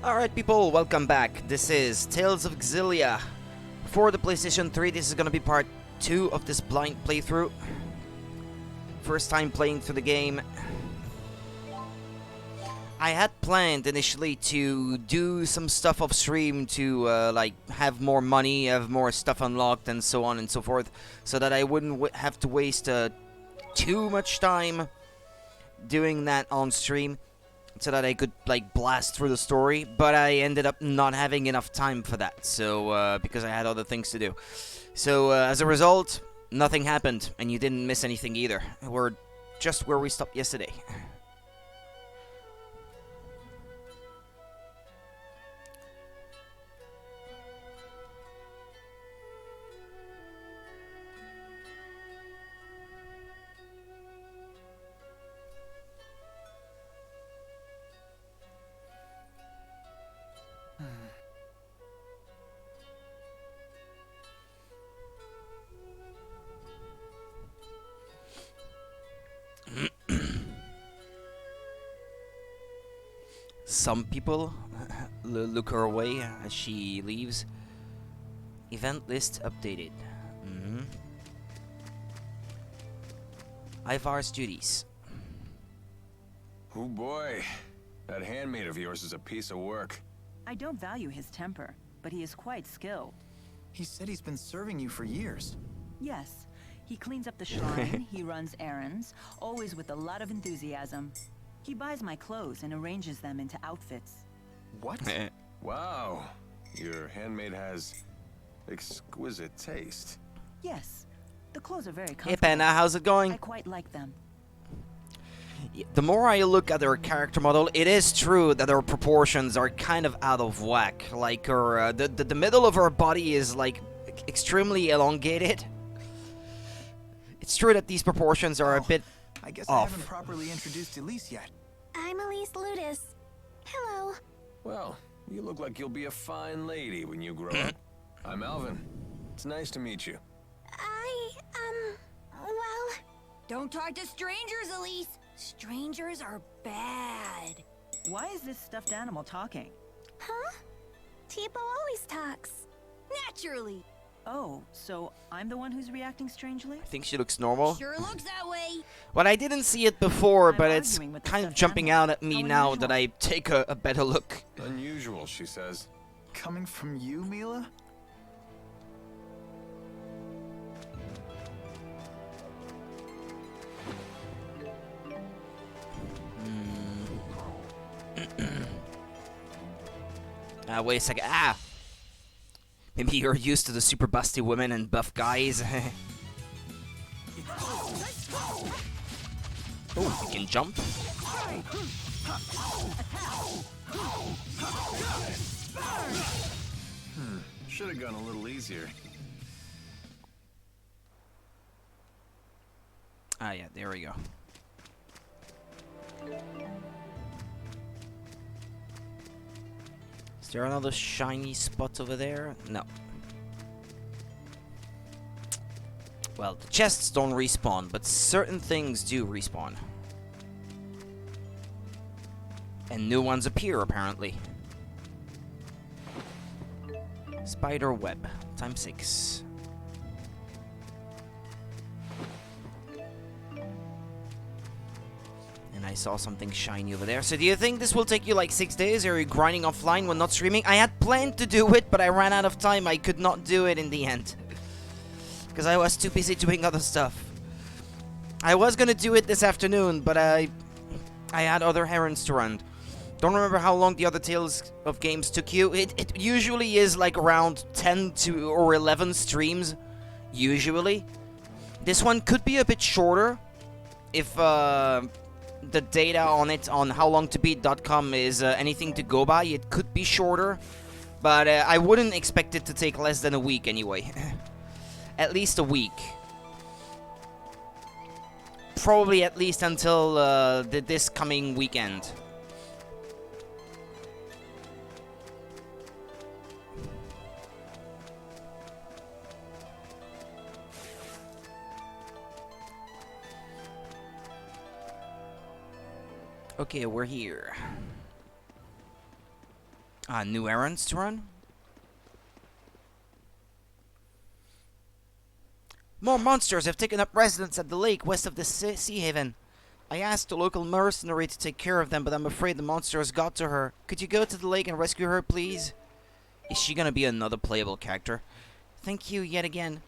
Alright people, welcome back. This is Tales of Xillia. For the PlayStation 3, this is gonna be part 2 of this blind playthrough. First time playing through the game. I had planned initially to do some stuff off stream to like have more money, have more stuff unlocked and so on and so forth, so that I wouldn't have to waste too much time doing that on stream, so that I could like blast through the story, but I ended up not having enough time for that, so because I had other things to do. So as a result, nothing happened, and you didn't miss anything either. We're just where we stopped yesterday. Some people look her away as she leaves. Event list updated. Ivar's duties. Oh boy, that handmaid of yours is a piece of work. I don't value his temper, but he is quite skilled. He said he's been serving you for years. Yes, he cleans up the shrine, he runs errands, always with a lot of enthusiasm. He buys my clothes and arranges them into outfits. What? Wow, your handmaid has exquisite taste. Yes, the clothes are very comfortable. Hey Penna, how's it going? I quite like them. The more I look at her character model, it is true that her proportions are kind of out of whack. Like her, the middle of her body is like extremely elongated. It's true that these proportions are a bit I guess off. I haven't properly introduced Elise yet. I'm Elise Ludus. Hello. Well, you look like you'll be a fine lady when you grow up. I'm Alvin. It's nice to meet you. Well... Don't talk to strangers, Elise. Strangers are bad. Why is this stuffed animal talking? Huh? Tipo always talks. Naturally. Oh, so I'm the one who's reacting strangely? I think she looks normal. Sure looks that way. Well, I didn't see it before, I'm but it's arguing with the kind of stuffed jumping animal. out at me How now unusual. that I take a better look. Unusual, she says. Coming from you, Mila? Wait a second. Maybe you're used to the super busty women and buff guys. Oh, you can jump. Should have gone a little easier. Ah, yeah, there we go. Is there another shiny spot over there? No. Well, the chests don't respawn, but certain things do respawn. And new ones appear, apparently. Spider web, times 6. And I saw something shiny over there. So do you think this will take you like 6 days? Or are you grinding offline when not streaming? I had planned to do it, but I ran out of time. I could not do it in the end. Because I was too busy doing other stuff. I was gonna do it this afternoon, but I had other errands to run. Don't remember how long the other Tales of games took you. It usually is like around 10 to or 11 streams. Usually. This one could be a bit shorter. If the data on it, on howlongtobeat.com is anything to go by, it could be shorter. But I wouldn't expect it to take less than a week anyway. At least a week. Probably at least until this coming weekend. Okay, we're here. New errands to run. More monsters have taken up residence at the lake west of the Sea Haven. I asked the local mercenary to take care of them, but I'm afraid the monsters got to her. Could you go to the lake and rescue her, please? Is she gonna be another playable character? Thank you yet again.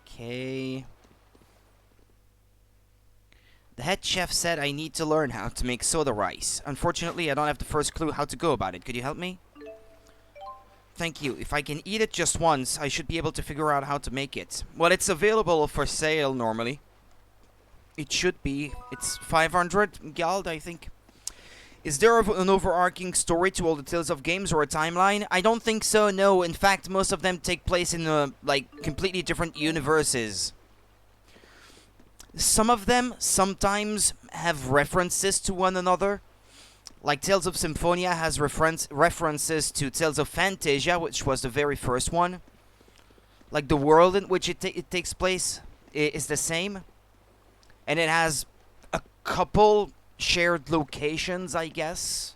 Okay. The head chef said I need to learn how to make soda rice. Unfortunately, I don't have the first clue how to go about it. Could you help me? Thank you. If I can eat it just once, I should be able to figure out how to make it. Well, it's available for sale normally. It should be. It's 500 gold, I think. Is there an overarching story to all the Tales of games or a timeline? I don't think so, no. In fact, most of them take place in, like, completely different universes. Some of them sometimes have references to one another. Like Tales of Symphonia has references to Tales of Fantasia, which was the very first one. Like the world in which it takes place is the same. And it has a couple shared locations, I guess.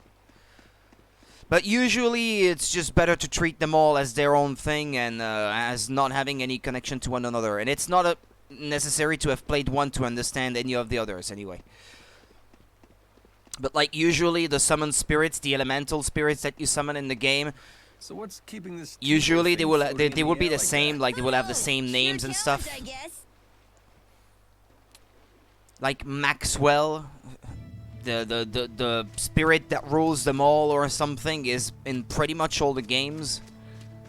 But usually it's just better to treat them all as their own thing and as not having any connection to one another. And it's not necessary to have played one to understand any of the others anyway. But like usually the summoned spirits, the elemental spirits that you summon in the game, So what's keeping this? usually they will be the like same, like they will have the same names and stuff. I guess. Like Maxwell, the spirit that rules them all or something is in pretty much all the games.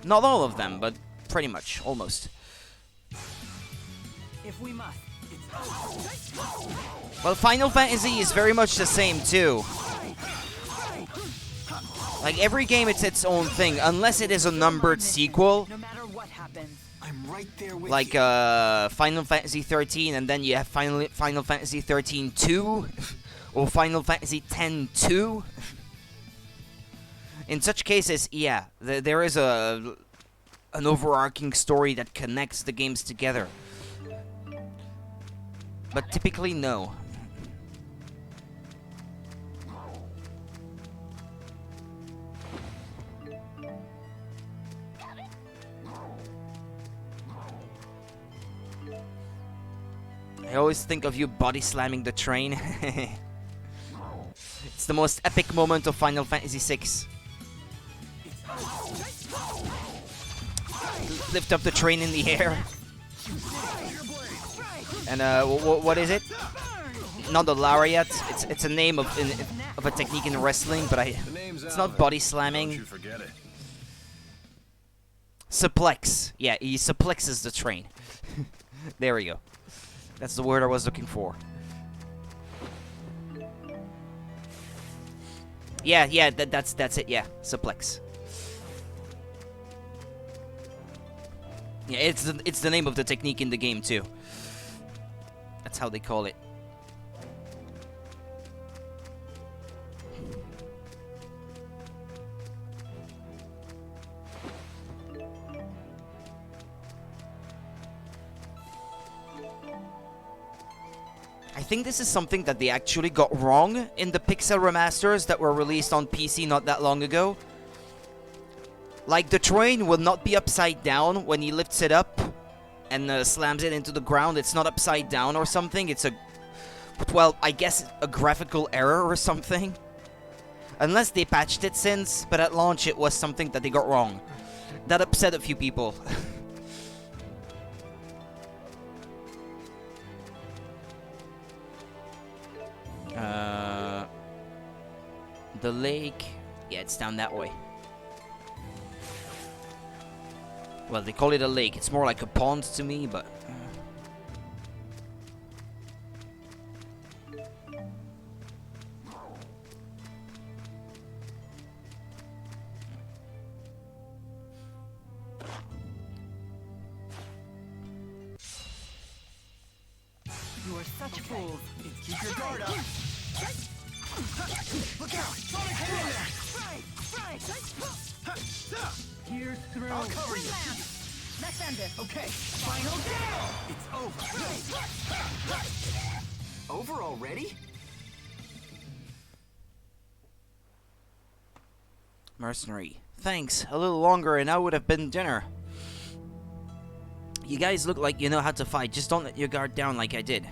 Not all of them, but pretty much, almost. If we must. Well, Final Fantasy is very much the same too. Like every game, it's its own thing, unless it is a numbered sequel. No matter what happens. I'm right there with Like you. Final Fantasy 13, and then you have Final Fantasy 13-2 or Final Fantasy 10-2. In such cases, yeah, there is an overarching story that connects the games together. But typically, no. I always think of you body slamming the train. It's the most epic moment of Final Fantasy VI. Lift up the train in the air. And what is it? Not the lariat. It's a name of a technique in wrestling, but it's not body slamming. Don't you forget it. Suplex. Yeah, he suplexes the train. There we go. That's the word I was looking for. Yeah, that's it. Yeah, suplex. Yeah, it's the name of the technique in the game too. That's how they call it. I think this is something that they actually got wrong in the pixel remasters that were released on PC not that long ago. Like, the train will not be upside down when he lifts it up and slams it into the ground. It's not upside down or something. It's well, I guess a graphical error or something. Unless they patched it since, but at launch it was something that they got wrong. That upset a few people. The lake... Yeah, it's down that way. Well, they call it a lake. It's more like a pond to me, but... You are such fools. Keep your guard up. Look out! Sonic, get in there! Here's through. I'll cover you. Let's end this. Okay, final down! It's over. Over already? Mercenary. Thanks. A little longer and I would have been dinner. You guys look like you know how to fight. Just don't let your guard down like I did.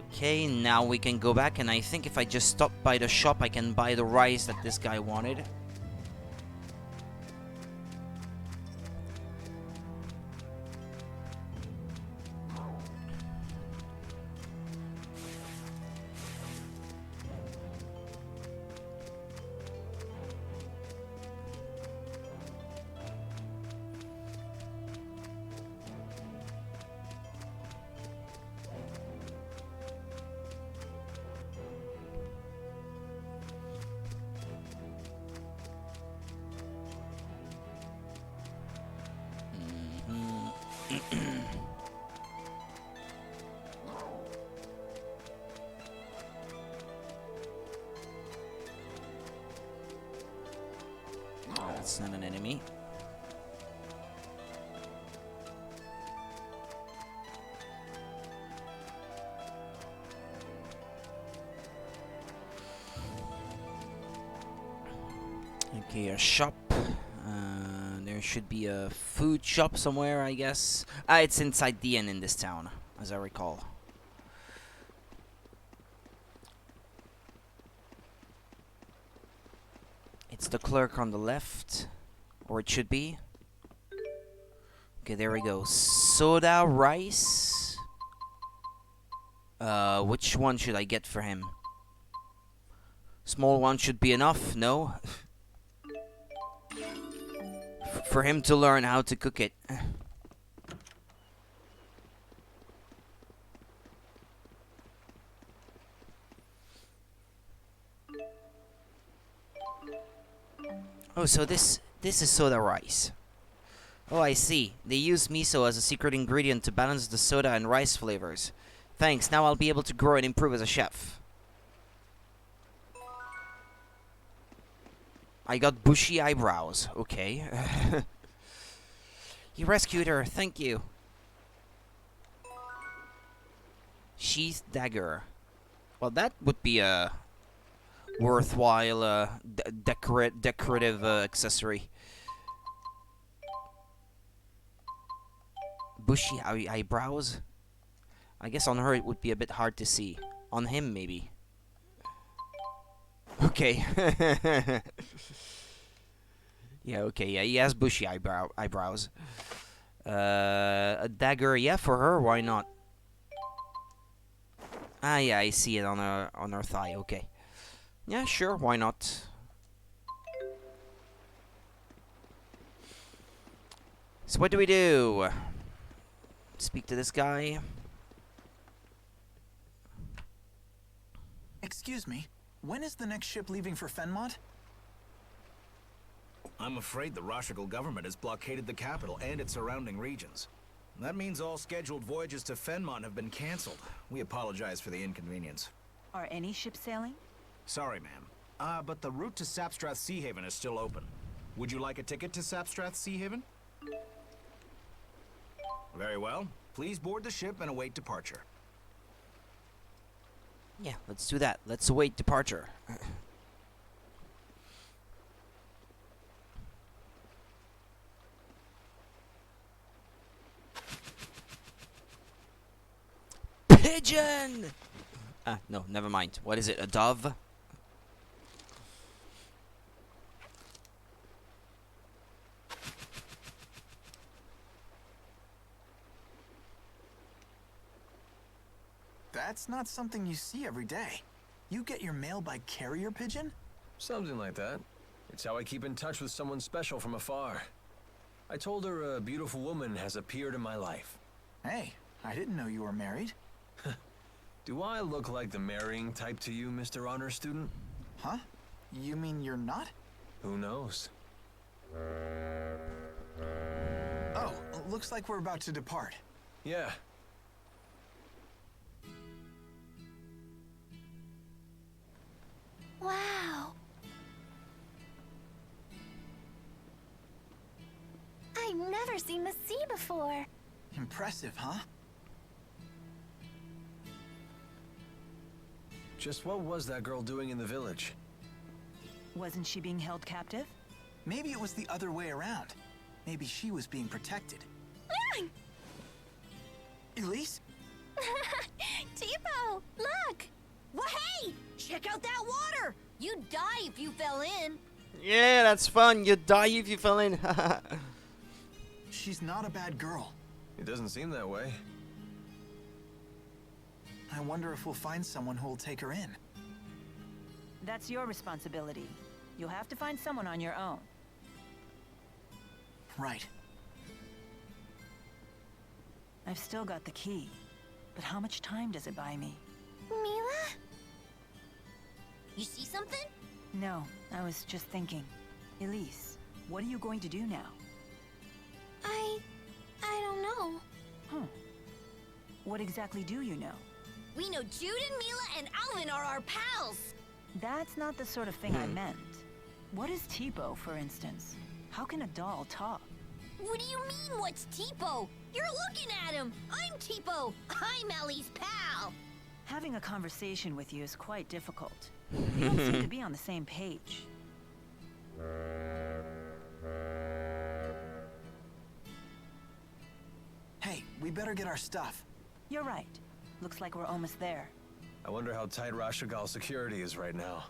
Okay, now we can go back, and I think if I just stop by the shop, I can buy the rice that this guy wanted. That's not an enemy. Okay, a shop. There should be a food shop somewhere, I guess. It's inside the inn in this town, as I recall. It's the clerk on the left, or it should be. Okay, there we go. Soda, rice. Which one should I get for him? Small one should be enough, no? For him to learn how to cook it. Oh, so this is soda rice. Oh, I see. They use miso as a secret ingredient to balance the soda and rice flavors. Thanks, now I'll be able to grow and improve as a chef. I got bushy eyebrows. Okay. You rescued her. Thank you. Sheath dagger. Well, that would be a worthwhile decorative accessory. Bushy eyebrows? I guess on her it would be a bit hard to see. On him, maybe. Okay. Yeah, okay, yeah, he has bushy eyebrows. A dagger, yeah, for her, why not? Ah, yeah, I see it on her thigh, okay. Yeah, sure, why not? So what do we do? Speak to this guy. Excuse me, when is the next ship leaving for Fenmont? I'm afraid the Rashigal government has blockaded the capital and its surrounding regions. That means all scheduled voyages to Fenmont have been cancelled. We apologize for the inconvenience. Are any ships sailing? Sorry, ma'am. But the route to Sapstrath Sea Haven is still open. Would you like a ticket to Sapstrath Sea Haven? Very well. Please board the ship and await departure. Yeah, let's do that. Let's await departure. Pigeon! Ah, no, never mind. What is it, a dove? That's not something you see every day. You get your mail by carrier pigeon? Something like that. It's how I keep in touch with someone special from afar. I told her a beautiful woman has appeared in my life. Hey, I didn't know you were married. Do I look like the marrying type to you, Mr. Honor Student? Huh? You mean you're not? Who knows? Oh, looks like we're about to depart. Yeah. Wow. I've never seen the sea before. Impressive, huh? Just what was that girl doing in the village? Wasn't she being held captive? Maybe it was the other way around. Maybe she was being protected. Elise? Tipo, look! Well, hey! Check out that water! You'd die if you fell in. Yeah, that's fun. You'd die if you fell in. She's not a bad girl. It doesn't seem that way. I wonder if we'll find someone who'll take her in. That's your responsibility. You'll have to find someone on your own. Right. I've still got the key. But how much time does it buy me? Mila? You see something? No, I was just thinking. Elise, what are you going to do now? I don't know. Huh. What exactly do you know? We know Jude and Mila and Alvin are our pals. That's not the sort of thing I meant. What is Tipo, for instance? How can a doll talk? What do you mean, what's Tipo? You're looking at him. I'm Tipo. I'm Ellie's pal. Having a conversation with you is quite difficult. We don't seem to be on the same page. Hey, we better get our stuff. You're right. Looks like we're almost there. I wonder how tight Rashagal's security is right now.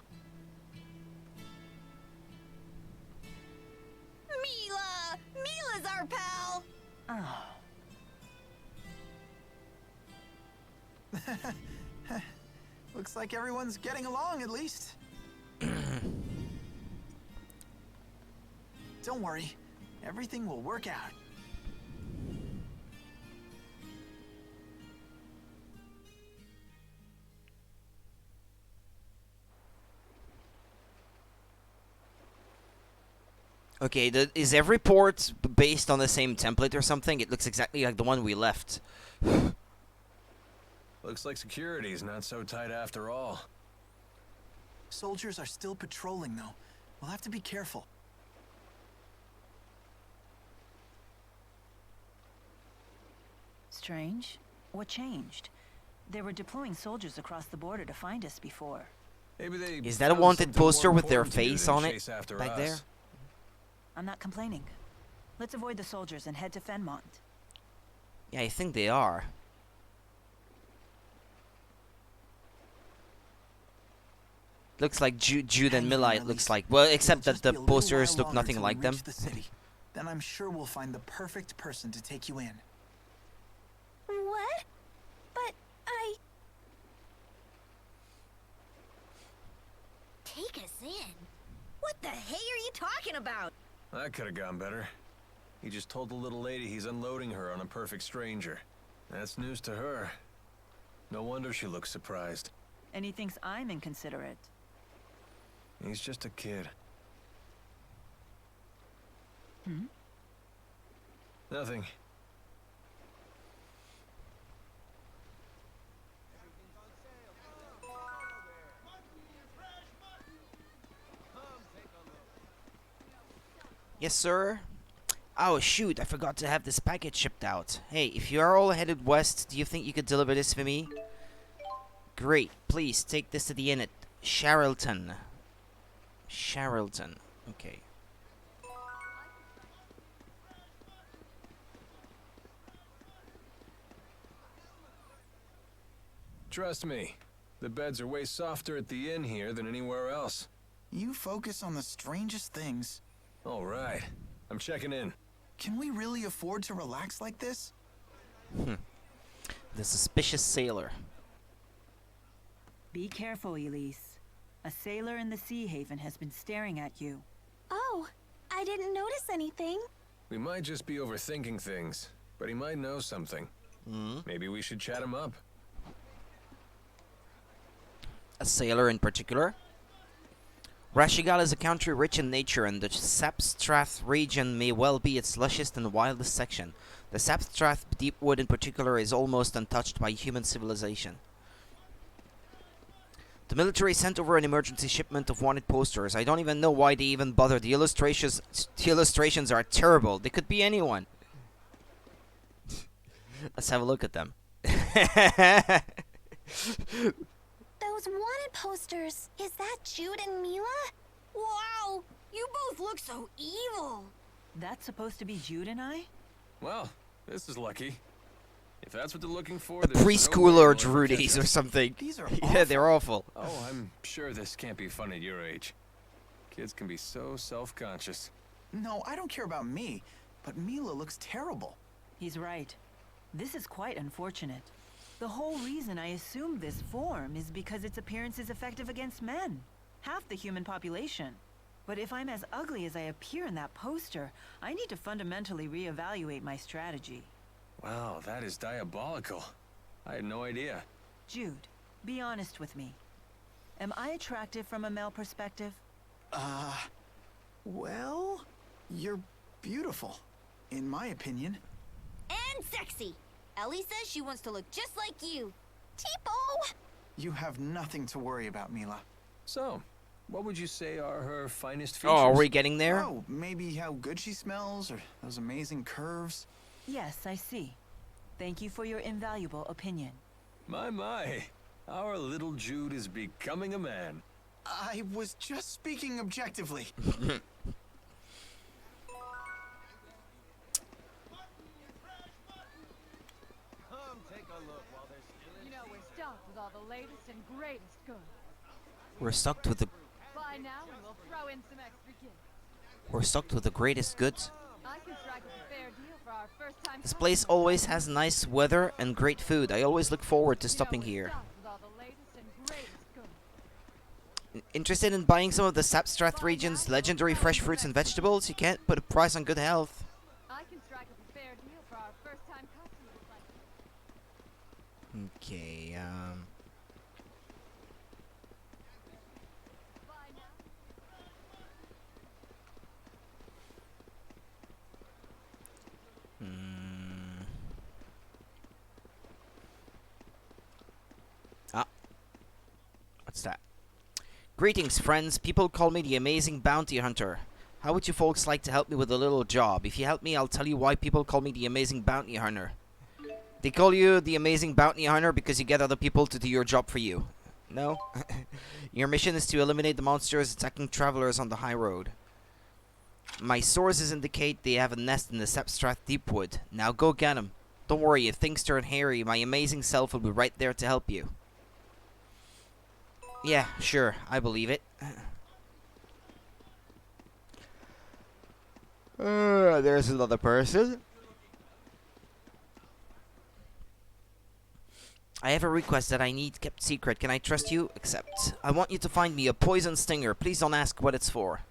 Mila! Mila's our pal. Oh. Looks like everyone's getting along, at least. Don't worry. Everything will work out. Okay, is every port based on the same template or something? It looks exactly like the one we left. Looks like security's not so tight after all. Soldiers are still patrolling, though. We'll have to be careful. Strange. What changed? They were deploying soldiers across the border to find us before. Maybe they Is that a found wanted something more poster with their important to do face than on it chase after back us. there? I'm not complaining. Let's avoid the soldiers and head to Fenmont. Yeah, I think they are. Looks like Jude and Hang Mila, on, it looks Elise. like. Well, except It'll that just the be a little posters while look longer nothing till like we them. reach the city. Then I'm sure we'll find the perfect person to take you in. What? But Take us in. What the hey are you talking about? That could have gone better. He just told the little lady he's unloading her on a perfect stranger. That's news to her. No wonder she looks surprised. And he thinks I'm inconsiderate. He's just a kid. Hmm? Nothing. Yes, sir. Oh, shoot, I forgot to have this package shipped out. Hey, if you are all headed west, do you think you could deliver this for me? Great. Please, take this to the inn at Charlton. Charlton. Okay. Trust me, the beds are way softer at the inn here than anywhere else. You focus on the strangest things. All right, I'm checking in. Can we really afford to relax like this? The suspicious sailor. Be careful, Elise. A sailor in the Sea Haven has been staring at you. oh, I didn't notice anything. We might just be overthinking things, but he might know something. Maybe we should chat him up. A sailor in particular. Rashigal is a country rich in nature, and the Sapstrath region may well be its lushest and wildest section. The Sapstrath deep wood in particular is almost untouched by human civilization. The military sent over an emergency shipment of wanted posters. I don't even know why they even bother. The illustrations are terrible. They could be anyone. Let's have a look at them. Those wanted posters. Is that Jude and Mila? Wow, you both look so evil. That's supposed to be Jude and I? Well, this is lucky. If that's what they're looking for, A there's no way preschooler they'll ever catch Drudies or us. something. These are Yeah, they're awful. Oh, I'm sure this can't be fun at your age. Kids can be so self-conscious. No, I don't care about me, but Mila looks terrible. He's right. This is quite unfortunate. The whole reason I assumed this form is because its appearance is effective against men. Half the human population. But if I'm as ugly as I appear in that poster, I need to fundamentally reevaluate my strategy. Wow, that is diabolical. I had no idea. Jude, be honest with me. Am I attractive from a male perspective? Well, you're beautiful, in my opinion. And sexy. Ellie says she wants to look just like you. Tipo! You have nothing to worry about, Mila. So, what would you say are her finest features? Oh, are we getting there? Oh, maybe how good she smells, or those amazing curves. Yes, I see. Thank you for your invaluable opinion. My. Our little Jude is becoming a man. I was just speaking objectively. You know, we're stocked with all the latest and greatest goods. We're stocked with the Buy now and we'll throw in some extra gifts. greatest goods. I can strike up a fair deal for our first time. This place always has nice weather and great food. I always look forward to stopping here. Interested in buying some of the Sapstrath region's legendary fresh fruits and vegetables? You can't put a price on good health. I can strike up a fair deal for our first time customers like Okay, buy now. What's that? Greetings, friends. People call me the Amazing Bounty Hunter. How would you folks like to help me with a little job? If you help me, I'll tell you why people call me the Amazing Bounty Hunter. They call you the Amazing Bounty Hunter because you get other people to do your job for you. No? Your mission is to eliminate the monsters attacking travelers on the high road. My sources indicate they have a nest in the Sapstrath Deepwood. Now go get them. Don't worry, if things turn hairy, my amazing self will be right there to help you. Yeah, sure, I believe it. There's another person. I have a request that I need kept secret. Can I trust you? Accept. I want you to find me a poison stinger. Please don't ask what it's for.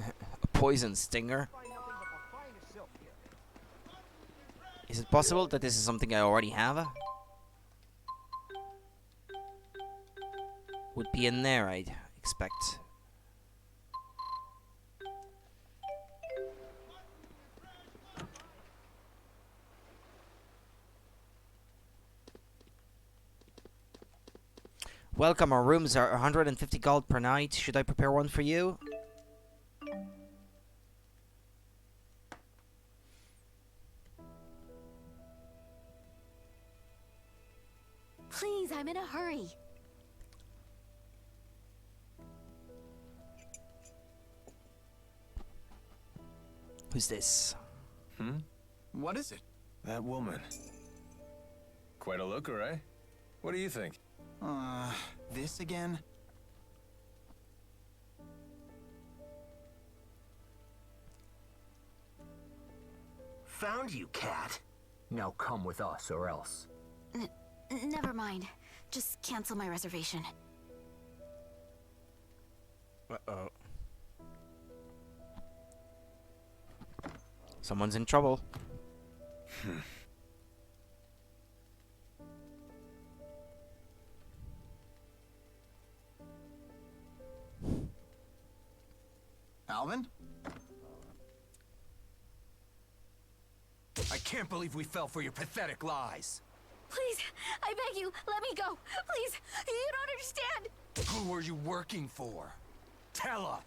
A poison stinger? Is it possible that this is something I already have? Would be in there, I'd expect. Welcome, our rooms are 150 gold per night. Should I prepare one for you? Please, I'm in a hurry. Who's this? What is it? That woman. Quite a looker, eh? What do you think? This again? Found you, cat. Now come with us or else. Never mind. Just cancel my reservation. Uh-oh. Someone's in trouble. Alvin? I can't believe we fell for your pathetic lies. Please, I beg you, let me go. Please, you don't understand. Who are you working for? Tell her.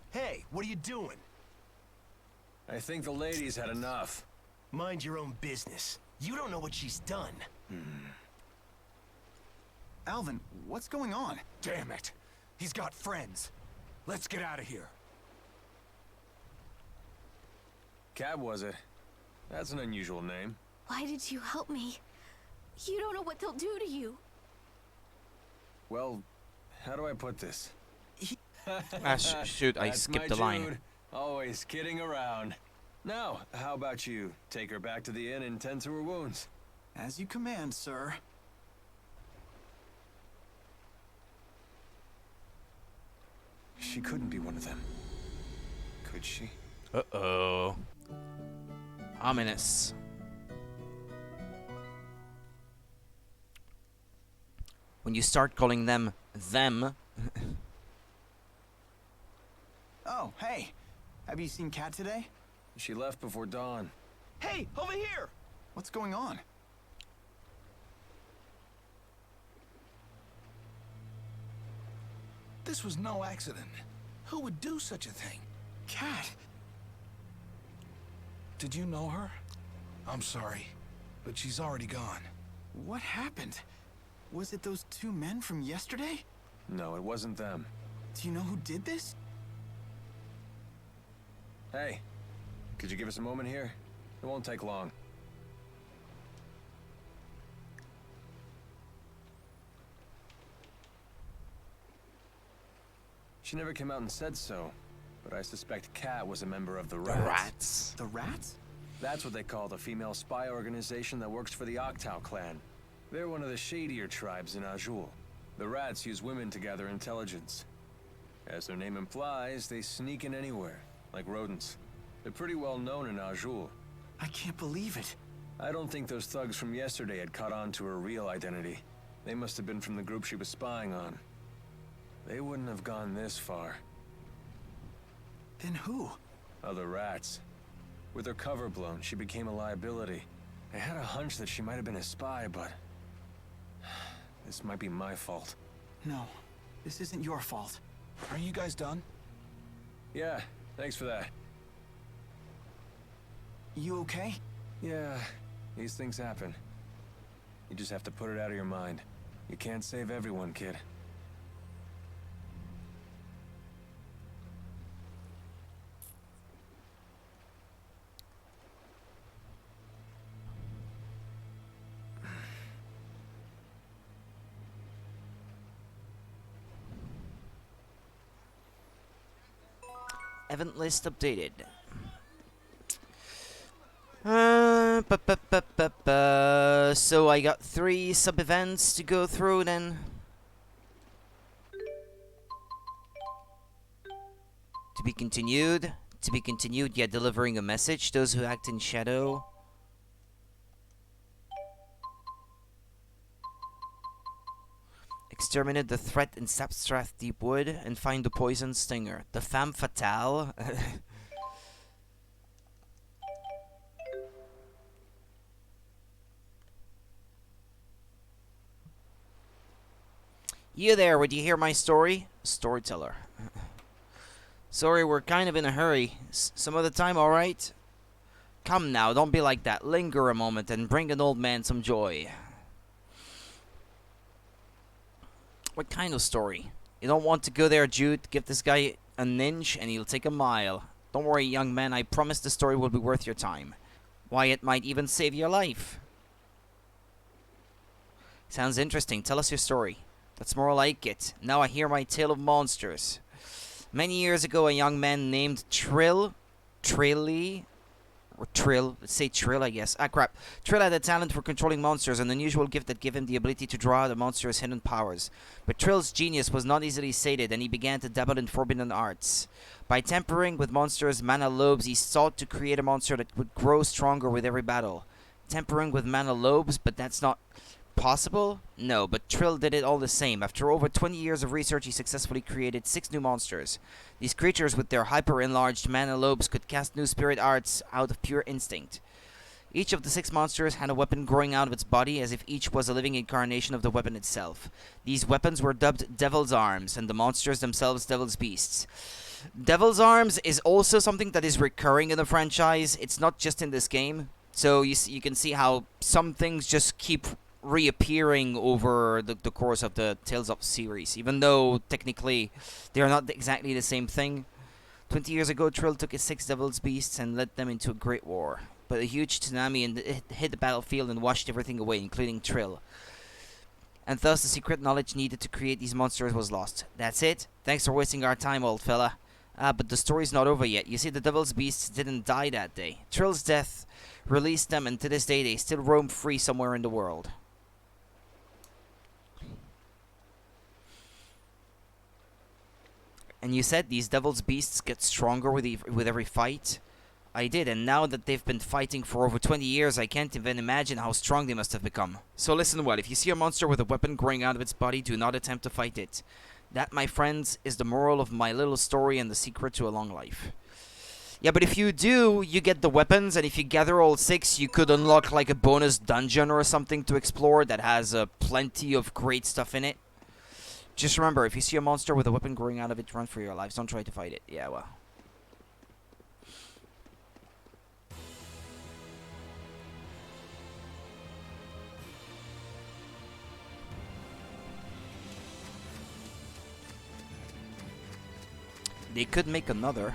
Hey, what are you doing? I think the lady's had enough. Mind your own business. You don't know what she's done. Alvin, what's going on? Damn it. He's got friends. Let's get out of here. Cab, was it? That's an unusual name. Why did you help me? You don't know what they'll do to you. Well, how do I put this? Shoot, I That's skipped my the line. Jude. Always kidding around. Now, how about you take her back to the inn and tend to her wounds? As you command, sir. She couldn't be one of them. Could she? Uh-oh. Ominous. When you start calling them, Oh, hey. Have you seen Kat today? She left before dawn. Hey, over here! What's going on? This was no accident. Who would do such a thing? Kat! Did you know her? I'm sorry, but she's already gone. What happened? Was it those two men from yesterday? No, it wasn't them. Do you know who did this? Hey, could you give us a moment here? It won't take long. She never came out and said so, but I suspect Kat was a member of the Rats. The Rats? That's what they call the female spy organization that works for the Octao clan. They're one of the shadier tribes in Azul. The Rats use women to gather intelligence. As their name implies, they sneak in anywhere, like rodents. They're pretty well known in Azul. I can't believe it. I don't think those thugs from yesterday had caught on to her real identity. They must have been from the group she was spying on. They wouldn't have gone this far. Then who? Other Rats. With her cover blown, she became a liability. I had a hunch that she might have been a spy, but... this might be my fault. No, this isn't your fault. Are you guys done? Yeah, thanks for that. You okay? Yeah, these things happen. You just have to put it out of your mind. You can't save everyone, kid. Event list updated. So I got 3 sub-events to go through then. To be continued. To be continued, yeah, delivering a message. Those who act in shadow. Exterminate the threat in Sapstrath Deepwood and find the poison stinger. The femme fatale. You there, would you hear my story? Storyteller. Sorry, we're kind of in a hurry. Some other time, alright? Come now, don't be like that. Linger a moment and bring an old man some joy. What kind of story? You don't want to go there, Jude. Give this guy an inch and he'll take a mile. Don't worry, young man. I promise the story will be worth your time. Why, it might even save your life. Sounds interesting. Tell us your story. That's more like it. Now I hear my tale of monsters. Many years ago, a young man named let's say Trill, I guess. Ah, crap. Trill had a talent for controlling monsters, an unusual gift that gave him the ability to draw out a monster's hidden powers. But Trill's genius was not easily sated, and he began to dabble in forbidden arts. By tampering with monsters' mana lobes, he sought to create a monster that would grow stronger with every battle. Tampering with mana lobes, but that's not possible? No, but Trill did it all the same. After over 20 years of research, he successfully created 6 new monsters. These creatures with their hyper-enlarged mana lobes could cast new spirit arts out of pure instinct. Each of the 6 monsters had a weapon growing out of its body as if each was a living incarnation of the weapon itself. These weapons were dubbed Devil's Arms, and the monsters themselves Devil's Beasts. Devil's Arms is also something that is recurring in the franchise. It's not just in this game. So you can see how some things just keep reappearing over the course of the Tales of series, even though technically they are not exactly the same thing. 20 years ago, Trill took his 6 Devil's Beasts and led them into a great war. But a huge tsunami hit the battlefield and washed everything away, including Trill. And thus the secret knowledge needed to create these monsters was lost. That's it. Thanks for wasting our time, old fella. But the story's not over yet. You see, the Devil's Beasts didn't die that day. Trill's death released them, and to this day they still roam free somewhere in the world. And you said these Devil's Beasts get stronger with every fight? I did, and now that they've been fighting for over 20 years, I can't even imagine how strong they must have become. So listen well, if you see a monster with a weapon growing out of its body, do not attempt to fight it. That, my friends, is the moral of my little story and the secret to a long life. Yeah, but if you do, you get the weapons, and if you gather all 6, you could unlock like a bonus dungeon or something to explore that has plenty of great stuff in it. Just remember, if you see a monster with a weapon growing out of it, run for your lives. Don't try to fight it. Yeah, well. They could make another.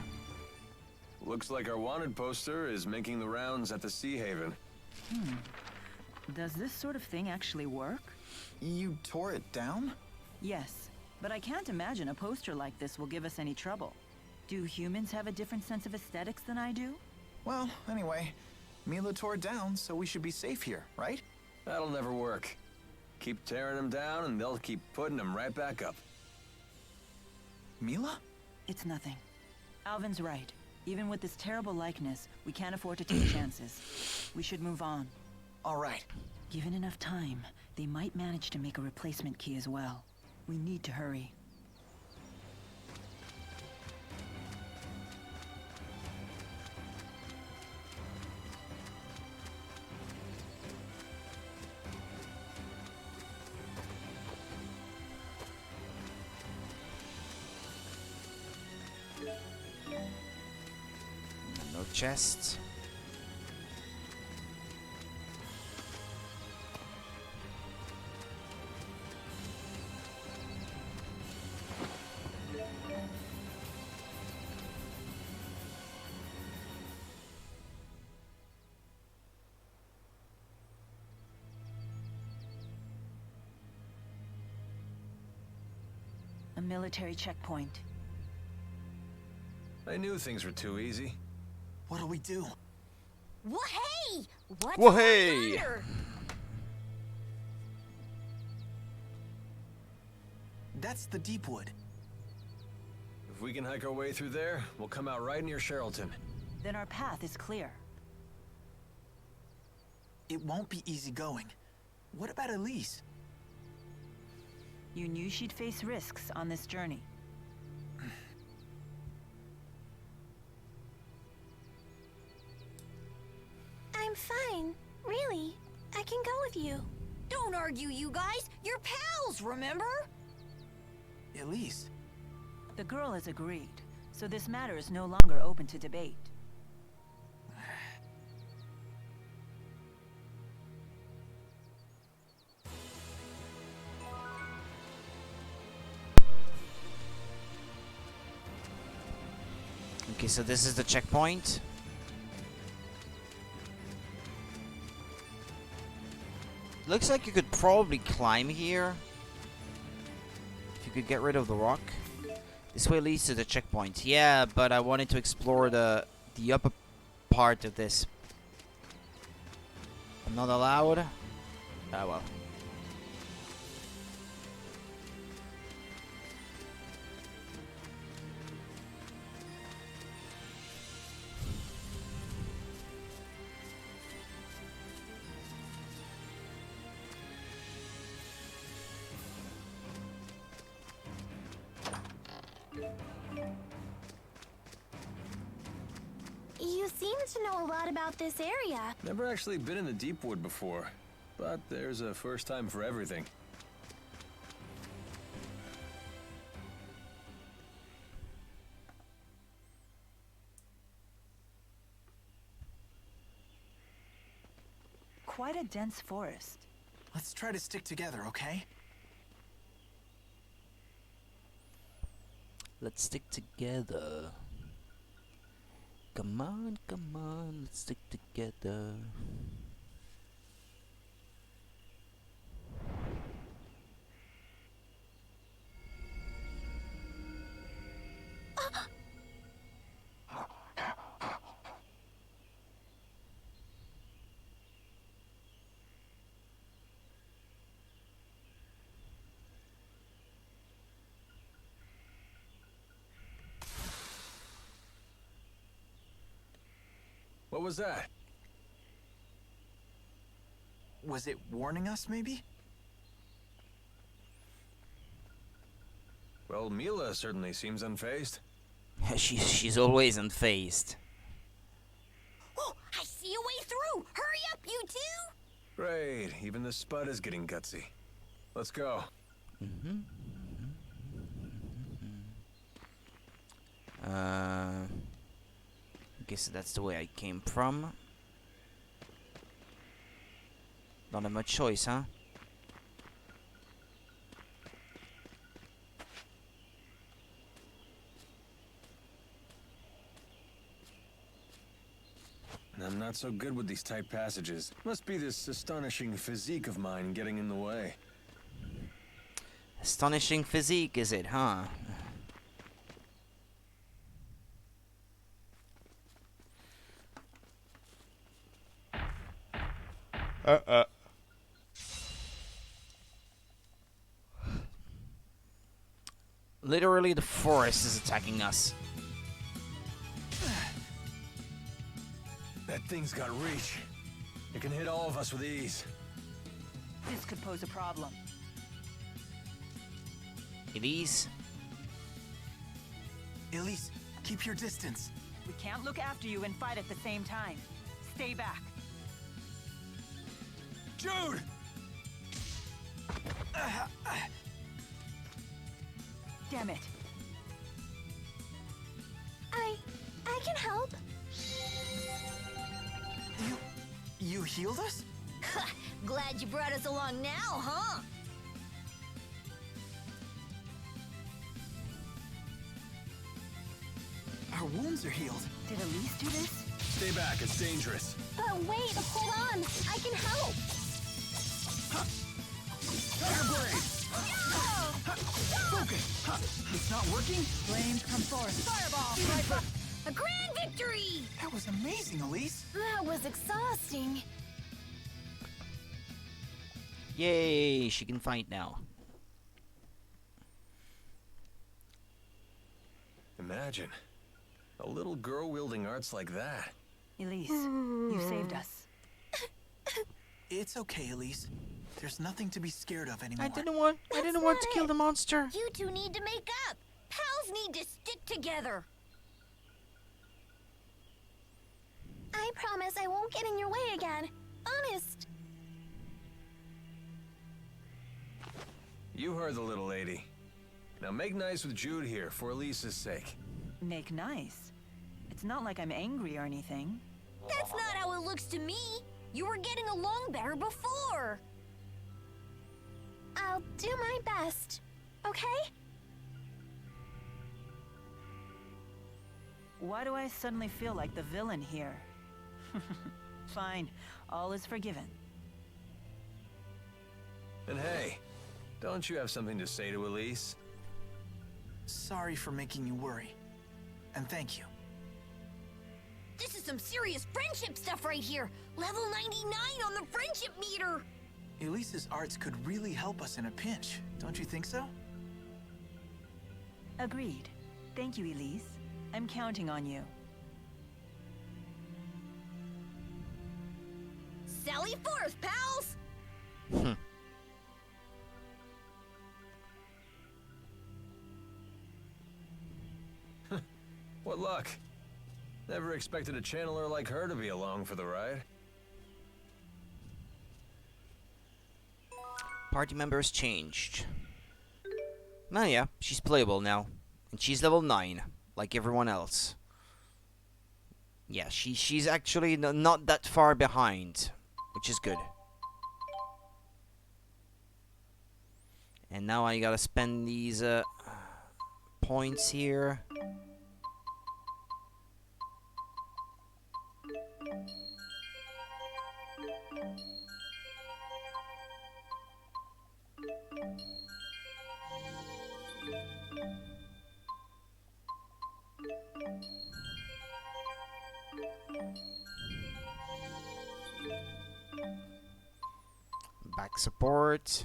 Looks like our wanted poster is making the rounds at the Sea Haven. Does this sort of thing actually work? You tore it down? Yes, but I can't imagine a poster like this will give us any trouble. Do humans have a different sense of aesthetics than I do? Well, anyway, Mila tore it down, so we should be safe here, right? That'll never work. Keep tearing them down and they'll keep putting them right back up. Mila? It's nothing. Alvin's right. Even with this terrible likeness, we can't afford to take chances. We should move on. All right. Given enough time, they might manage to make a replacement key as well. We need to hurry. No chests. A military checkpoint. I knew things were too easy. What'll we do? Hey! What's Well, the hey! matter? That's the Deepwood. If we can hike our way through there, we'll come out right near Sherrilton. Then our path is clear. It won't be easy going. What about Elise? You knew she'd face risks on this journey. I'm fine. Really. I can go with you. Don't argue, you guys. You're pals, remember? Elise? The girl has agreed, so this matter is no longer open to debate. Okay, so this is the checkpoint. Looks like you could probably climb here. If you could get rid of the rock. This way leads to the checkpoint. Yeah, but I wanted to explore the upper part of this. I'm not allowed. Ah, well. You seem to know a lot about this area. Never actually been in the Deepwood before, but there's a first time for everything. Quite a dense forest. Let's try to stick together, okay? Let's stick together. Come on, let's stick together. What was that? Was it warning us, maybe? Well, Mila certainly seems unfazed. She's always unfazed. Oh, I see a way through! Hurry up, you two! Great, even the Spud is getting gutsy. Let's go. I guess that's the way I came from. Not have much choice, huh? I'm not so good with these tight passages. Must be this astonishing physique of mine getting in the way. Astonishing physique, is it, huh? Literally, the forest is attacking us. That thing's got reach. It can hit all of us with ease. This could pose a problem. Elise? Elise, keep your distance. We can't look after you and fight at the same time. Stay back. Jude! Damn it. I can help. You healed us? Glad you brought us along now, huh? Our wounds are healed. Did Elise do this? Stay back, it's dangerous. But wait, hold on. I can help. Tiger Blade! Focus! It's not working? Flames come forth. Fireball! Sniper! A grand victory! That was amazing, Elise. That was exhausting. Yay, she can fight now. Imagine. A little girl wielding arts like that. Elise, you saved us. It's okay, Elise. There's nothing to be scared of anymore. I didn't want to kill the monster. You two need to make up. Pals need to stick together. I promise I won't get in your way again. Honest. You heard the little lady. Now make nice with Jude here, for Elise's sake. Make nice. It's not like I'm angry or anything. That's not how it looks to me. You were getting along better before. I'll do my best. Okay? Why do I suddenly feel like the villain here? Fine, all is forgiven. And hey, don't you have something to say to Elise? Sorry for making you worry. And thank you. This is some serious friendship stuff right here. Level 99 on the friendship meter. Elise's arts could really help us in a pinch. Don't you think so? Agreed. Thank you, Elise. I'm counting on you. Sally forth, pals! What luck. Never expected a channeler like her to be along for the ride. Party members changed. Oh yeah, she's playable now. And she's level 9, like everyone else. Yeah, she's actually not that far behind, which is good. And now I gotta spend these points here. Back support.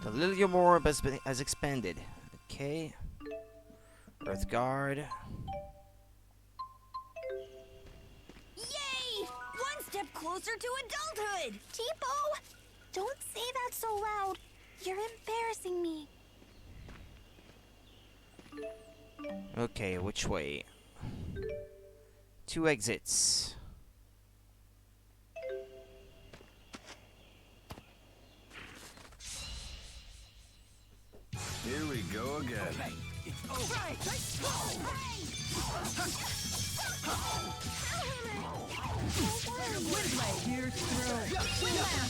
The Xillia orb has expanded. Okay. Earth Guard. Yay! One step closer to adulthood! Tipo! Don't say that so loud. You're embarrassing me. Okay, which way? 2 exits. Here we go again. Here's through.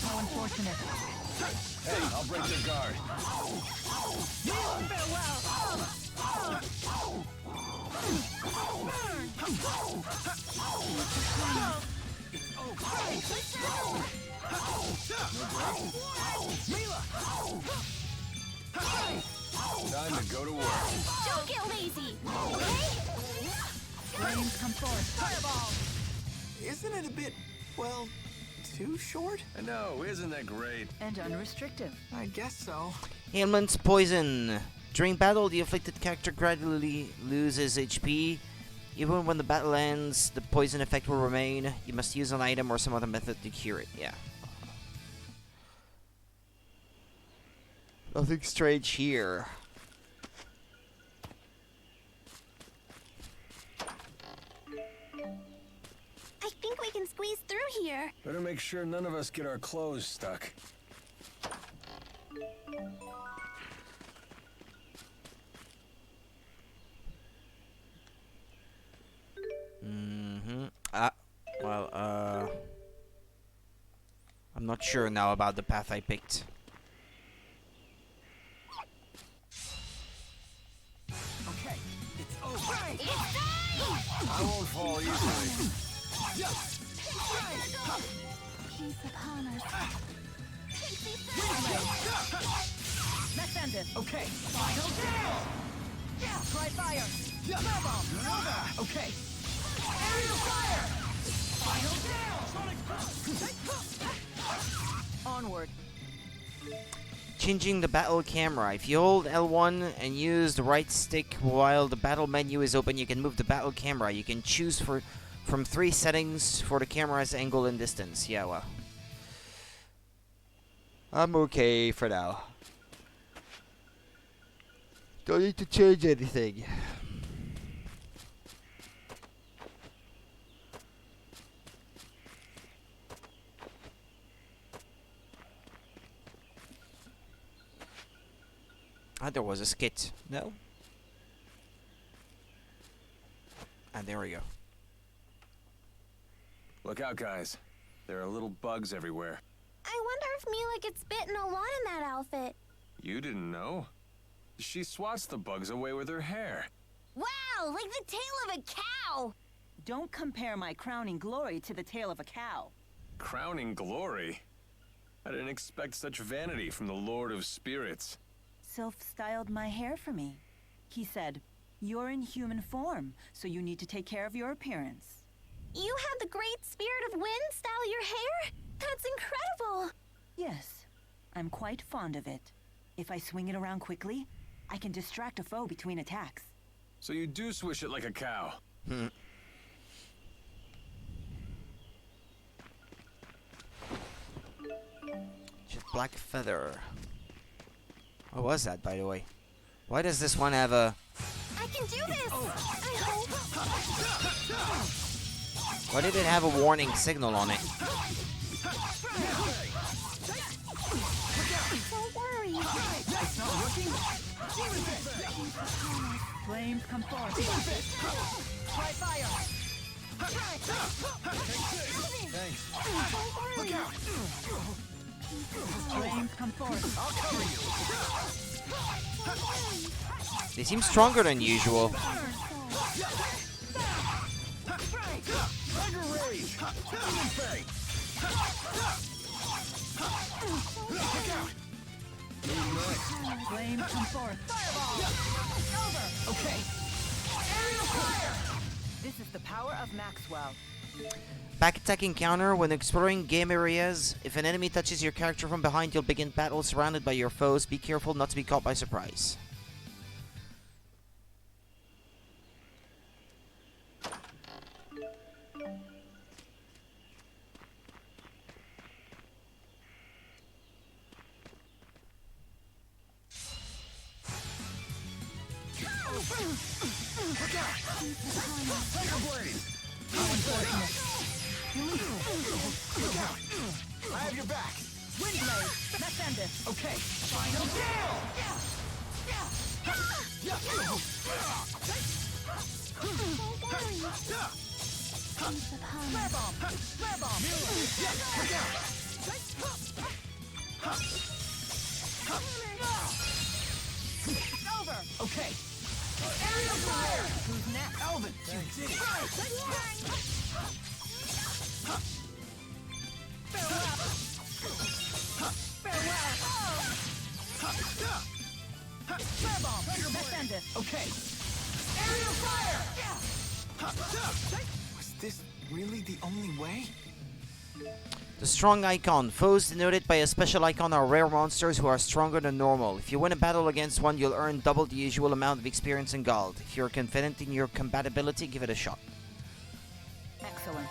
How unfortunate. Hey, I'll break your guard. Time to go to work. Don't get lazy, okay? Flames come forth. Fireball! Isn't it a bit, well, too short? I know, isn't that great? And unrestricted. I guess so. Ailment's Poison. During battle, the afflicted character gradually loses HP. Even when the battle ends, the poison effect will remain. You must use an item or some other method to cure it. Yeah. Nothing strange here. I think we can squeeze through here. Better make sure none of us get our clothes stuck. Well, I'm not sure now about the path I picked. Okay, it's over. I won't fall easily. Peace upon us. Let's end this. Okay, Final kill! Try fire! Snowball! okay. Aerial fire! Final kill! Onward. Changing the battle camera. If you hold L1 and use the right stick while the battle menu is open, you can move the battle camera. You can choose from 3 settings for the camera's angle and distance. Yeah, well. I'm okay for now. Don't need to change anything. Ah, there was a skit. No? And there we go. Look out, guys. There are little bugs everywhere. I wonder if Mila gets bitten a lot in that outfit. You didn't know? She swats the bugs away with her hair. Wow, like the tail of a cow! Don't compare my crowning glory to the tail of a cow. Crowning glory? I didn't expect such vanity from the Lord of Spirits. Sylph styled my hair for me. He said, "You're in human form, so you need to take care of your appearance." You had the great spirit of wind style your hair? That's incredible! Yes, I'm quite fond of it. If I swing it around quickly, I can distract a foe between attacks. So you do swish it like a cow. Just black feather. What was that, by the way? Why does this one have a... I can do this! I hope. Why did it have a warning signal on it? Don't worry. It's not working? Flames come forth. Try fire. Thanks. Don't worry. Flames come forth. I'll cover you. They seem stronger than usual. Tiger Rage! Demon Fang! Look out! Flames come forth. Fireball. Over. Okay. Aerial fire! This is the power of Maxwell. Back attack encounter. When exploring game areas, if an enemy touches your character from behind, you'll begin battle surrounded by your foes. Be careful not to be caught by surprise. Look out! Tiger Blade! Look out! I have your back! Windblade. Mephendus. Okay. Final kill! Flare bomb. Flare bomb. Look out! It's over. Okay. Aerial fire! Who's next? Alvin, you did it! Farewell. Flare bomb. Mephendus. Okay. Aerial fire! Was this really the only way? The strong icon. Foes denoted by a special icon are rare monsters who are stronger than normal. If you win a battle against one, you'll earn double the usual amount of experience and gold. If you're confident in your compatibility, give it a shot. Excellent.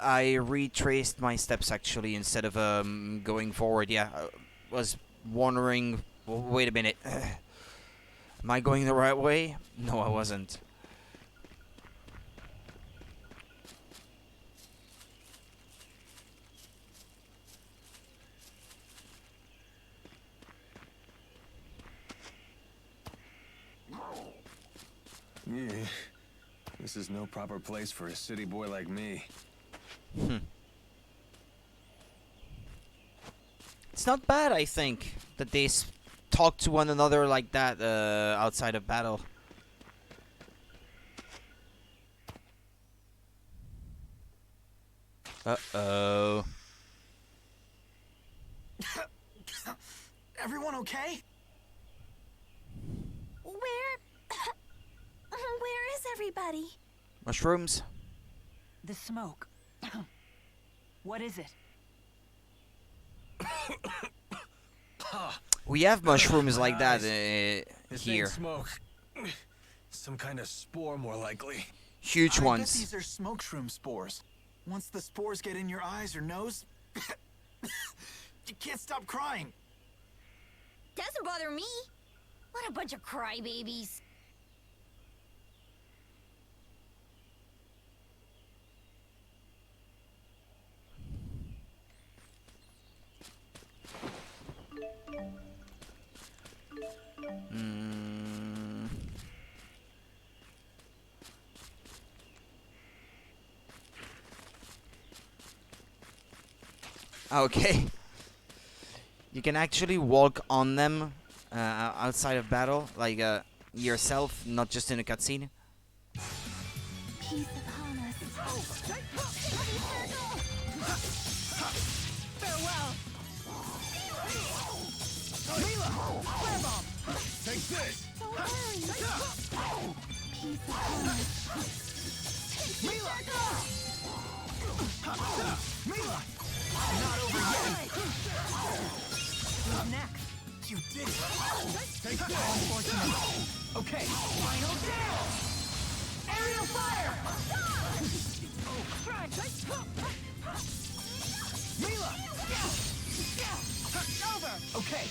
I retraced my steps actually instead of going forward. Yeah, I was wondering. Wait a minute. Am I going the right way? No, I wasn't. Yeah. This is no proper place for a city boy like me. It's not bad, I think, that they talk to one another like that outside of battle. Uh-oh. Everyone okay? Where is everybody? Mushrooms? The smoke. What is it? We have mushrooms like that This here. ain't smoke. Some kind of spore, more likely. Huge I bet ones. these are smoke shroom spores. Once the spores get in your eyes or nose, you can't stop crying. Doesn't bother me. What a bunch of crybabies. Okay. You can actually walk on them outside of battle, like yourself, not just in a cutscene. Peace upon us. Farewell! Take this! Don't worry. Peace upon us. Mila! Not over yet! Who's next? You did it! Take this! Unfortunate. Okay. Final down! Aerial fire! Mila! Over! Okay.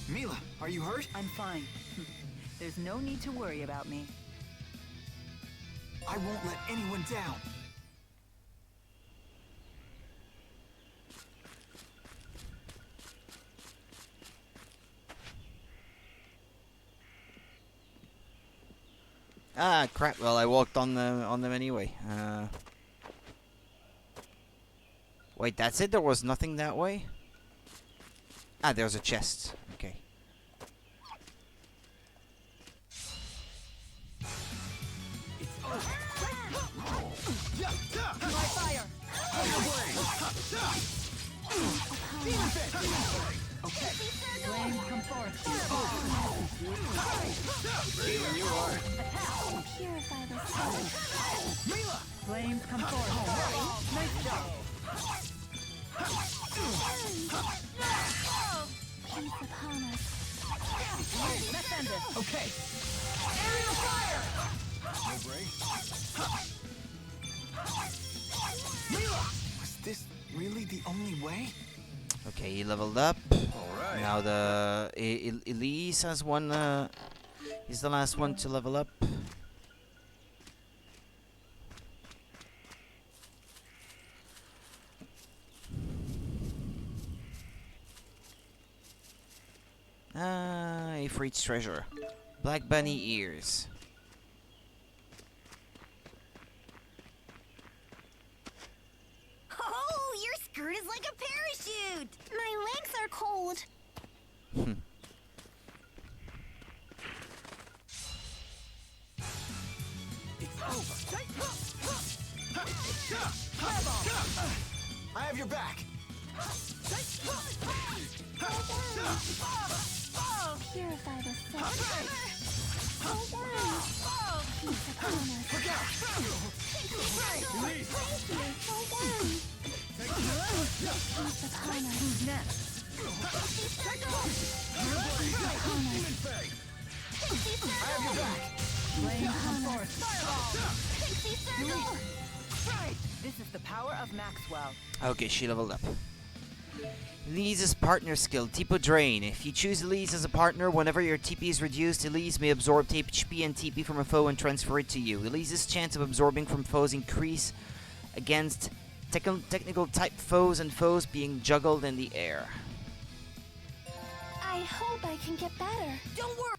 Mila, are you hurt? I'm fine. There's no need to worry about me. I won't let anyone down. Ah, crap. Well, I walked on them anyway. Wait, that's it? There was nothing that way? Ah, there's a chest. Okay. Flames come forth. Purify the soul. Flames come forth. Nice job. Peace upon us. Let's end this. Okay. Aerial fire! No break? Mila! Was this really the only way? Okay, he leveled up. Alright. Now the Elise has one. He's the last one to level up. Ah, Ifrit's treasure. Black bunny ears. Oh, your skirt is like a parachute. My legs are cold. I have your back. Purify the soul. Hold on. Peace upon us. Look out! Thank you. Hold on. Peace upon us. Who's next? I have your back. Flames come forth. This is the power of Maxwell. Okay, she leveled up. Elise's partner skill, Tipo Drain. If you choose Elise as a partner, whenever your TP is reduced, Elise may absorb HP and TP from a foe and transfer it to you. Elise's chance of absorbing from foes increase against technical type foes and foes being juggled in the air. I hope I can get better. Don't worry.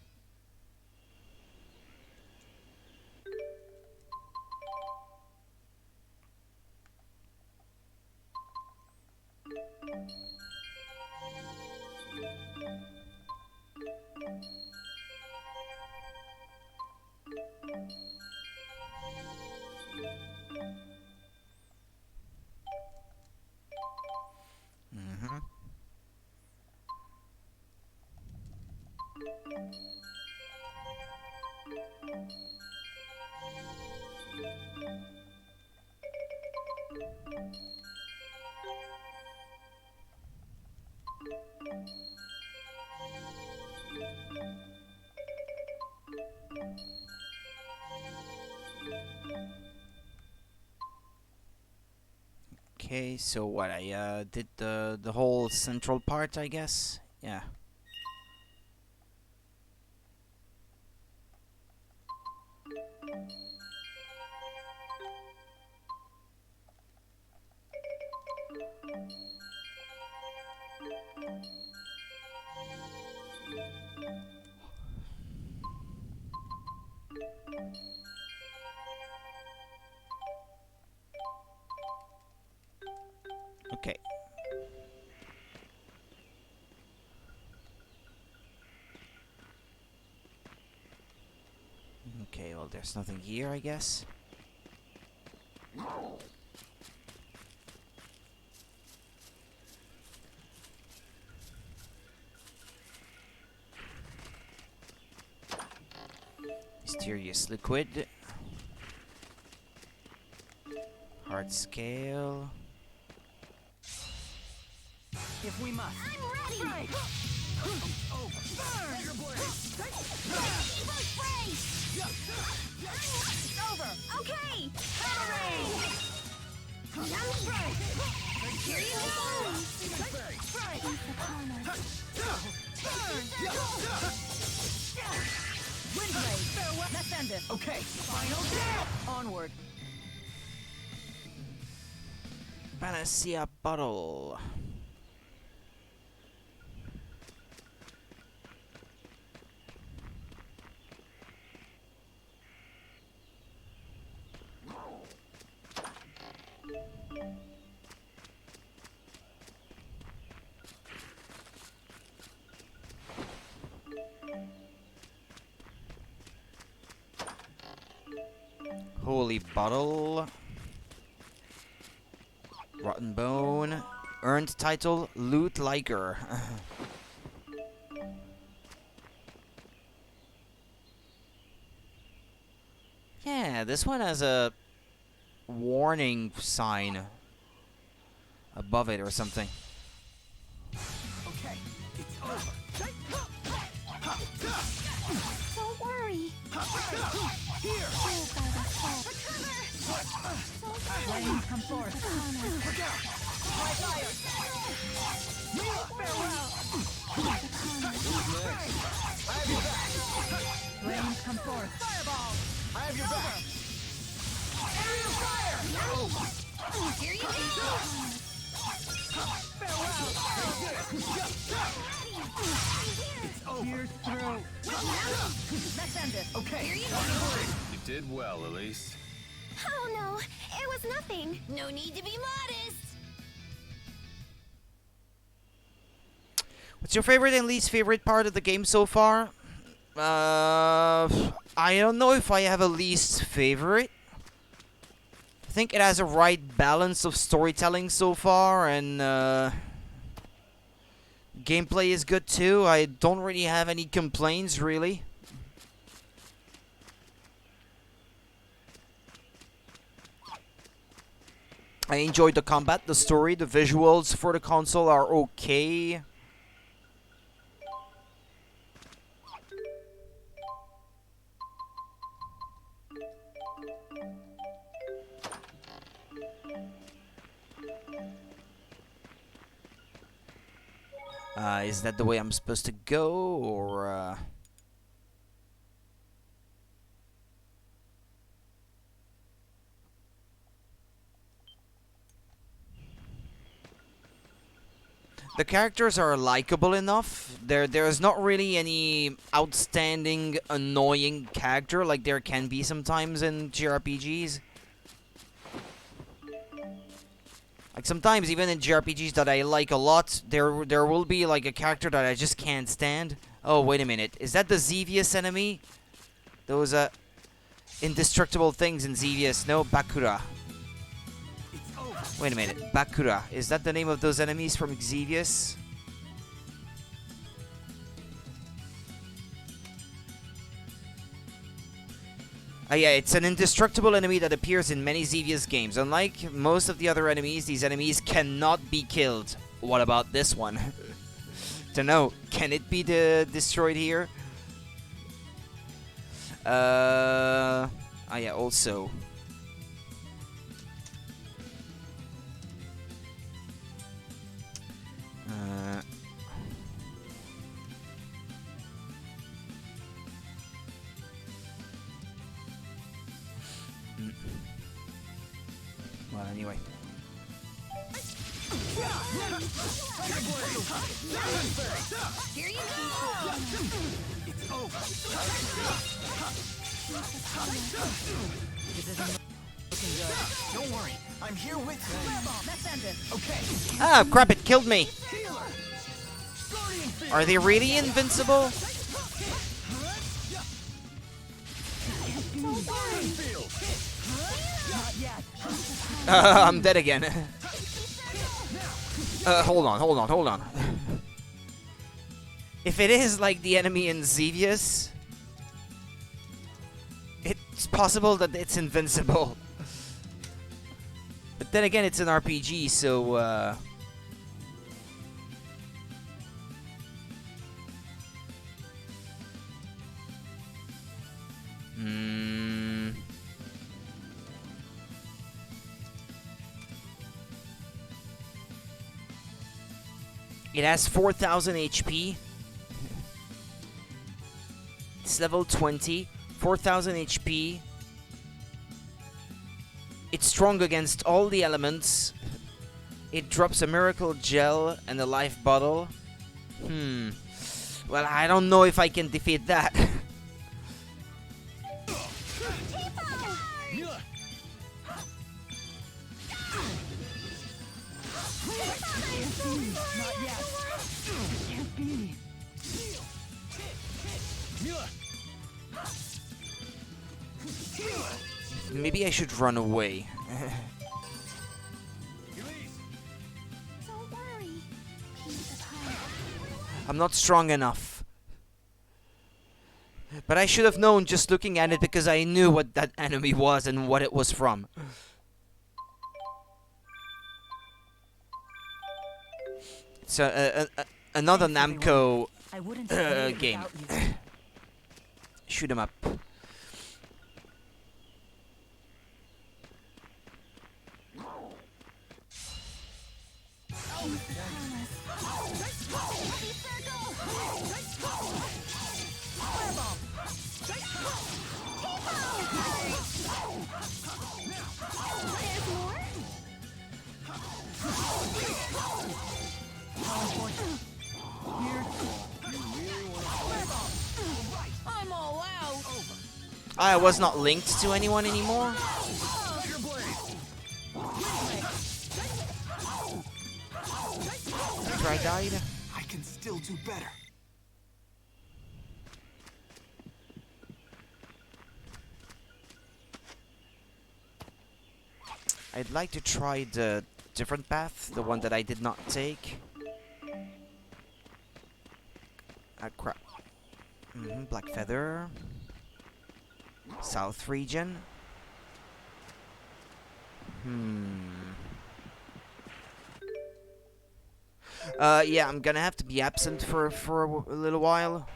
Okay, so what, I did the whole central part, I guess? Yeah. Okay. Okay, well, there's nothing here, I guess. Mysterious liquid. Hard scale. If we must. I'm ready! Right. Burn! Your blade! Evo spray! Over! Okay! Hurry! Yummy spray! Here you go! Strike! Windblade! Farewell! Let's end this! Okay! Final day! Onward! Panacea bottle. Holy bottle. Rotten bone. Earned title Loot Liker. Yeah, this one has a warning sign above it or something. Okay, it's over. Don't worry. Here! Flames come forth. Look out! My fire! Farewell! I have your back! Flames come forth. Fireball! I have your back. Aerial fire! Here you go! Farewell! It's over. Pierce through. Let's end it. Okay. You did well, Elise. Oh no, it was nothing. No need to be modest! What's your favorite and least favorite part of the game so far? I don't know if I have a least favorite. I think it has a right balance of storytelling so far, and gameplay is good too. I don't really have any complaints, really. I enjoyed the combat, the story, the visuals for the console are okay. Is that the way I'm supposed to go, or the characters are likable enough. There's not really any outstanding, annoying character like there can be sometimes in JRPGs. Like sometimes even in JRPGs that I like a lot, there will be like a character that I just can't stand. Oh, wait a minute. Is that the Xevious enemy? Those indestructible things in Xevious. No, Bakura. Wait a minute. Bakura. Is that the name of those enemies from Xevious? Yeah, it's an indestructible enemy that appears in many Xevious games. Unlike most of the other enemies, these enemies cannot be killed. What about this one? Don't know. Can it be destroyed here? Yeah, also. Well, anyway. Here you go! It's over. Don't worry, I'm here with you. Let's end it. Okay. Ah, crap, it killed me. Healer. Guardian field. Are they really invincible? Guardian field. Not yet. I'm dead again. Hold on. If it is like the enemy in Xevious, it's possible that it's invincible. But then again, it's an RPG, so It has 4,000 HP. It's level 20. 4,000 HP. It's strong against all the elements. It drops a miracle gel and a life bottle. Well, I don't know if I can defeat that. Not yet. Can't be. Maybe I should run away. Don't worry. He's a pirate. I'm not strong enough. But I should have known just looking at it because I knew what that enemy was and what it was from. It's another Namco I wouldn't say it game. without you. Shoot 'em up. I'm all out! I was not linked to anyone anymore. After I died. I can still do better. I'd like to try the different path, the one that I did not take. Ah, crap. Black Feather. South region. Yeah, I'm gonna have to be absent for a little while.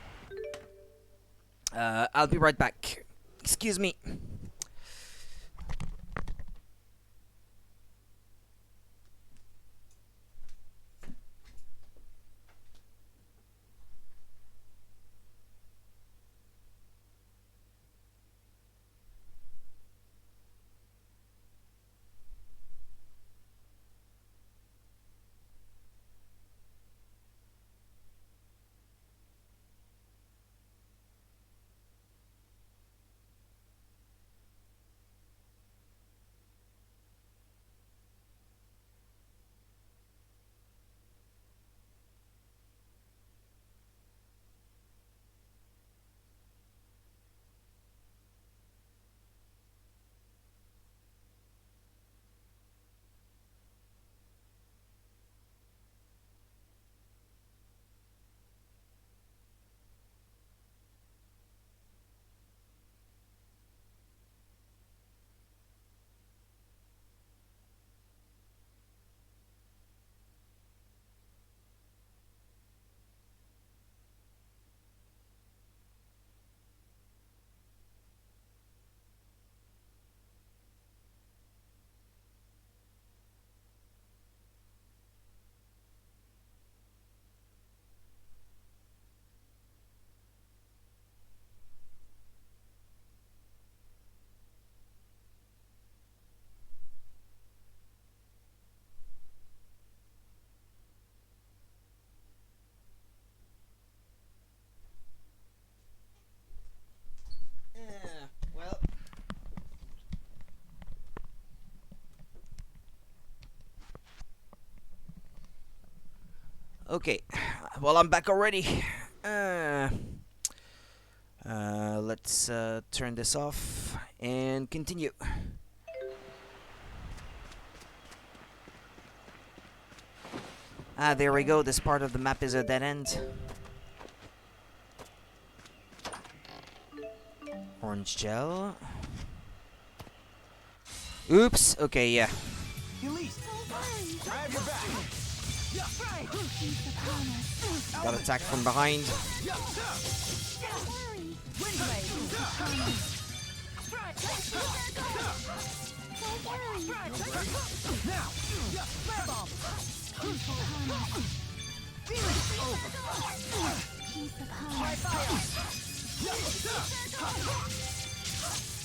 I'll be right back. Excuse me. Okay, well, I'm back already. Let's turn this off and continue. Ah, there we go. This part of the map is a dead end. Orange gel. Oops. Okay, yeah. Elise, I have your back. Got attacked from behind.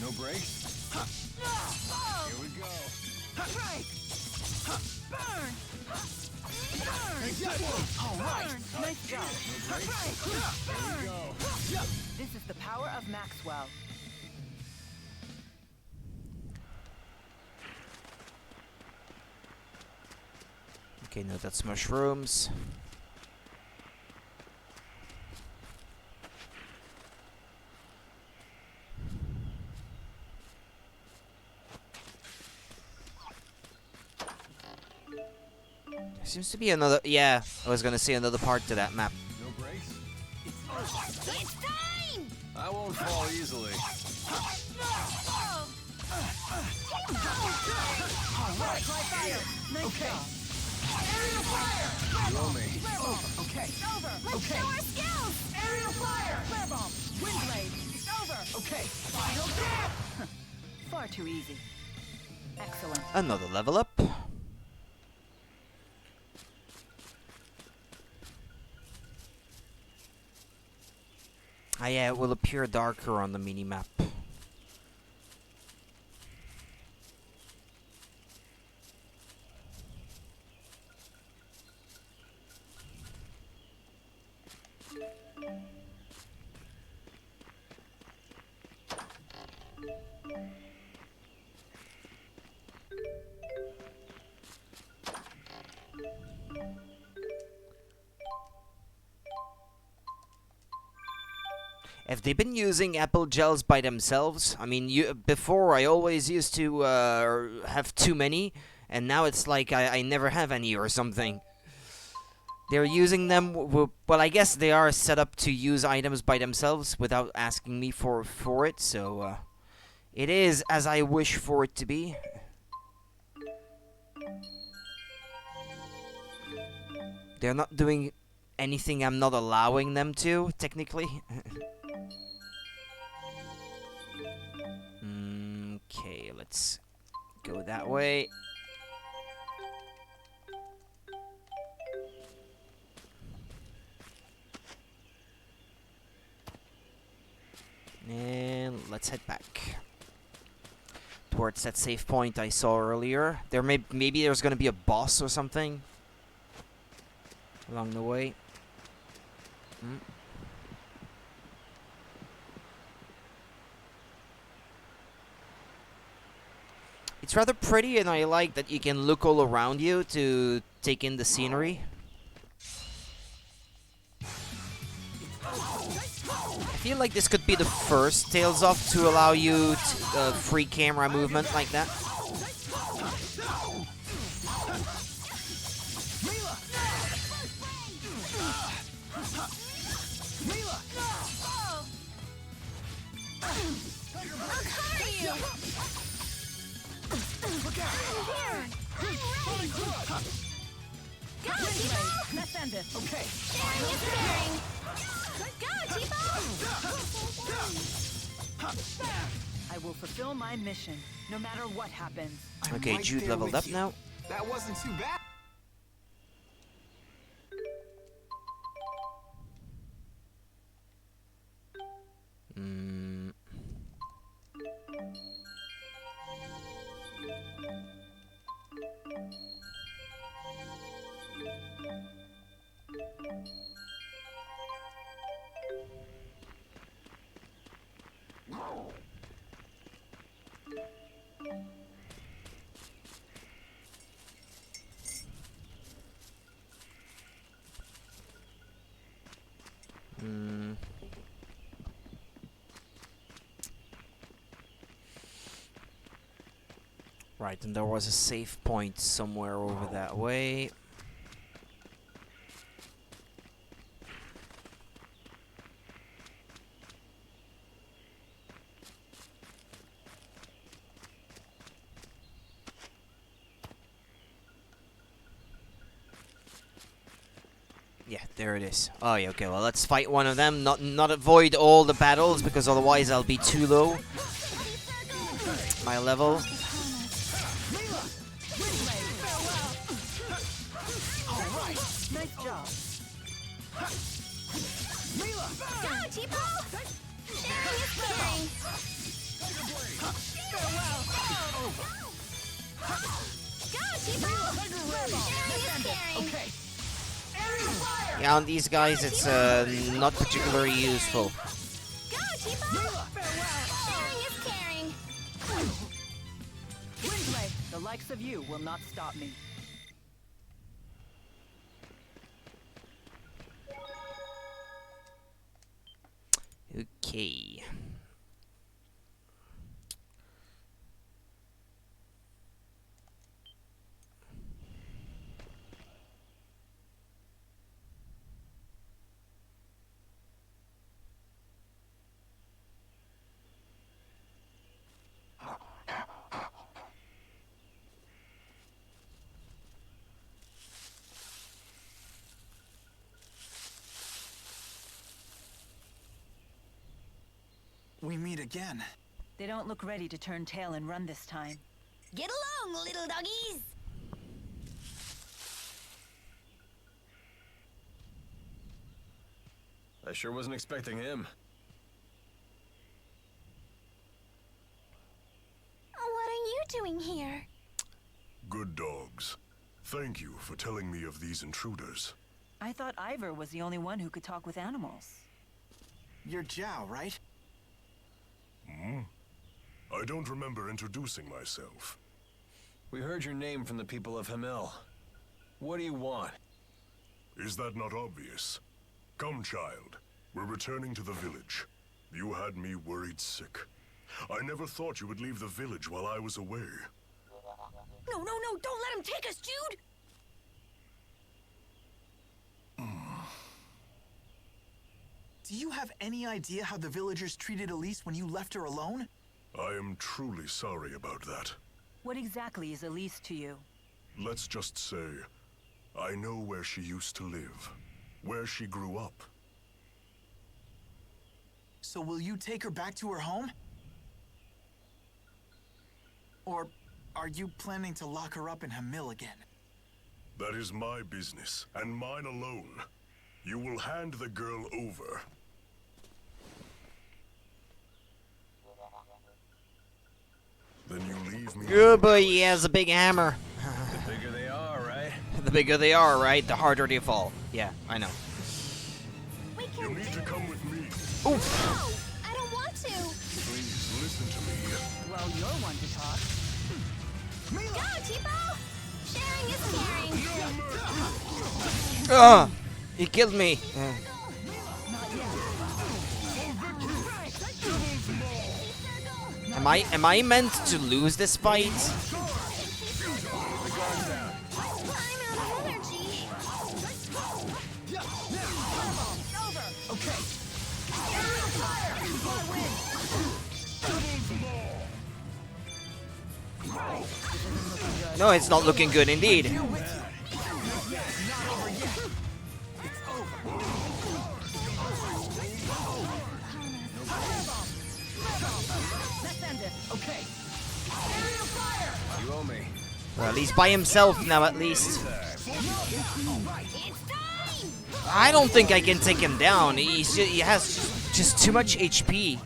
No breaks? Here we go. Burn! All right. Nice job. This is the power of Maxwell. Okay, no, that's mushrooms. There seems to be another. Yeah, I was gonna say another part to that map. No breaks? It's time! I won't fall easily. You owe me. Okay. Let's show our skills! Aerial fire! Flare bomb! Wind blade! It's over! Okay. Final dip! Far too easy. Excellent. Another level up. Ah, yeah, it will appear darker on the mini-map. Have they been using apple gels by themselves? I mean, before I always used to have too many, and now it's like I never have any or something. They're using them, well, I guess they are set up to use items by themselves without asking me for it, so it is as I wish for it to be. They're not doing anything I'm not allowing them to, technically. Okay, let's go that way. And let's head back towards that save point I saw earlier. Maybe there's gonna be a boss or something along the way. It's rather pretty, and I like that you can look all around you to take in the scenery. I feel like this could be the first Tales of to allow you free camera movement like that. Let's end this. Okay. Go, Tipo! I will fulfill my mission, no matter what happens. Okay, right Jude there leveled with up you. now. That wasn't too bad. Right, and there was a safe point somewhere over that way. Yeah, there it is. Oh, yeah, okay, well, let's fight one of them. Not avoid all the battles, because otherwise I'll be too low. My level. Nice job. Go, Tipo! Sharing is caring. Go, Tipo! Sharing is caring. Yeah, on these guys, it's not particularly useful. Go, Tipo! Sharing is caring. Windlay, the likes of you will not stop me. Okay. We meet again. They don't look ready to turn tail and run this time. Get along, little doggies! I sure wasn't expecting him. What are you doing here? Good dogs. Thank you for telling me of these intruders. I thought Ivor was the only one who could talk with animals. You're Zhao, right? Hmm? I don't remember introducing myself. We heard your name from the people of Hamel. What do you want? Is that not obvious? Come, child. We're returning to the village. You had me worried sick. I never thought you would leave the village while I was away. No, don't let him take us, Jude! Do you have any idea how the villagers treated Elise when you left her alone? I am truly sorry about that. What exactly is Elise to you? Let's just say, I know where she used to live, where she grew up. So will you take her back to her home? Or are you planning to lock her up in Hamil again? That is my business, and mine alone. You will hand the girl over. Then you leave me. Good boy, he has a big hammer. The bigger they are, right? The bigger they are, right? The harder they fall. Yeah, I know. You need to come with me. Oof. No, I don't want to. Please listen to me. Well, you're one to talk. Go, Tipo! Sharing is caring. Ugh! He killed me. Am I meant to lose this fight? I'm out of energy. No, it's not looking good indeed. You owe me. Well, he's by himself now, at least. I don't think I can take him down. He has just too much HP.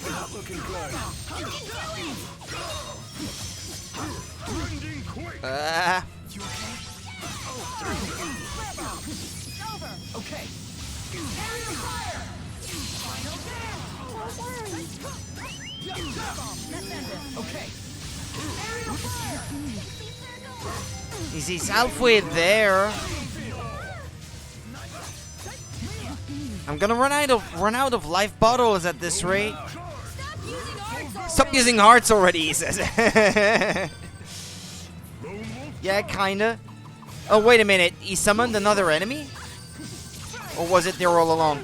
Not looking good. He's halfway there. I'm gonna run out of life bottles at this rate. Stop using hearts already, he says. Yeah, kinda. Oh, wait a minute. He summoned another enemy? Or was it there all along?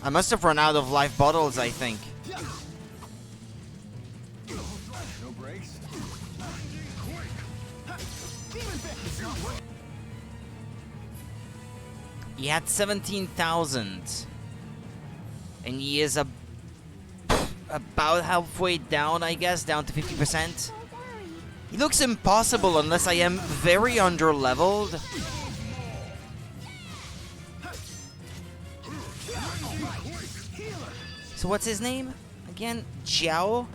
I must have run out of life bottles, I think. No brakes. He had 17,000. And he is about halfway down, I guess, down to 50%. He looks impossible unless I am very underleveled. So what's his name? Again, Jiao?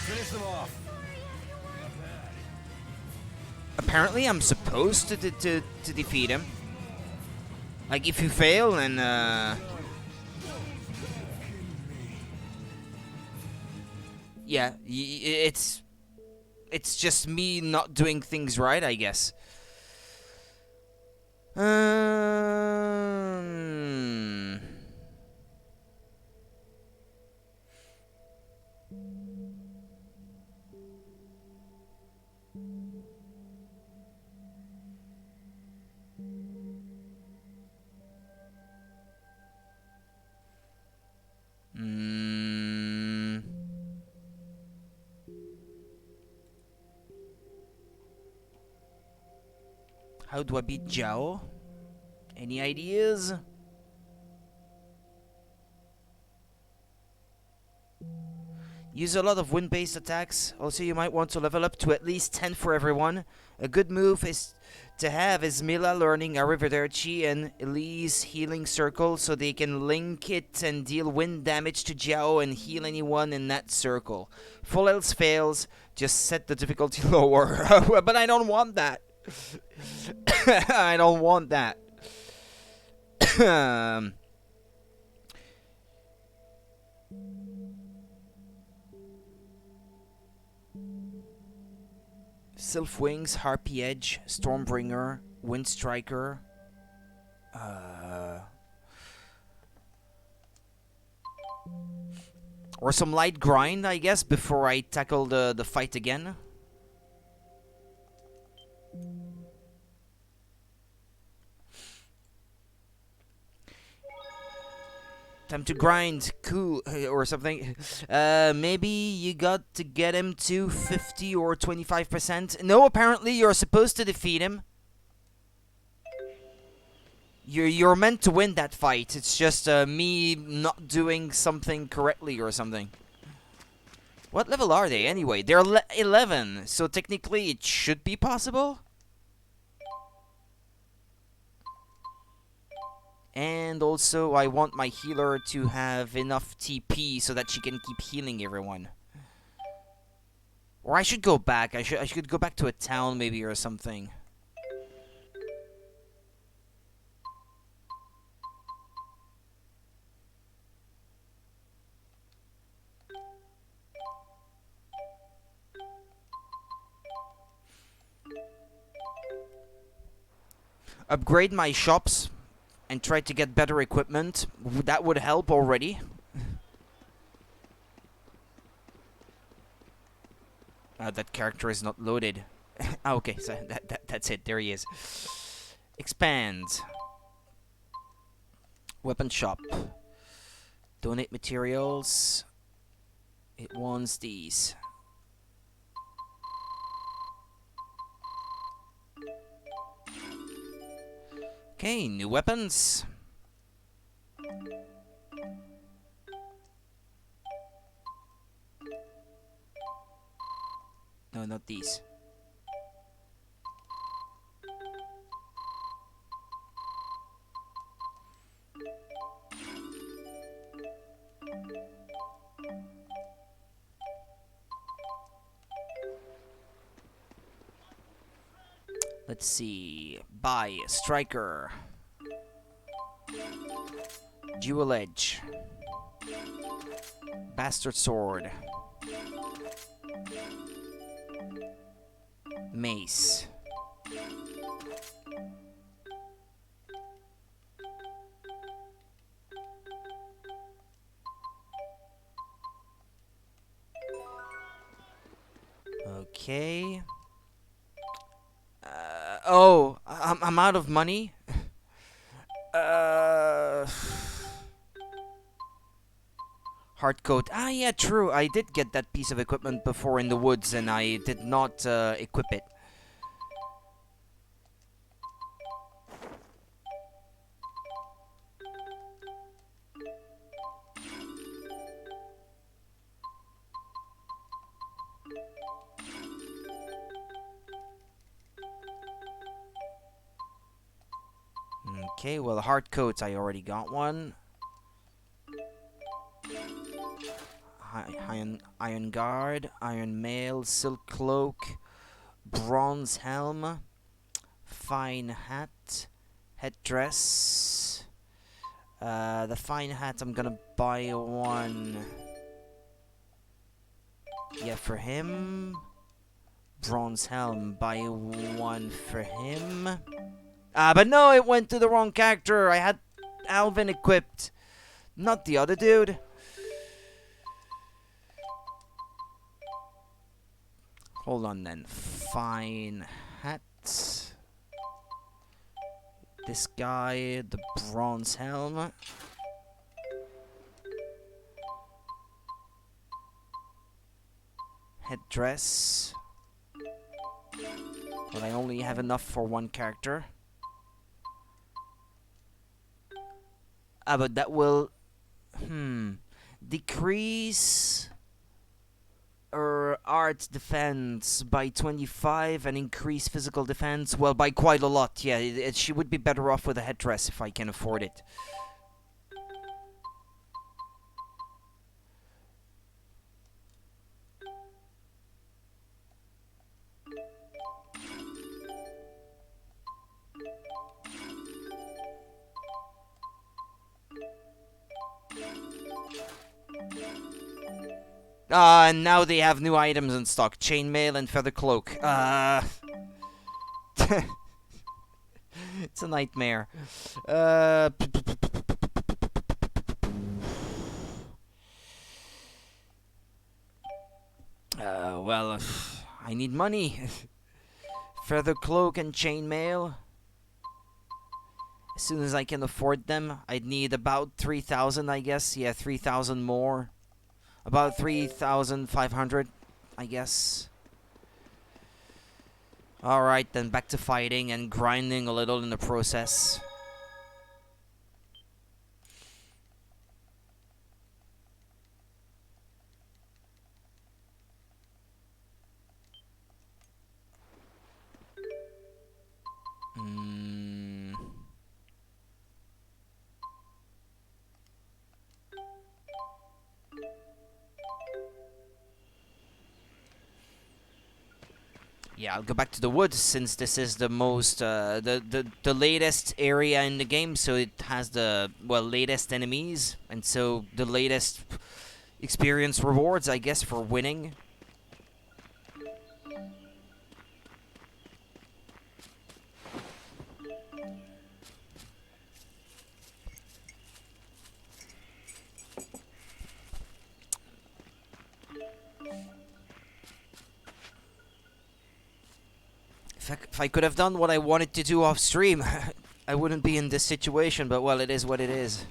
Finish them off. Apparently I'm supposed to defeat him. Like, if you fail, then, yeah, it's just me not doing things right, I guess. How do I beat Jiao? Any ideas? Use a lot of wind-based attacks. Also, you might want to level up to at least 10 for everyone. A good move is to have is Mila learning Arrivederci and Elise healing circle so they can link it and deal wind damage to Jiao and heal anyone in that circle. If all else fails, just set the difficulty lower. But I don't want that. I don't want that. Sylph Wings, Harpy Edge, Stormbringer, Windstriker. Or some light grind, I guess, before I tackle the fight again. Time to grind, cool, or something. Maybe you got to get him to 50 or 25%. No, apparently you're supposed to defeat him. You're meant to win that fight. It's just me not doing something correctly or something. What level are they anyway? They're 11, so technically it should be possible. And also, I want my healer to have enough TP so that she can keep healing everyone. Or I should go back. I should go back to a town maybe or something. Upgrade my shops and try to get better equipment. That would help already. That character is not loaded. Okay, so that's it. There he is. Expand. Weapon shop. Donate materials. It wants these. Okay, new weapons. No, not these. Let's see. Buy Striker. Dual Edge. Bastard Sword. Mace. Okay. Oh, I'm out of money. Hard coat. Ah, yeah, true. I did get that piece of equipment before in the woods, and I did not equip it. Okay, well, hard coats, I already got one. Iron Guard, Iron Mail, Silk Cloak, Bronze Helm, Fine Hat, Headdress. The Fine Hat, I'm gonna buy one. Yeah, for him. Bronze Helm, buy one for him. But no, it went to the wrong character. I had Alvin equipped, not the other dude. Hold on then. Fine Hat. This guy, the Bronze Helm. Headdress. But I only have enough for one character. But that will decrease art defense by 25 and increase physical defense, well, by quite a lot. Yeah, she would be better off with a headdress if I can afford it. And now they have new items in stock. Chainmail and Feather Cloak. It's a nightmare. Well, I need money. Feather Cloak and Chainmail. As soon as I can afford them, I'd need about 3,000, I guess. Yeah, 3,000 more. About 3,500, I guess. Alright, then back to fighting and grinding a little in the process. Yeah, I'll go back to the woods since this is the most the latest area in the game, so it has the latest enemies, and so the latest experience rewards, I guess, for winning. If I could have done what I wanted to do off stream, I wouldn't be in this situation, but well, it is what it is.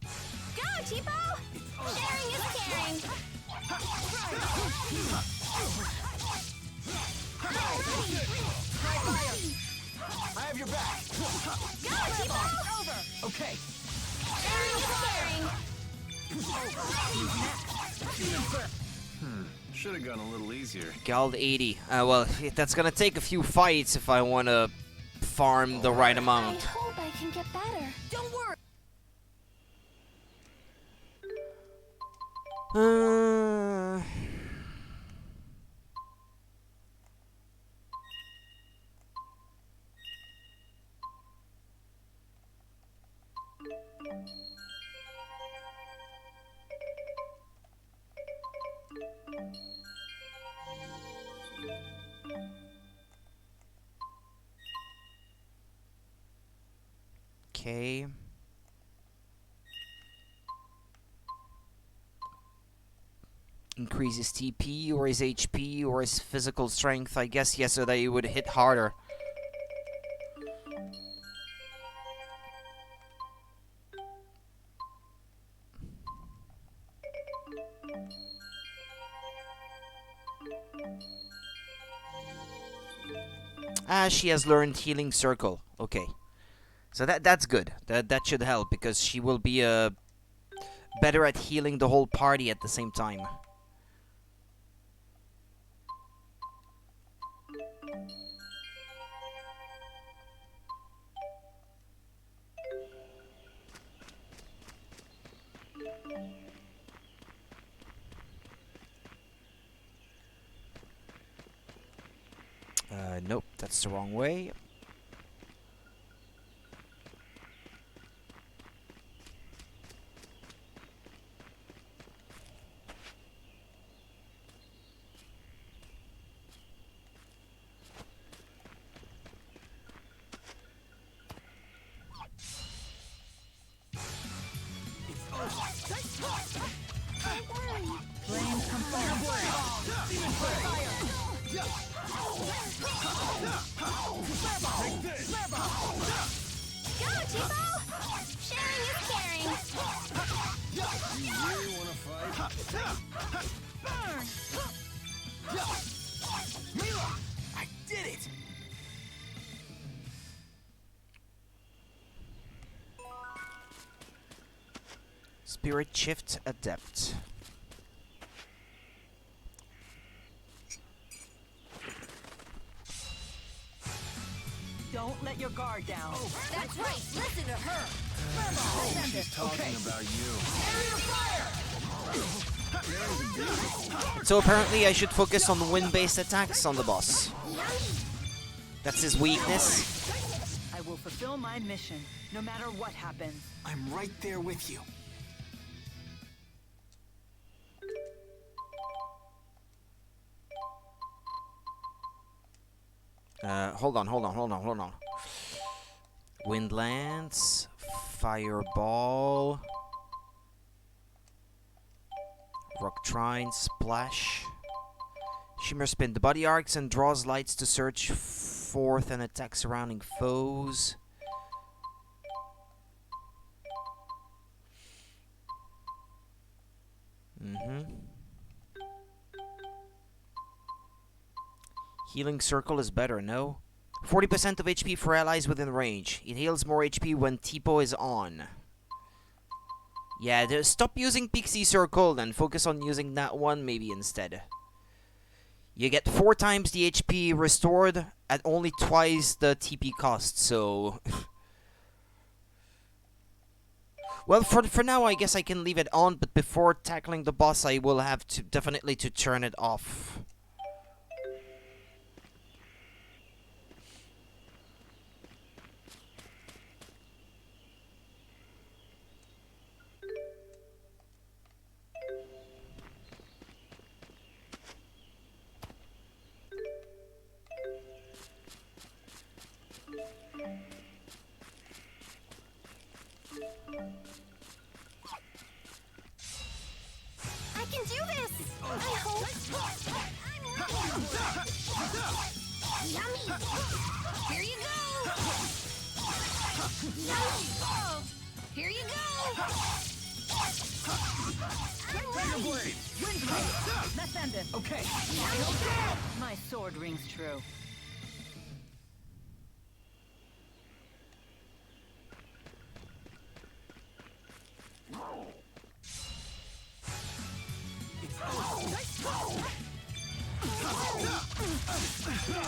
Go, Tipo! Sharing is caring! I have your back. Go, Tipo! Over! Okay. Sharing is caring! Should have gone a little easier. Gald 80. Well, that's gonna take a few fights if I want to farm the right amount. I hope I can get better. Don't worry! Okay. Increase his TP or his HP or his physical strength, I guess, yes, so that he would hit harder. Ah, she has learned Healing Circle. Okay. So that's good. That should help, because she will be better at healing the whole party at the same time. Nope, that's the wrong way. Flames come Go, Tipo! Sharing is caring. You really want to fight? Burn! Mila! I did it! Spirit Shift Adept. Don't let your guard down. That's right, listen to her. She's talking about you. So apparently I should focus on wind-based attacks on the boss. That's his weakness. I will fulfill my mission, no matter what happens. I'm right there with you. Hold on. Wind Lance, Fireball, Rock Trine, Splash, Shimmer Spin. The body arcs and draws lights to search forth and attack surrounding foes. Healing Circle is better, no? 40% of HP for allies within range. It heals more HP when Tipo is on. Yeah, stop using Pixie Circle and focus on using that one maybe instead. You get 4 times the HP restored at only twice the TP cost, so... Well, for now I guess I can leave it on, but before tackling the boss I will have to definitely to turn it off. I can do this! I hope. Yummy! Here you go! Yummy! Here you go! I'm ready! Let's end it. Okay. My sword rings true.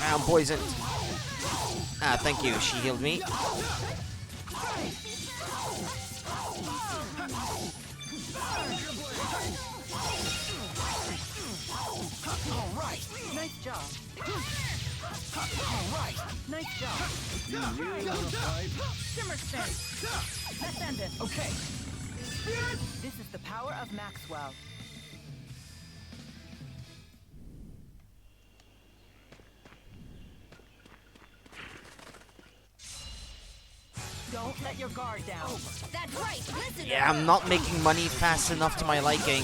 I'm poisoned. Ah, thank you. She healed me. All right. Nice job. All right. Nice job. You really want to fight? Shimmer spin. Let's end it. Okay. This is the power of Maxwell. Don't let your guard down. That's right. Listen. Yeah, I'm not making money fast enough to my liking.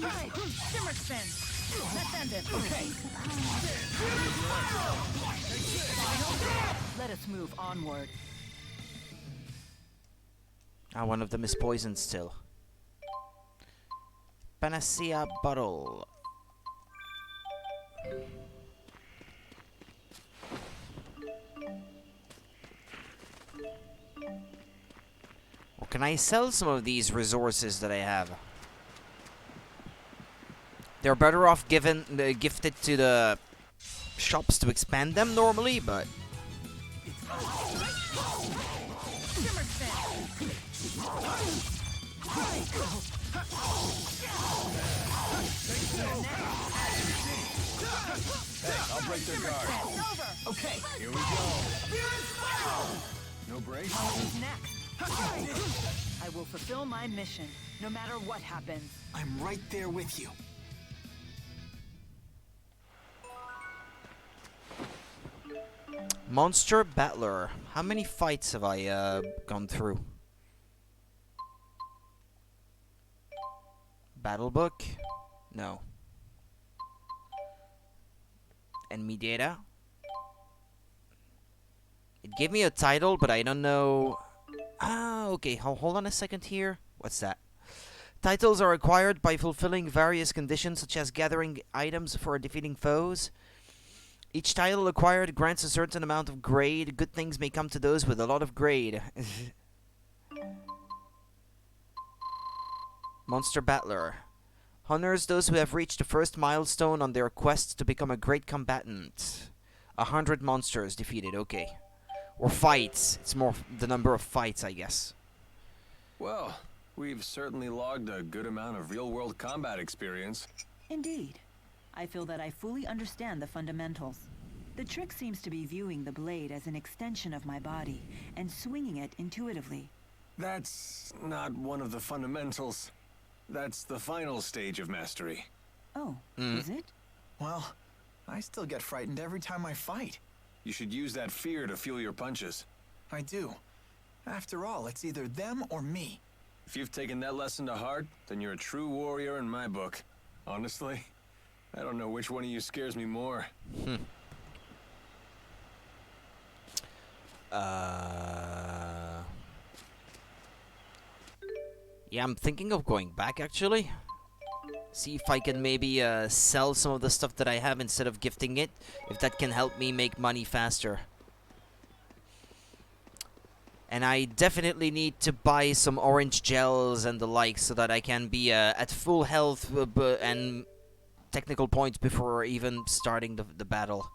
Right. Shimmer spin. Let's end it. Okay. Let us move onward. Ah, one of them is poisoned still. Panacea bottle. Or can I sell some of these resources that I have? They're better off gifted to the shops to expand them normally, but Hey, I'll break their guard. Okay. Here we go. No break? Who's next? I will fulfill my mission, no matter what happens. I'm right there with you. Monster Battler. How many fights have I gone through? Battle book? No. Enemy data? It gave me a title, but I don't know. Ah, okay. Hold on a second here. What's that? Titles are acquired by fulfilling various conditions, such as gathering items for defeating foes. Each title acquired grants a certain amount of grade. Good things may come to those with a lot of grade. Monster Battler. Honors those who have reached the first milestone on their quest to become a great combatant. 100 monsters defeated, okay. Or fights. It's more the number of fights, I guess. Well, we've certainly logged a good amount of real-world combat experience. Indeed. I feel that I fully understand the fundamentals. The trick seems to be viewing the blade as an extension of my body and swinging it intuitively. That's not one of the fundamentals. That's the final stage of mastery. Oh, is it? Well, I still get frightened every time I fight. You should use that fear to fuel your punches. I do. After all, it's either them or me. If you've taken that lesson to heart, then you're a true warrior in my book. Honestly, I don't know which one of you scares me more. Yeah, I'm thinking of going back, actually. See if I can maybe sell some of the stuff that I have instead of gifting it. If that can help me make money faster. And I definitely need to buy some orange gels and the like so that I can be at full health and technical points before even starting the battle.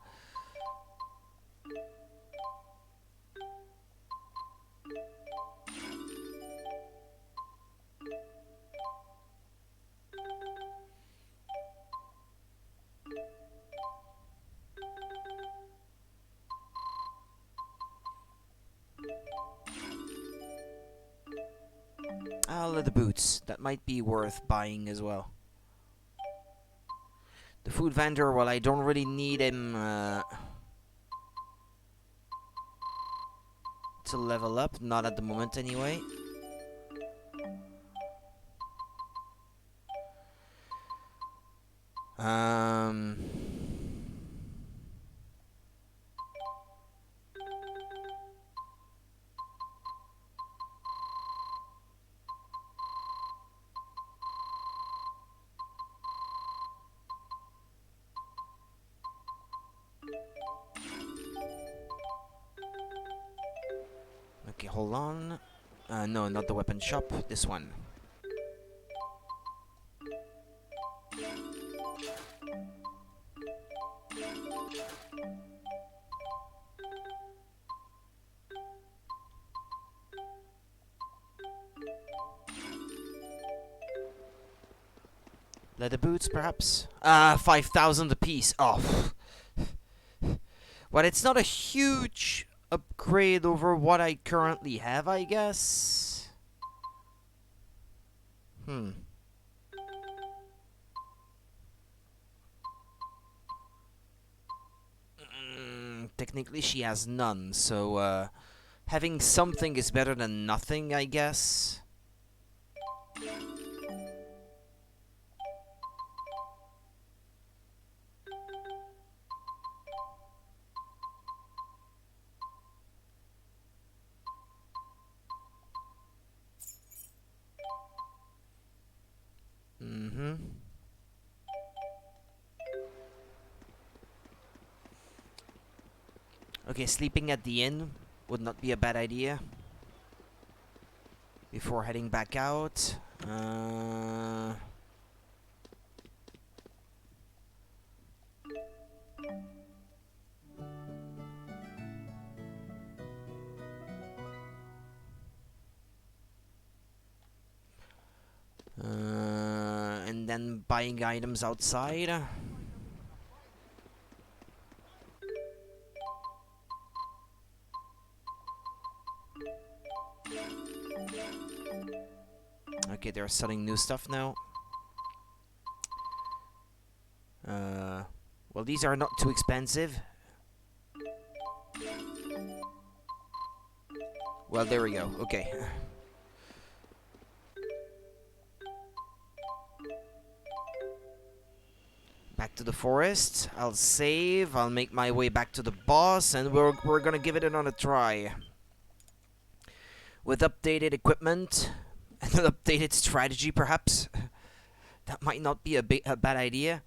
Leather boots. That might be worth buying as well. The food vendor, well, I don't really need him to level up. Not at the moment, anyway. Okay, hold on. No, not the weapon shop. This one. Leather boots, perhaps? 5,000 apiece. Oh. But it's not a huge upgrade over what I currently have, I guess. Technically, she has none, so having something is better than nothing, I guess. Okay, sleeping at the inn would not be a bad idea. Before heading back out. And then buying items outside. Okay, they're selling new stuff now. Well, these are not too expensive. Well, there we go. Okay. Back to the forest. I'll save. I'll make my way back to the boss, and we're gonna give it another try. With updated equipment and an updated strategy, perhaps. That might not be a bad idea.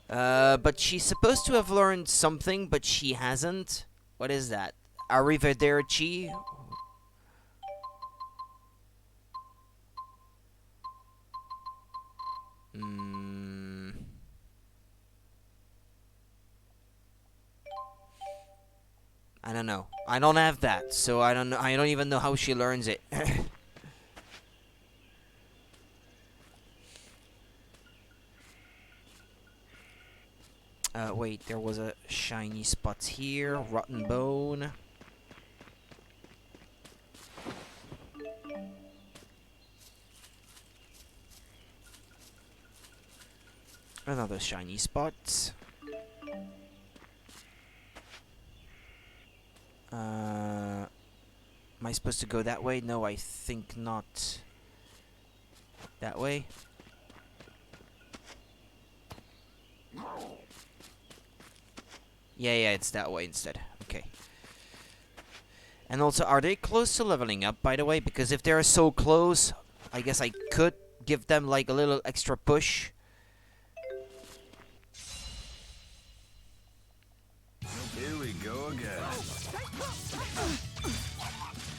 But she's supposed to have learned something, but she hasn't. What is that? Arrivederci? I don't know. I don't have that, so I don't know. I don't even know how she learns it. Wait, there was a shiny spot here. Rotten bone. Another shiny spot. Am I supposed to go that way? No, I think not. That way? Yeah, it's that way instead. Okay. And also, are they close to leveling up, by the way? Because if they're so close, I guess I could give them, like, a little extra push. Here we go again.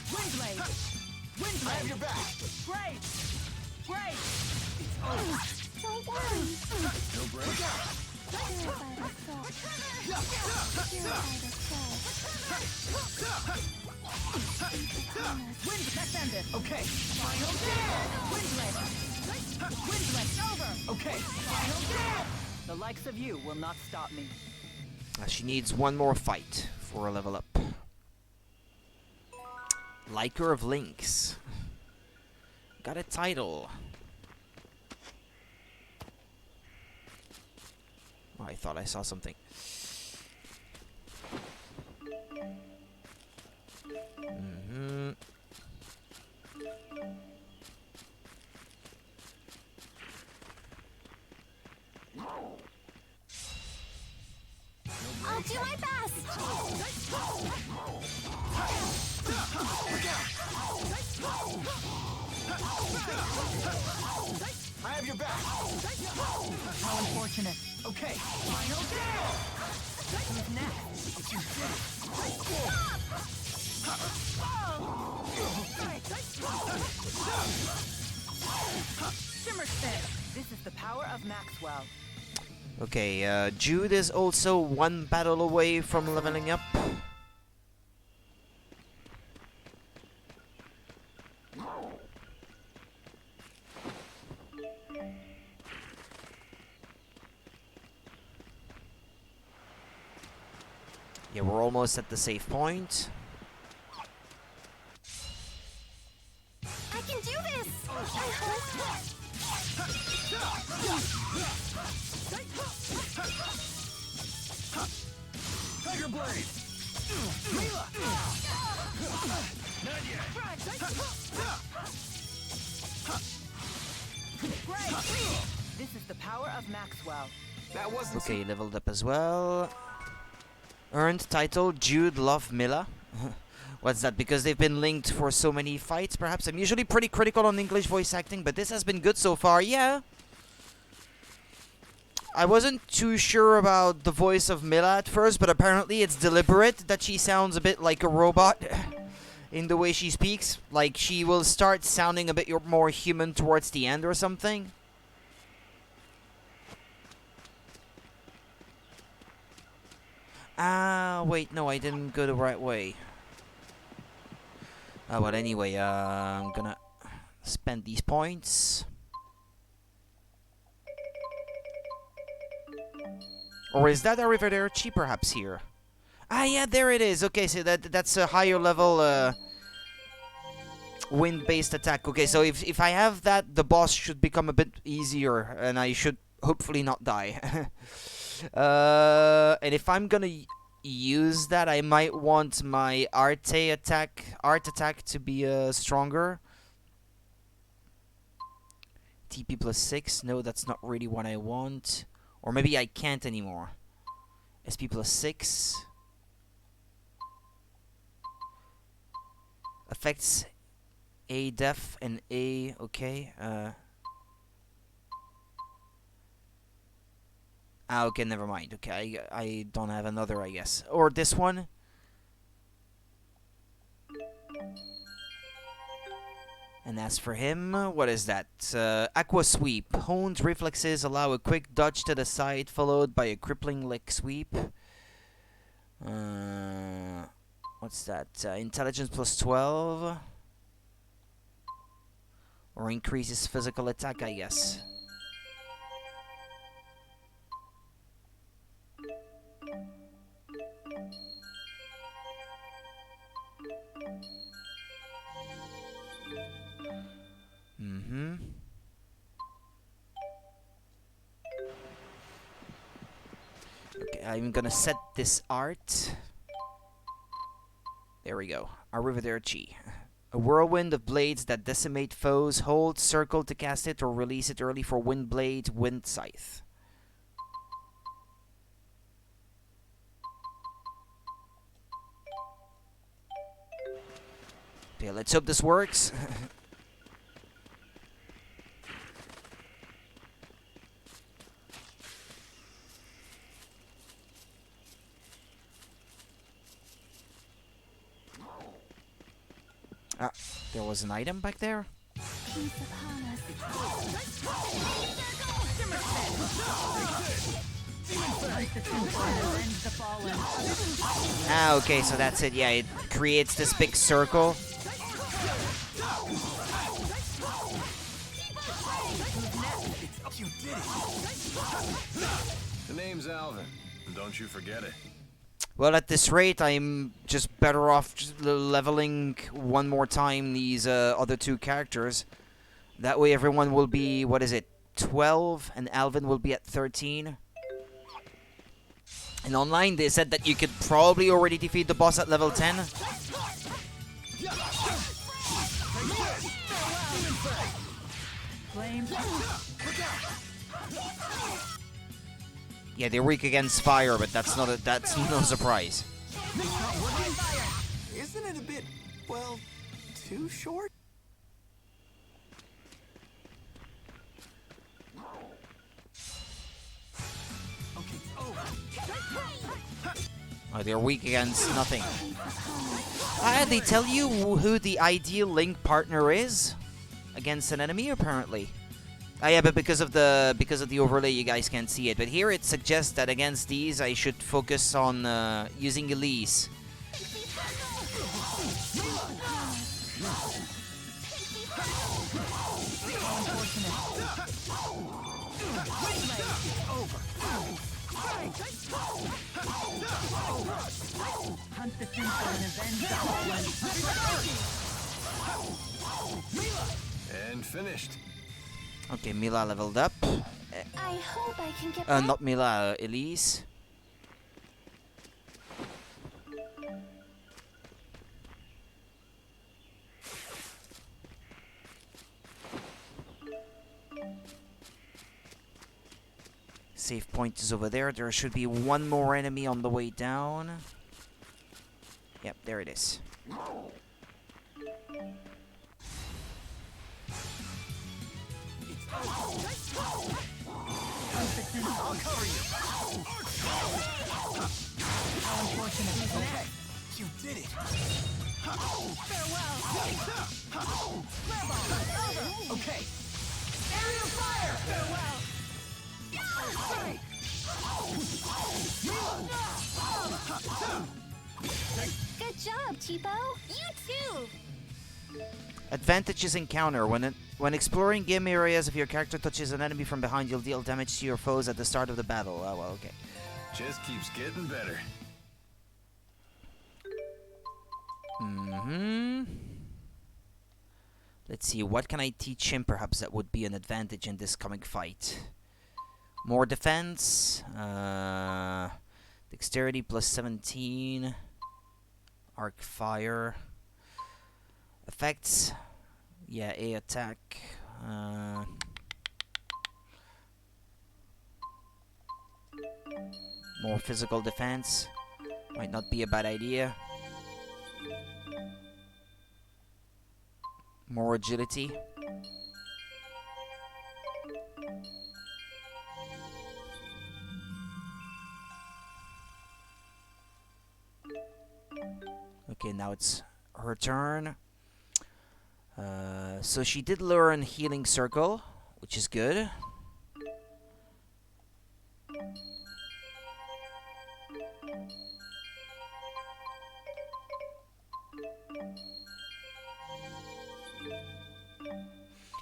Windblade! Windblade! I have your back! Great! Great! Don't worry. No break. Purified of salt. Purified of salt. Wind, let's end it. Okay. Final kill! Windblade! Windblade, over! Okay. Final kill! The likes of you will not stop me. She needs one more fight for a level up. Liker of Links. Got a title. Oh, I thought I saw something. I'll do my best. I have your back. How unfortunate. Okay. Final kill! Who's next? It's your Shimmer Spin! This is the power of Maxwell. Okay, Jude is also one battle away from leveling up. Yeah, we're almost at the save point. I can do this! Tiger Blade! Not yet! This is the power of Maxwell. That wasn't Okay, leveled up as well. Earned title Jude Love Miller. What's that? Because they've been linked for so many fights, perhaps? I'm usually pretty critical on English voice acting, but this has been good so far, yeah. I wasn't too sure about the voice of Mila at first, but apparently it's deliberate that she sounds a bit like a robot in the way she speaks. Like, she will start sounding a bit more human towards the end or something. Ah, wait, no, I didn't go the right way. Oh, but anyway, I'm gonna spend these points. Or is that a river there cheap perhaps here? Ah, yeah, there it is. Okay, so that's a higher level wind-based attack. Okay, so if I have that, the boss should become a bit easier, and I should hopefully not die. And if I'm gonna use that, I might want my art attack to be stronger. TP plus 6. No, that's not really what I want. Or maybe I can't anymore. SP plus 6. Affects A def and A. Okay. Ah, okay, never mind. Okay, I don't have another, I guess. Or this one. And as for him, what is that? Aqua Sweep. Honed reflexes allow a quick dodge to the side, followed by a crippling leg sweep. What's that? Intelligence plus 12. Or increases physical attack, I guess. Okay, I'm gonna set this art. There we go. Arrivederci. A whirlwind of blades that decimate foes. Hold circle to cast it or release it early for Wind Blade, Wind Scythe. Okay, let's hope this works. Ah, there was an item back there? Ah, okay, so that's it. Yeah, it creates this big circle. You did it! The name's Alvin. Don't you forget it. Well, at this rate, I'm just better off just leveling one more time these other two characters. That way everyone will be, what is it, 12, and Alvin will be at 13. And online, they said that you could probably already defeat the boss at level 10. Yeah, they're weak against fire, but that's no surprise. Isn't it a bit, well, too short? Oh, they're weak against nothing. They tell you who the ideal Link partner is against an enemy, apparently. Yeah, but because of the overlay, you guys can't see it. But here it suggests that against these, I should focus on using Elise. Keep the sense of an event. And finished. Okay, Mila leveled up. I hope I can get back. Not Mila, Elise. Save point is over there. There should be one more enemy on the way down. Yep, there it is. I'll cover you. How unfortunate is that? You did it. Farewell! Okay. Aerial fire! Farewell! Good job, Tipo. You too! Advantages encounter. When exploring game areas, if your character touches an enemy from behind, you'll deal damage to your foes at the start of the battle. Oh, well, okay. Just keeps getting better. Let's see, what can I teach him perhaps that would be an advantage in this coming fight? More defense. Dexterity plus 17. Arc fire. Effects. Yeah, A attack. More physical defense. Might not be a bad idea. More agility. Okay, now it's her turn. So she did learn Healing Circle, which is good.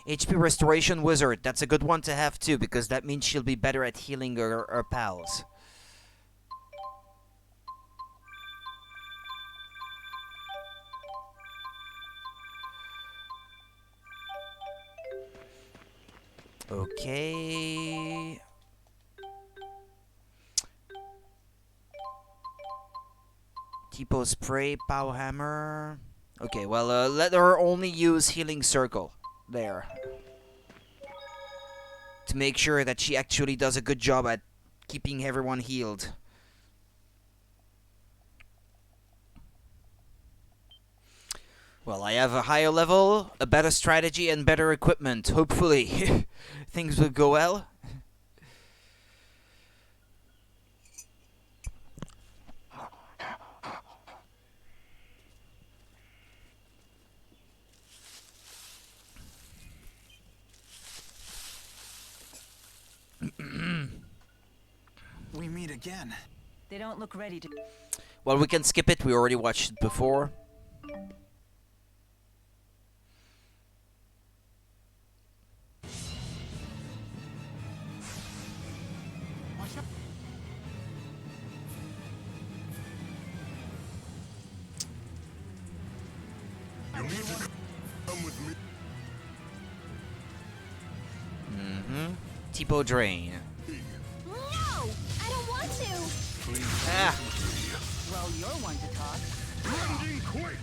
HP Restoration Wizard, that's a good one to have too, because that means she'll be better at healing her pals. Okay. Tipo Spray, Pow Hammer. Okay, well, let her only use Healing Circle. There. To make sure that she actually does a good job at keeping everyone healed. Well, I have a higher level, a better strategy, and better equipment. Hopefully, things will go well. We meet again. They don't look ready to... Well, we can skip it. We already watched it before. You need to come with me. Tipo Drain. No! I don't want to! Ah. Well, you're one to talk. Blending quick.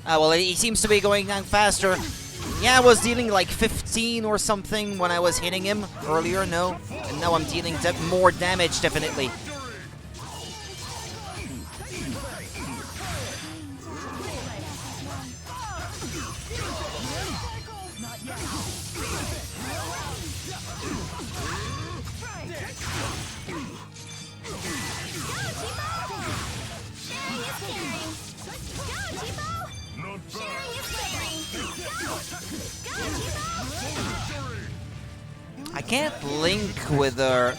Ah, well, he seems to be going down faster. Yeah, I was dealing like 15 or something when I was hitting him earlier, no? And now I'm dealing more damage, definitely. I can't link with her.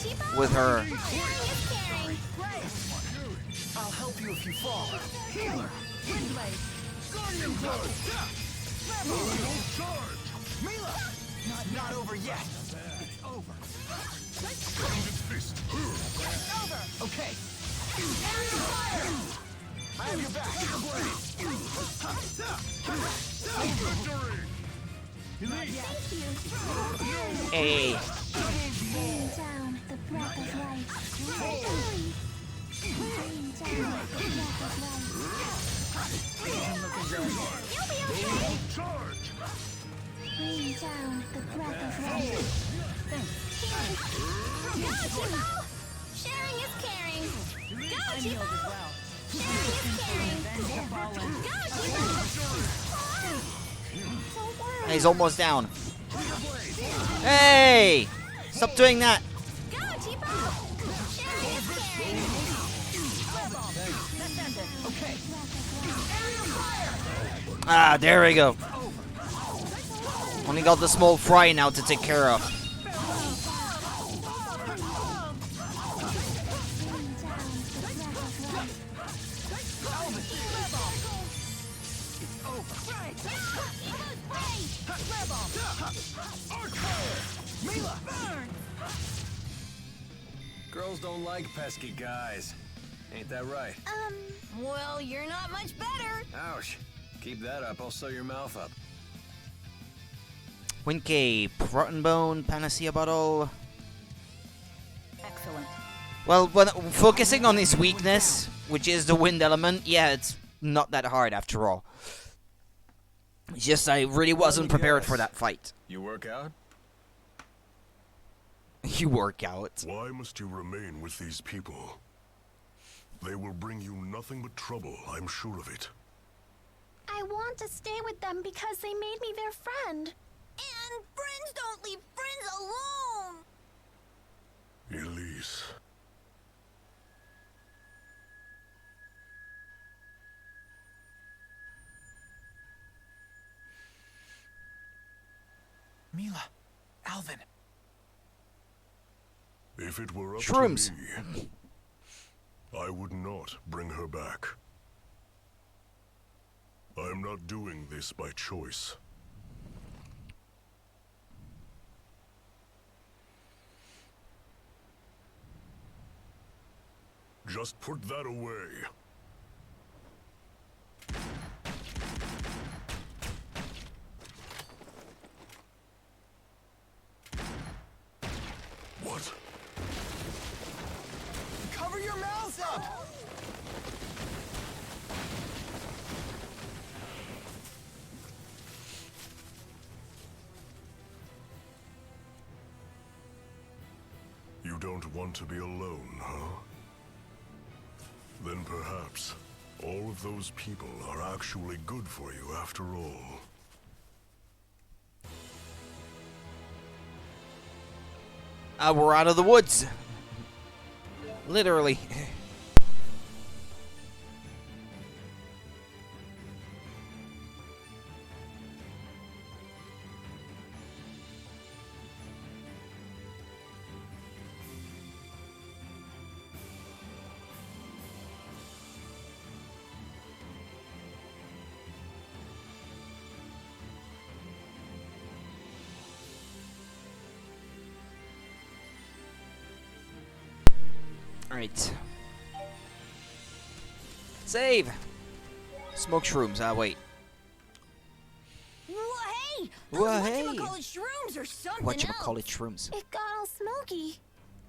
I'll help you if you fall. Healer. Mila! Not over yet. over. Fist. Okay. I have your back. Hey. Rain down the breath of life. Rain down the breath of life. You'll be okay. Charge. Rain down the breath of life. Go, Tipo! Sharing is caring. Go, I'm healed as Tipo! well. Sharing is caring. Revenge the fallen. Go, Tipo! Don't worry. He's almost down. Hey! Stop doing that. Go, Tipo! Sharing is caring. Okay. Ah, there we go. Only got the small fry now to take care of. Girls don't like pesky guys. Ain't that right? Well, you're not much better. Ouch. Keep that up, I'll sew your mouth up. Winky, protein bone, panacea bottle. Excellent. Well, when focusing on his weakness, which is the wind element, yeah, it's not that hard after all. It's just I really wasn't prepared for that fight. You work out? You work out. Why must you remain with these people? They will bring you nothing but trouble, I'm sure of it. I want to stay with them because they made me their friend. And friends don't leave friends alone. Elise. Mila. Alvin. If it were up Shrooms. to me, I would not bring her back. I'm not doing this by choice. Just put that away. What? Cover your mouths up! You don't want to be alone, huh? Then perhaps all of those people are actually good for you after all. We're out of the woods. Literally. Alright. Save! Smoke shrooms, wait. Whoa, hey! Whoa, hey! Whatchamacallit shrooms or something Whatchamacallit else. shrooms? It got all smoky.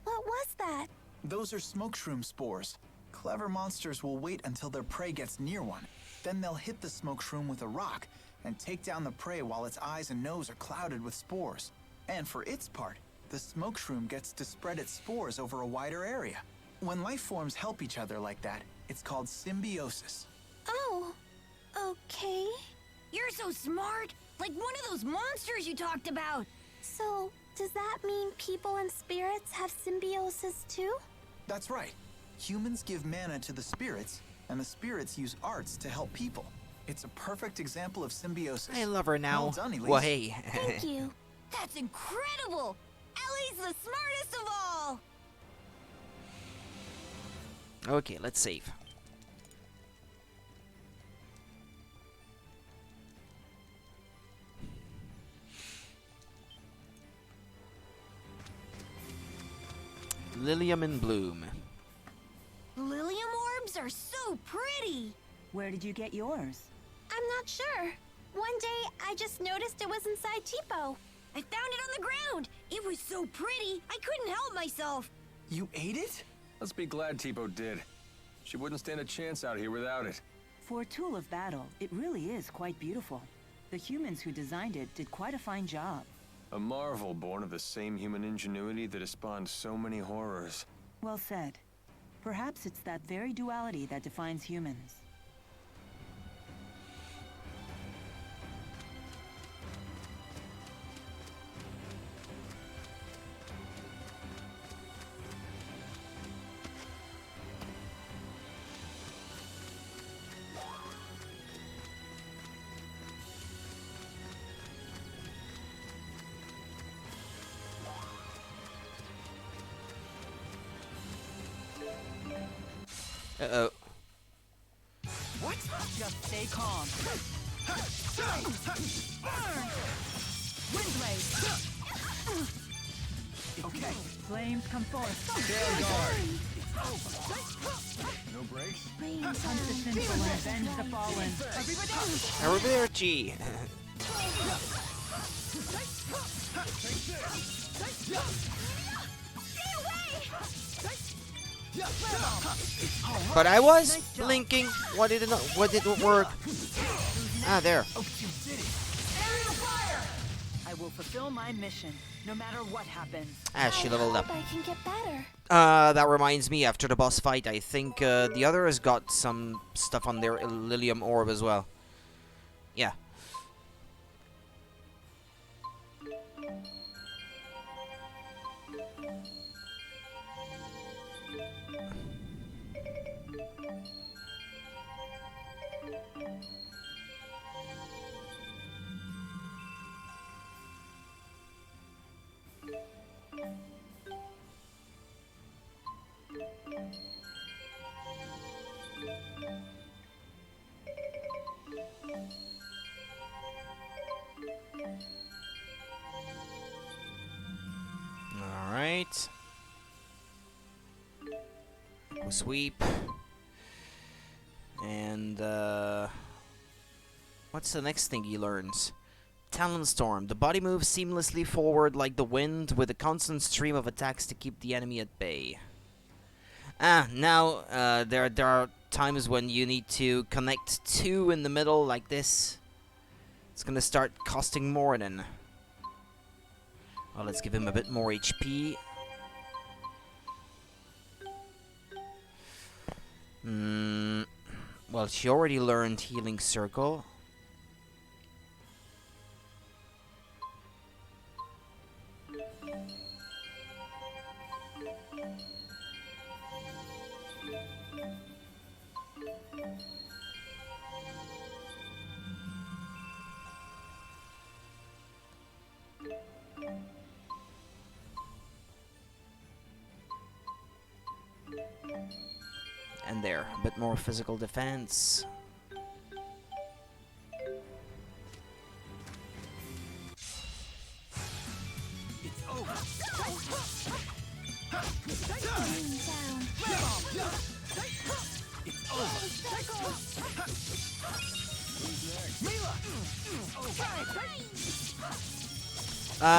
What was that? Those are smoke shroom spores. Clever monsters will wait until their prey gets near one. Then they'll hit the smoke shroom with a rock and take down the prey while its eyes and nose are clouded with spores. And for its part, the smoke shroom gets to spread its spores over a wider area. When life forms help each other like that, it's called symbiosis. Oh, okay. You're so smart! Like one of those monsters you talked about! So, does that mean people and spirits have symbiosis too? That's right. Humans give mana to the spirits, and the spirits use arts to help people. It's a perfect example of symbiosis. I love her now. Well done, Elise. Well, hey. Thank you. That's incredible! Ellie's the smartest of all! Okay, let's save. Lilium in bloom. Lilium orbs are so pretty. Where did you get yours? I'm not sure. One day, I just noticed it was inside Tipo. I found it on the ground. It was so pretty, I couldn't help myself. You ate it? Let's be glad Tipo did. She wouldn't stand a chance out here without it. For a tool of battle, it really is quite beautiful. The humans who designed it did quite a fine job. A marvel born of the same human ingenuity that has spawned so many horrors. Well said. Perhaps it's that very duality that defines humans. Uh-oh. What? Just stay calm. Wind blade. Okay. Flames come forth. No breaks? Hunt the sinful and avenge the fallen. Everybody. But I was blinking. What did it not? What didn't work? Ah, there. I will fulfill my mission, no matter what happens. Ah, she leveled up. I can get better. That reminds me. After the boss fight, I think the other has got some stuff on their Lilium orb as well. Yeah. Alright. We'll sweep. And, what's the next thing he learns? Talon Storm. The body moves seamlessly forward like the wind, with a constant stream of attacks to keep the enemy at bay. Ah, now, there are times when you need to connect two in the middle, like this. It's gonna start costing more then. Well, let's give him a bit more HP. Well, she already learned Healing Circle. And there, a bit more physical defense.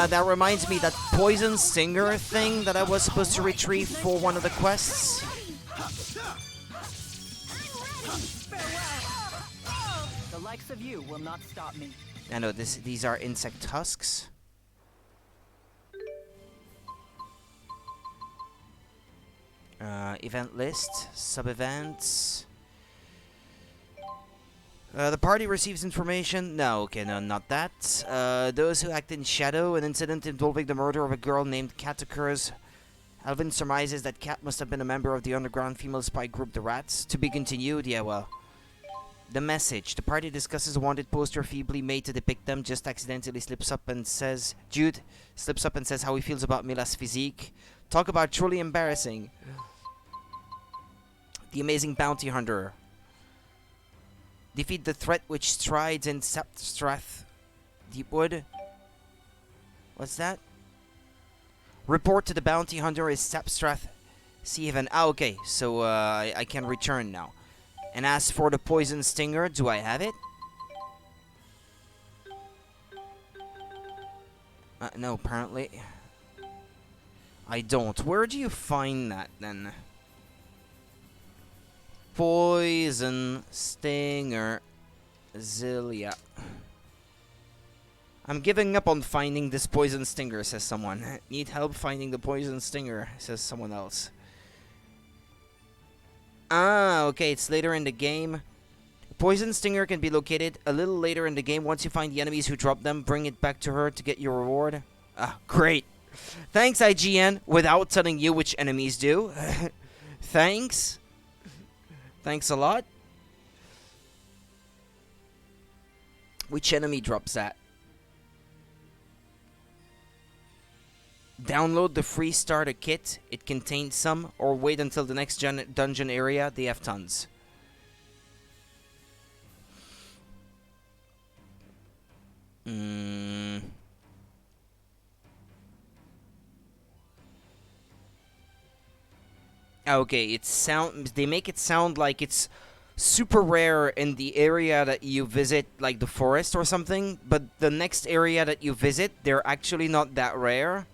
That reminds me, that Poison Singer thing that I was supposed to retrieve for one of the quests. The likes of you will not stop me. I know, these are insect husks. Event list, sub-events. The party receives information. No, okay, no, not that. Those who act in shadow, an incident involving the murder of a girl named Kat occurs. Alvin surmises that Kat must have been a member of the underground female spy group, the Rats. To be continued, yeah, well. The message. The party discusses a wanted poster feebly made to depict them, just accidentally slips up and says... Jude slips up and says how he feels about Mila's physique. Talk about truly embarrassing. The amazing bounty hunter. Defeat the threat which strides in Strath Deepwood. What's that? Report to the bounty hunter is Sapstrath Seaven. Ah, okay, so I can return now. And as for the poison stinger, do I have it? No, apparently I don't. Where do you find that then? Poison stinger, Xillia. I'm giving up on finding this poison stinger, says someone. Need help finding the poison stinger, says someone else. Ah, okay, it's later in the game. Poison stinger can be located a little later in the game. Once you find the enemies who dropped them, bring it back to her to get your reward. Ah, great. Thanks, IGN, without telling you which enemies do. Thanks. Thanks a lot. Which enemy drops that? Download the free starter kit. It contains some, or wait until the next dungeon area. They have tons. Okay, they make it sound like it's super rare in the area that you visit, like the forest or something, but the next area that you visit, they're actually not that rare.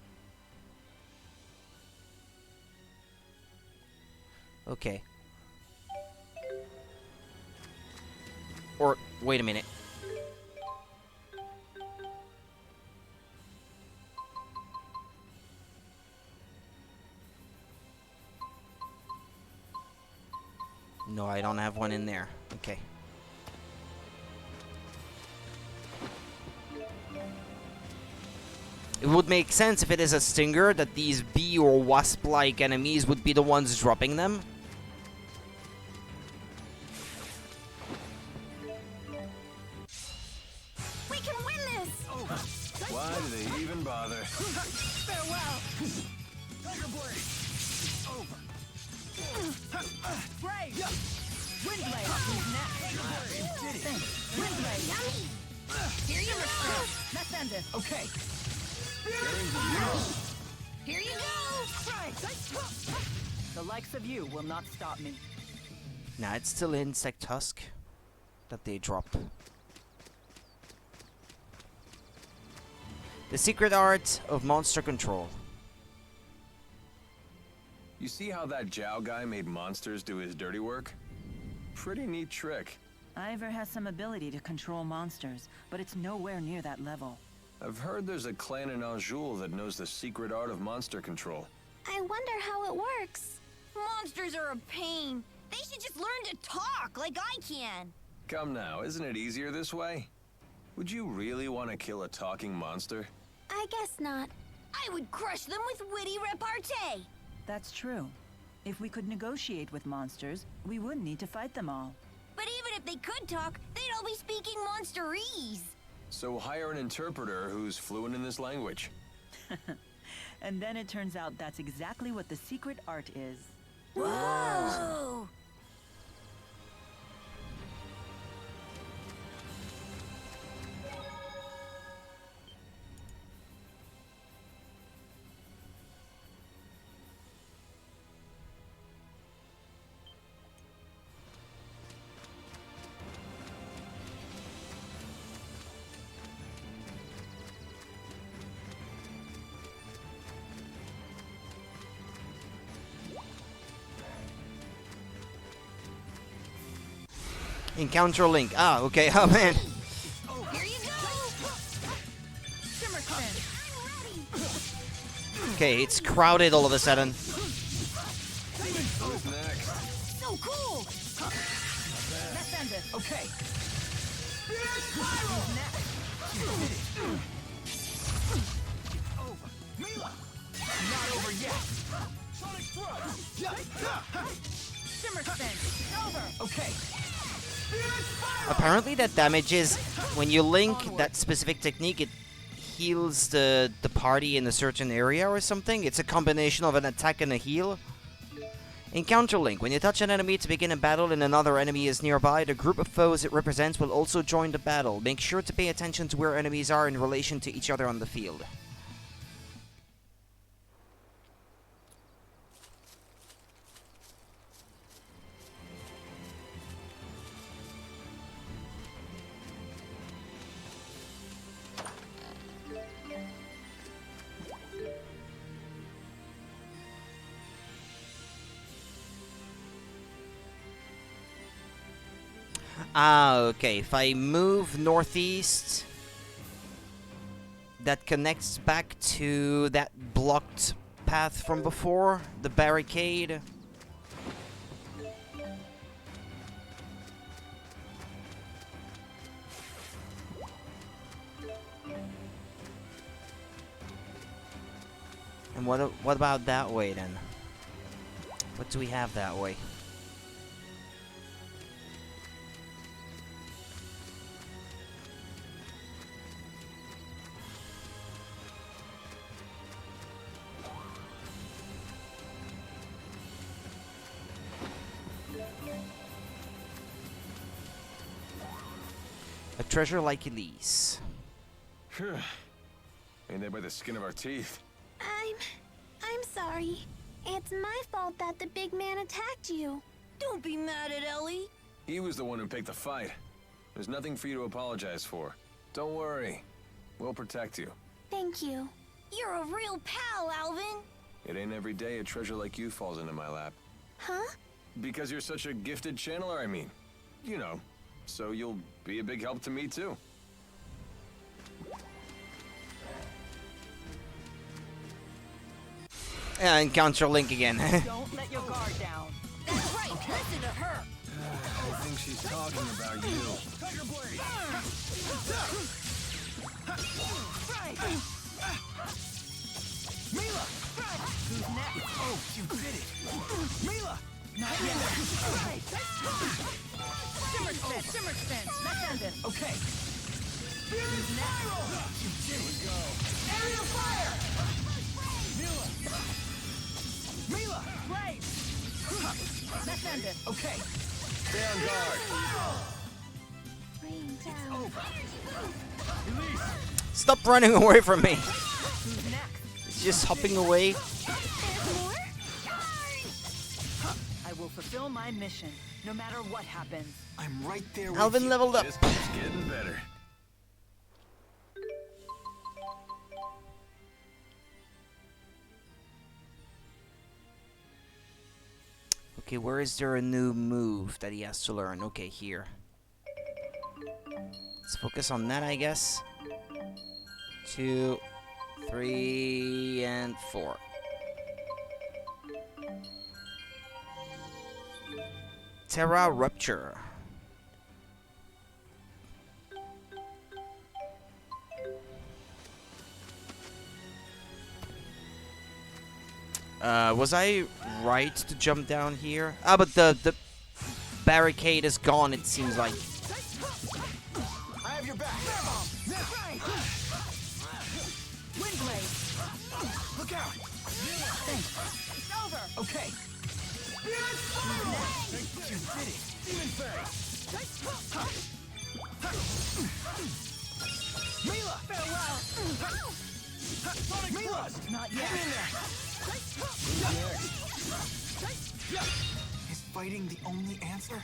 Okay. Or, wait a minute. No, I don't have one in there. Okay. It would make sense if it is a stinger that these bee or wasp-like enemies would be the ones dropping them. We can win this! Why do they even bother? Farewell! Tiger Blade! Brave! Windblade! Who's next? Thanks. Windblade! Here you go! Let's end this. Okay. Here you go! Right. The likes of you will not stop me. Nah, it's still insect husk that they drop. The secret art of monster control. You see how that Zhao guy made monsters do his dirty work? Pretty neat trick. Ivor has some ability to control monsters, but it's nowhere near that level. I've heard there's a clan in Anjou that knows the secret art of monster control. I wonder how it works. Monsters are a pain. They should just learn to talk like I can. Come now, isn't it easier this way? Would you really want to kill a talking monster? I guess not. I would crush them with witty repartee. That's true. If we could negotiate with monsters, we wouldn't need to fight them all. But even if they could talk, they'd all be speaking monsterese. So hire an interpreter who's fluent in this language. And then it turns out that's exactly what the secret art is. Whoa! Encounter link. Ah, okay. Oh, man. Here you go! Shimmer spin. Okay, it's crowded all of a sudden. Who's next? So cool! Let's end this. Okay. Not over yet. Shimmer spin. Over. Okay. Apparently that damages, when you link that specific technique, it heals the party in a certain area or something. It's a combination of an attack and a heal. Encounter link. When you touch an enemy to begin a battle and another enemy is nearby, the group of foes it represents will also join the battle. Make sure to pay attention to where enemies are in relation to each other on the field. Ah, okay. If I move northeast, that connects back to that blocked path from before, the barricade. And what about that way then? What do we have that way? A treasure like Elise. Ain't that by the skin of our teeth? I'm sorry. It's my fault that the big man attacked you. Don't be mad at Ellie. He was the one who picked the fight. There's nothing for you to apologize for. Don't worry. We'll protect you. Thank you. You're a real pal, Alvin. It ain't every day a treasure like you falls into my lap. Huh? Because you're such a gifted channeler, I mean. You know, so you'll be a big help to me, too. Encounter Link again. Don't let your guard down. That's right. Listen to her. I think she's talking about you. Mila! Who's next? Oh, you did it! Mila! Not yet. Shimmer spin. Let's end it. Okay. Who's next? You did it! Aerial fire! Mila! Blade. Let's end it. Okay. Stay on guard. Rain down. Stop running away from me. Who's next? It's just hopping away. There's more? I will fulfill my mission, no matter what happens. I'm right there with Alvin you. leveled up. This keeps getting better. Okay, where is there a new move that he has to learn? Okay, here. Let's focus on that, I guess. 2, 3, and 4. Terra Rupture. Was I right to jump down here? Ah, but the barricade is gone, it seems like. I have your back. Wind blade. Look out! It's over. Okay. You did it! Demon Mila! Farewell. Mila! Not yet. Is fighting the only answer?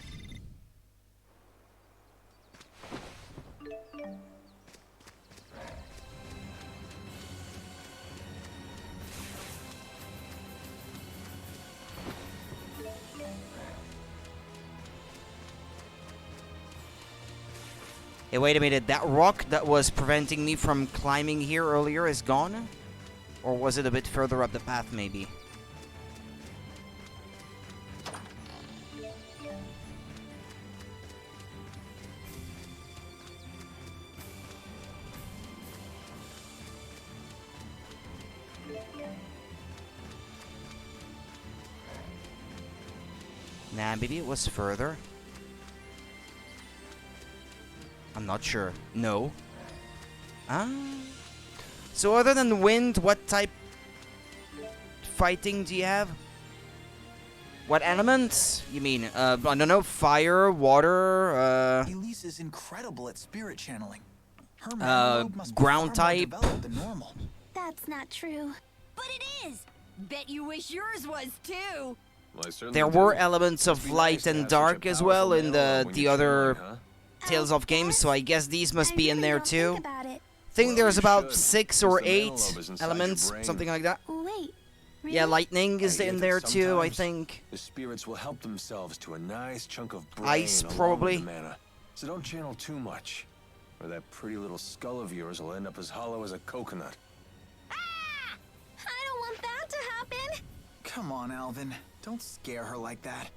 Hey, wait a minute. That rock that was preventing me from climbing here earlier is gone? Or was it a bit further up the path, maybe? Nah, maybe it was further. I'm not sure. No. Ah. So other than wind, what type fighting do you have? What elements? You mean, I don't know, fire, water, Elise is incredible at spirit channeling. Her mode must be ground far more type. developed than normal. That's not true. But it is. Bet you wish yours was too. Well, I certainly there do. were elements Must of be light nice to and have such a dark as powerful well in male when the you're other channeling, huh? Tales of games, so I guess these must be in there too. Think about it. Think Well, there's you about should, 6 or since the 8 mental lobe is inside your elements, brain. something like that. Wait. Really? Yeah, lightning is I in get there that too, I sometimes think. The spirits will help themselves to a nice chunk of brain Ice, along with probably. the mana. so don't channel too much, or that pretty little skull of yours will end up as hollow as a coconut. Ah! I don't want that to happen. Come on, Alvin. Don't scare her like that.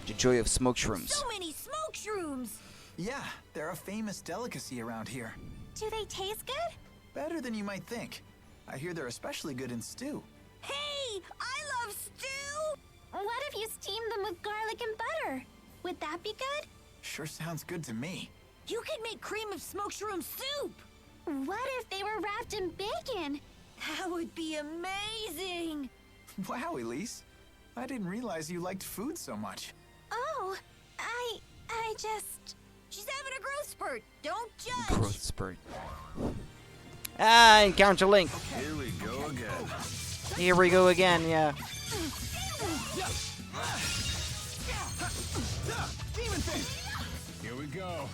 The joy of smoke shrooms. So many smoke shrooms. Yeah, they're a famous delicacy around here. Do they taste good? Better than you might think. I hear they're especially good in stew. Hey, I love stew. What if you steam them with garlic and butter? Would that be good? Sure sounds good to me. You could make cream of smoke shroom soup. What if they were wrapped in bacon? That would be amazing. Wow, Elise. I didn't realize you liked food so much. Oh, I just... She's having a growth spurt. Don't judge. Growth spurt. Ah, encounter Link. Here we go again. Here we go again, yeah. Here we go.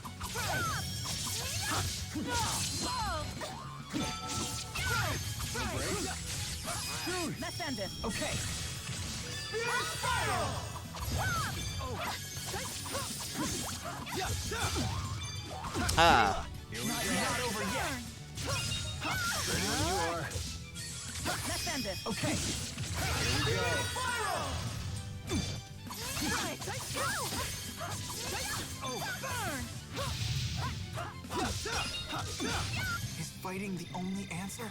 Let's end this. Okay. Ah. Not over yet. Ready when you are. Let's end this. Okay. Here we go. Is fighting the only answer?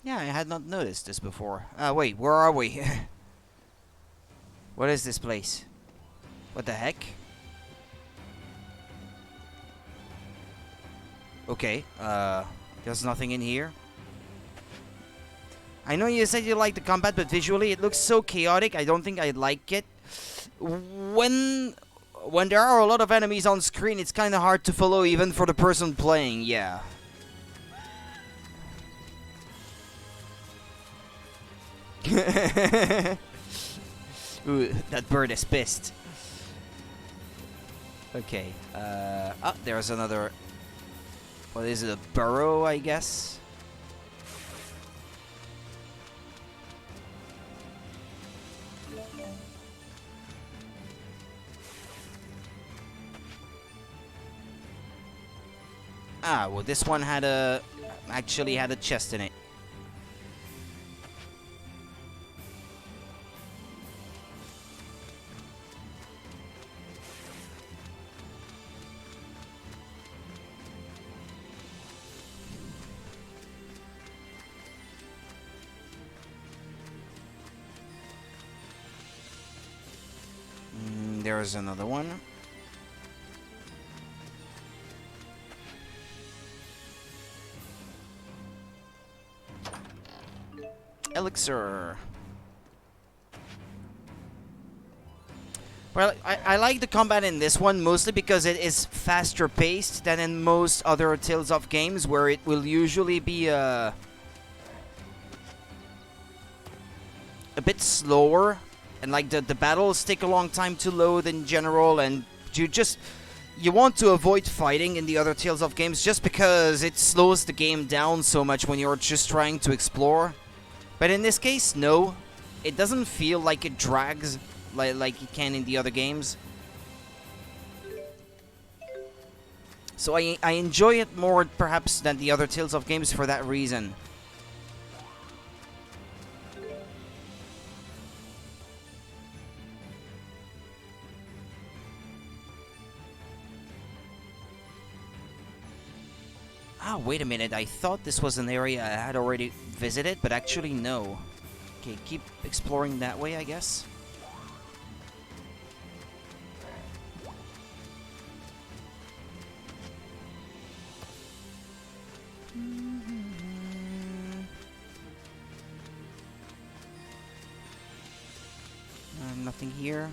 Yeah, I had not noticed this before. Wait, where are we? What is this place? What the heck? Okay, there's nothing in here. I know you said you like the combat, but visually it looks so chaotic, I don't think I like it. When there are a lot of enemies on screen, it's kind of hard to follow even for the person playing, yeah. Ooh, that bird is pissed. Okay, oh, there's another... What is it, a burrow, I guess? Ah, well, this one had actually had a chest in it. There's another one. Elixir. Well, I like the combat in this one mostly because it is faster paced than in most other Tales of games where it will usually be a bit slower. And like the battles take a long time to load in general, and you want to avoid fighting in the other Tales of games just because it slows the game down so much when you're just trying to explore. But in this case, no. It doesn't feel like it drags like it can in the other games. So I enjoy it more perhaps than the other Tales of games for that reason. Ah, wait a minute, I thought this was an area I had already visited, but actually no. Okay, keep exploring that way, I guess. Nothing here.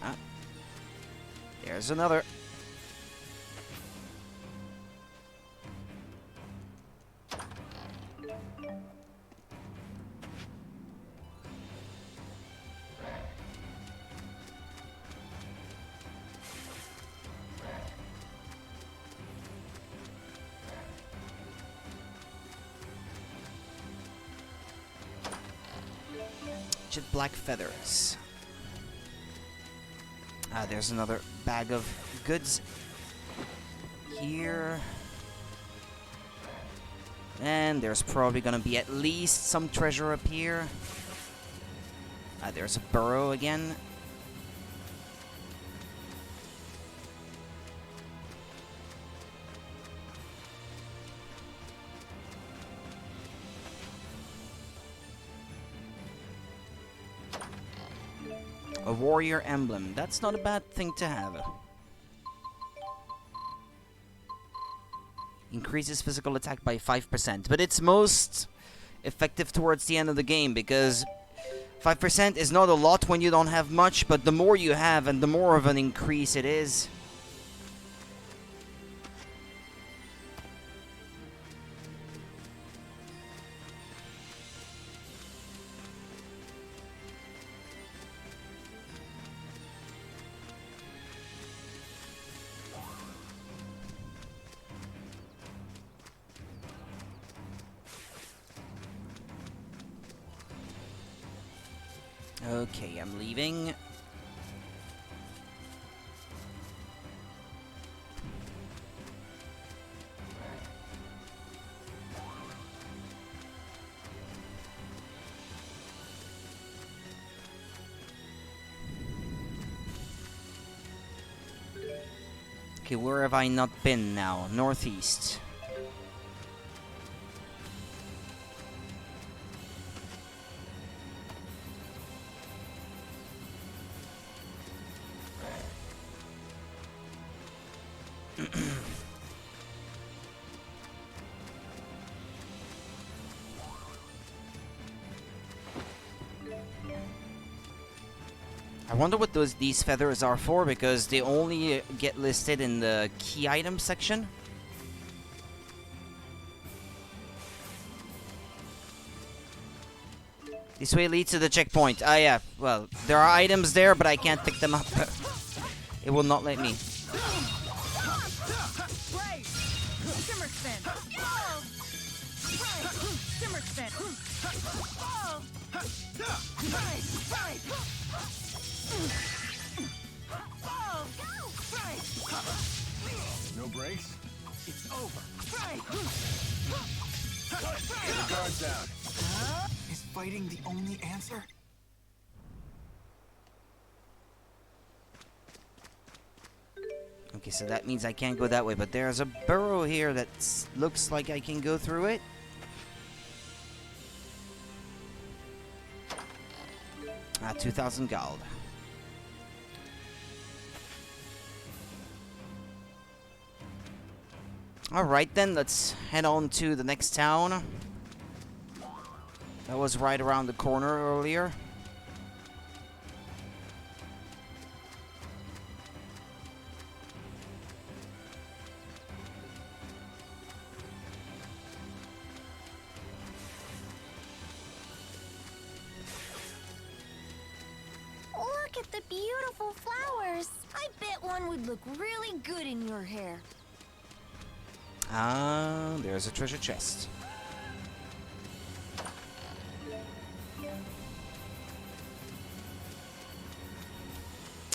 Ah. There's another. wretched black feathers. Ah, there's another bag of goods here. And there's probably gonna be at least some treasure up here. Ah, there's a burrow again. A warrior emblem. That's not a bad thing to have. Increases physical attack by 5%, but it's most effective towards the end of the game because 5% is not a lot when you don't have much, but the more you have and the more of an increase it is. Okay, I'm leaving. Okay, where have I not been now? Northeast. I wonder what these feathers are for, because they only get listed in the key item section. This way leads to the checkpoint. Ah yeah, well, there are items there, but I can't pick them up. It will not let me. No brakes? It's over. Get the guards down. Is fighting the only answer? Okay, so that means I can't go that way, but there's a burrow here that looks like I can go through it. Ah, 2,000 gold. Alright then, let's head on to the next town. That was right around the corner earlier. Look at the beautiful flowers. I bet one would look really good in your hair. Ah, there's a treasure chest.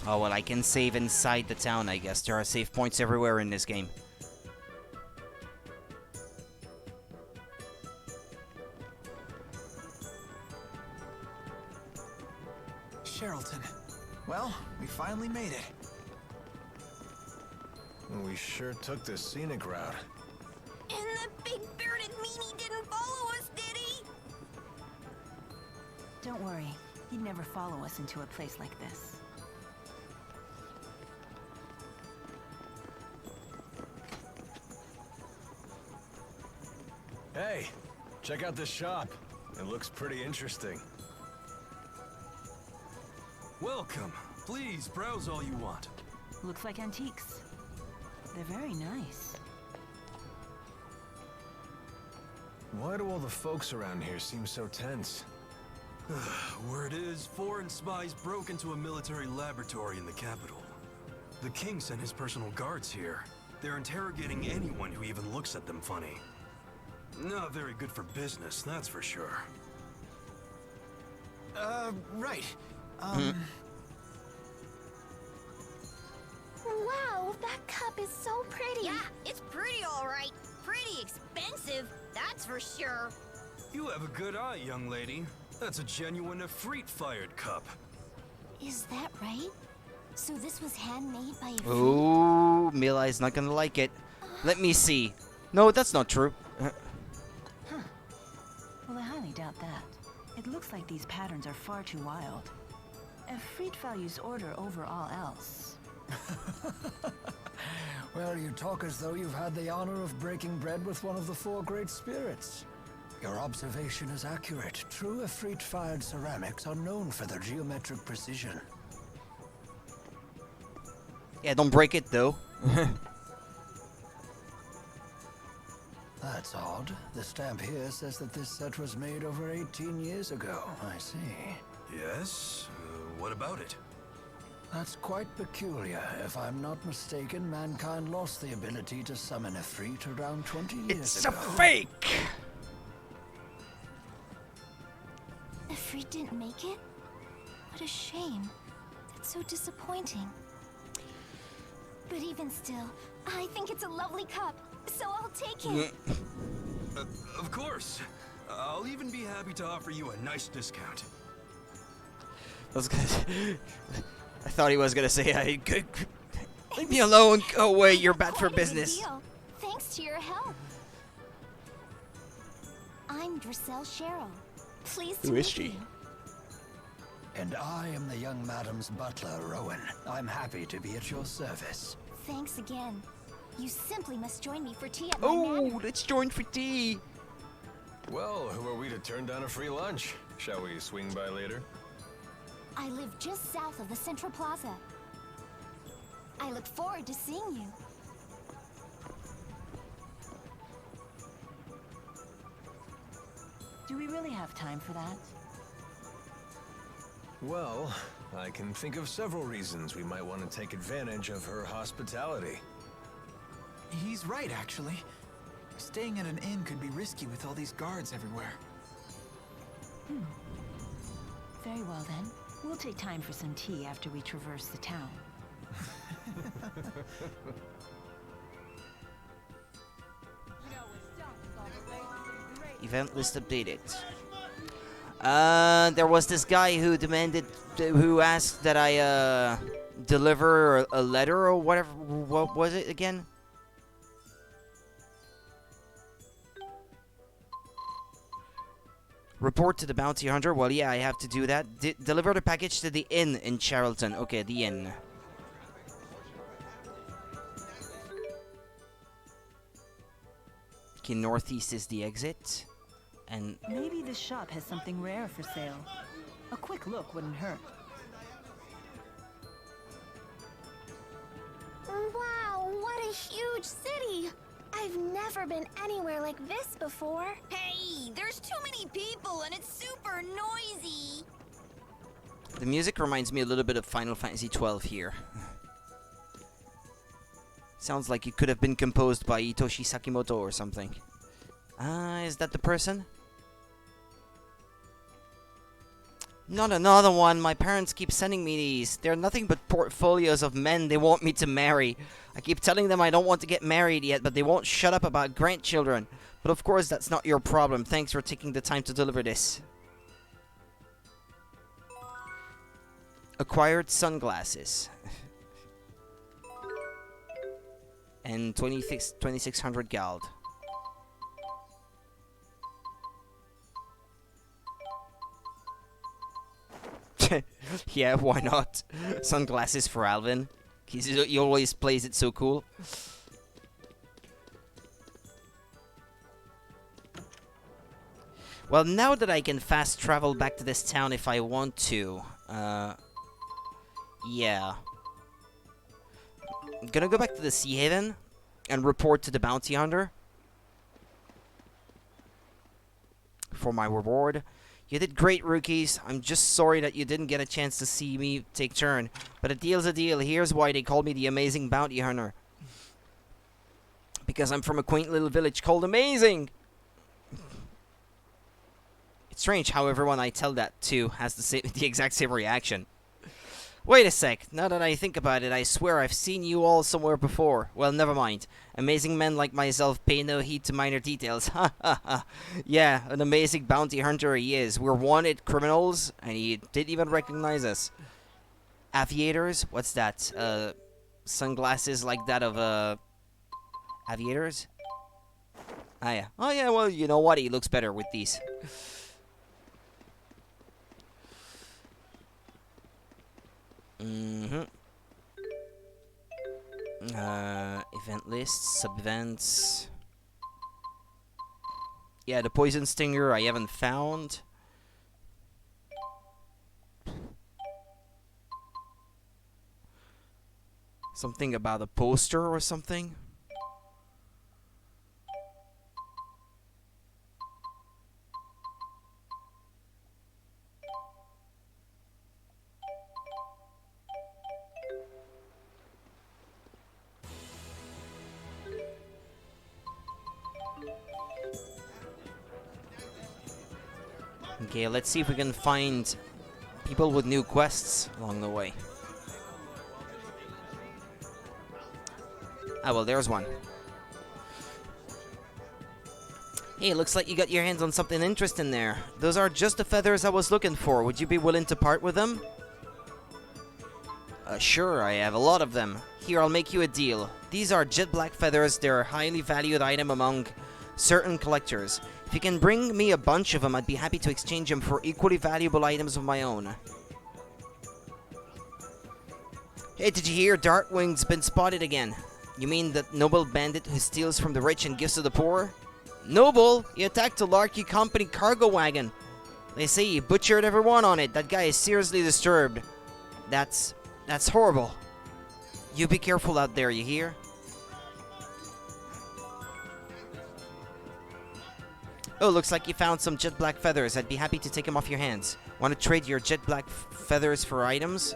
Oh, well, I can save inside the town, I guess. There are save points everywhere in this game. Sherrilton. Well, we finally made it. We sure took the scenic route. And the big bearded meanie didn't follow us, did he? Don't worry. He'd never follow us into a place like this. Hey, check out this shop. It looks pretty interesting. Welcome. Please browse all you want. Looks like antiques. They're very nice. Why do all the folks around here seem so tense? Word is, foreign spies broke into a military laboratory in the capital. The king sent his personal guards here. They're interrogating anyone who even looks at them funny. Not very good for business, that's for sure. Right. Wow, that cup is so pretty. Yeah, it's pretty alright. Pretty expensive, that's for sure. You have a good eye, young lady. That's a genuine Efreet-fired cup. Is that right? So this was handmade by a Oh, Mila is not gonna like it. Let me see. No, that's not true. Well, I highly doubt that. It looks like these patterns are far too wild. Efreet values order over all else. Well, you talk as though you've had the honor of breaking bread with one of the four great spirits. Your observation is accurate. True Efreet-fired ceramics are known for their geometric precision. Yeah, don't break it though. That's odd. The stamp here says that this set was made over 18 years ago. I see. Yes? What about it? That's quite peculiar. If I'm not mistaken, mankind lost the ability to summon Efreet around 20 years It's ago. a fake! Efreet didn't make it? What a shame. That's so disappointing. But even still, I think it's a lovely cup, so I'll take it. Of course. I'll even be happy to offer you a nice discount. I thought he was gonna say, leave me alone, go away, you're bad for Quite a big business. deal. Thanks to your help. I'm Drissel Sharrow. Pleased to Who is meet she? you. And I am the young madam's butler, Rowan. I'm happy to be at your service. Thanks again. You simply must join me for tea at my Oh, manor. let's join for tea. Well, who are we to turn down a free lunch? Shall we swing by later? I live just south of the Central Plaza. I look forward to seeing you. Do we really have time for that? Well, I can think of several reasons we might want to take advantage of her hospitality. He's right, actually. Staying at an inn could be risky with all these guards everywhere. Very well then. We'll take time for some tea after we traverse the town. Event list updated. There was this guy who asked that I deliver a letter or whatever. What was it again? Report to the bounty hunter. Well, yeah, I have to do that. Deliver the package to the inn in Charlton. Okay, the inn. Okay, northeast is the exit. And Maybe this shop has something rare for sale. A quick look wouldn't hurt. Wow, what a huge city! I've never been anywhere like this before. Hey, there's too many people and it's super noisy. the music reminds me a little bit of Final Fantasy XII here. Sounds like it could have been composed by Hitoshi Sakimoto or something. Is that the person? Not another one. My parents keep sending me these. They're nothing but portfolios of men they want me to marry. I keep telling them I don't want to get married yet, but they won't shut up about grandchildren. But of course, that's not your problem. Thanks for taking the time to deliver this. Acquired sunglasses. And 2600 gold. Yeah, why not? Sunglasses for Alvin. He always plays it so cool. Well, now that I can fast travel back to this town if I want to, yeah. I'm gonna go back to the Sea Haven and report to the bounty hunter for my reward. You did great, rookies. I'm just sorry that you didn't get a chance to see me take turn. But a deal's a deal. Here's why they call me the Amazing Bounty Hunter. Because I'm from a quaint little village called Amazing. Strange how everyone I tell that to has the exact same reaction. Wait a sec, now that I think about it, I swear I've seen you all somewhere before. Well, never mind. Amazing men like myself pay no heed to minor details. Ha ha ha. Yeah, an amazing bounty hunter he is. We're wanted criminals, and he didn't even recognize us. Aviators? What's that? Sunglasses like that of, aviators? Ah, yeah. Oh, yeah, well, you know what? He looks better with these. Event lists, sub-events. Yeah, the poison stinger I haven't found. Something about a poster or something. Okay, let's see if we can find people with new quests along the way. Ah, well, there's one. Hey, looks like you got your hands on something interesting there. Those are just the feathers I was looking for. Would you be willing to part with them? Sure, I have a lot of them. Here, I'll make you a deal. These are jet black feathers. They're a highly valued item among certain collectors. If you can bring me a bunch of them, I'd be happy to exchange them for equally valuable items of my own. Hey, did you hear? Darkwing's been spotted again. You mean that noble bandit who steals from the rich and gives to the poor? Noble? He attacked a Larky Company cargo wagon. They say he butchered everyone on it. That guy is seriously disturbed. That's horrible. You be careful out there, you hear? Oh, looks like you found some jet black feathers. I'd be happy to take them off your hands. Want to trade your jet black feathers for items?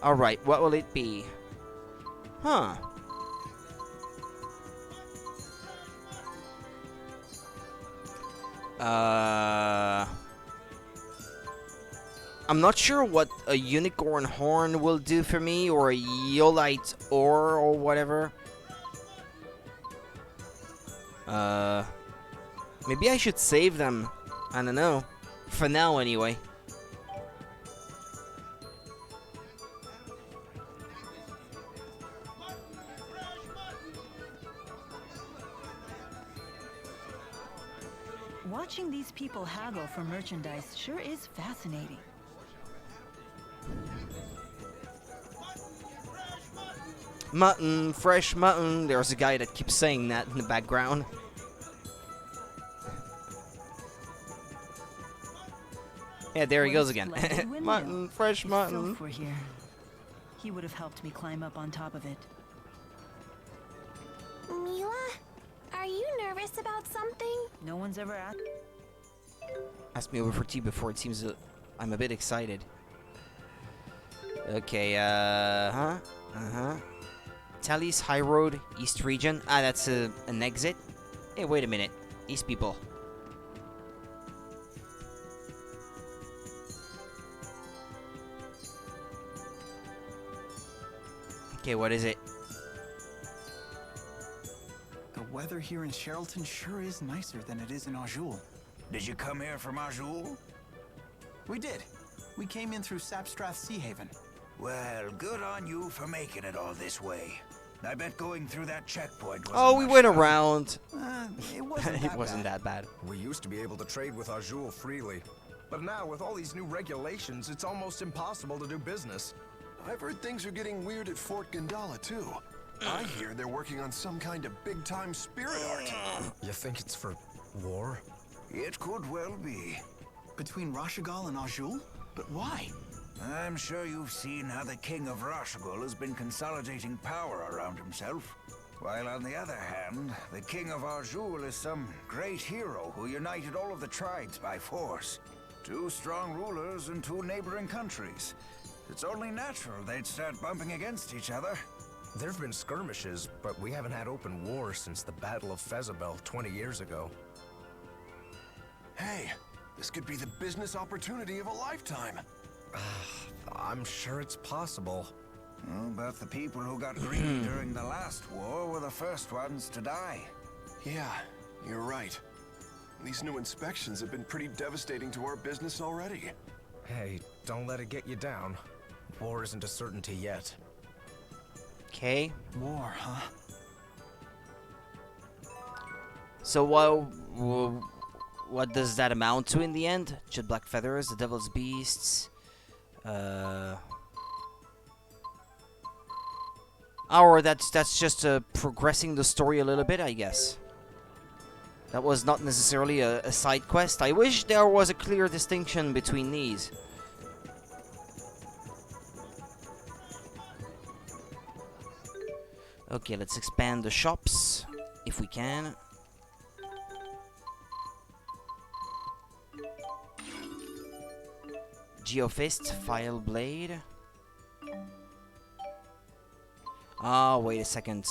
Alright, what will it be? Huh. I'm not sure what a unicorn horn will do for me, or a Yolite ore, or whatever. Maybe I should save them. I don't know. For now, anyway. Watching these people haggle for merchandise sure is fascinating. Mutton, fresh mutton. There's a guy that keeps saying that in the background. Yeah, there he goes again. Mutton, fresh mutton. If Soph were here, he would have helped me climb up on top of it. Mila, are you nervous about something? No one's ever asked. Asked me over for tea before. It seems that I'm a bit excited. Okay, Tally's High Road, East Region. Ah, that's an exit. Hey, wait a minute. These people. Okay, what is it? The weather here in Sherrilton sure is nicer than it is in Azul. Did you come here from Azul? We did. We came in through Sapstrath Sea Haven. Well, good on you for making it all this way. I bet going through that checkpoint was Oh, we went around. It wasn't It wasn't that bad. We used to be able to trade with Azul freely. But now, with all these new regulations, it's almost impossible to do business. I've heard things are getting weird at Fort Gandala, too. I hear they're working on some kind of big-time spirit art. You think it's for war? It could well be. Between Rashigal and Azul? But why? I'm sure you've seen how the King of Rashigal has been consolidating power around himself. While on the other hand, the King of Azul is some great hero who united all of the tribes by force. 2 strong rulers in 2 neighboring countries. It's only natural they'd start bumping against each other. There've been skirmishes, but we haven't had open war since the Battle of Fezabel 20 years ago. Hey, This could be the business opportunity of a lifetime. I'm sure it's possible. Oh, but the people who got greedy during the last war were the first ones to die. Yeah, you're right. These new inspections have been pretty devastating to our business already. Hey, don't let it get you down. War isn't a certainty yet. Okay. War, huh? So what does that amount to in the end? Jet black feathers, the devil's beasts. Or that's just progressing the story a little bit, I guess. That was not necessarily a side quest. I wish there was a clear distinction between these. Okay, let's expand the shops if we can. Geofist, File Blade. Oh, wait a second.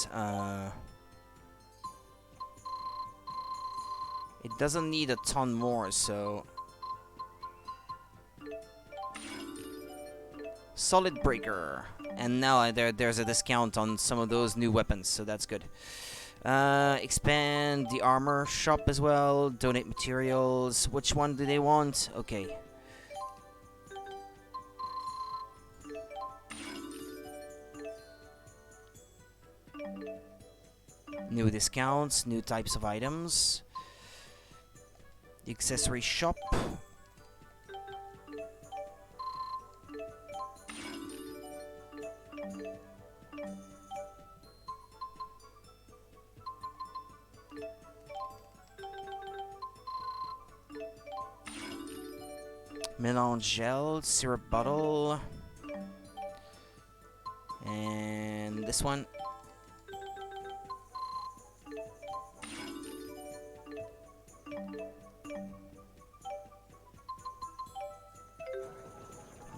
It doesn't need a ton more, so... Solid Breaker. And now there's a discount on some of those new weapons, so that's good. Expand the armor shop as well. Donate materials. Which one do they want? Okay. New discounts, new types of items. The accessory shop. Melange gel, syrup bottle. And this one.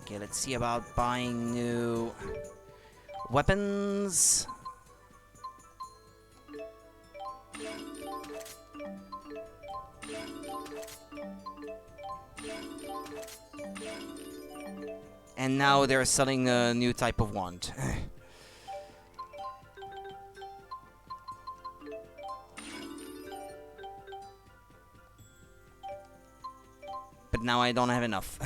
Okay, let's see about buying new weapons. And now they're selling a new type of wand. But now I don't have enough.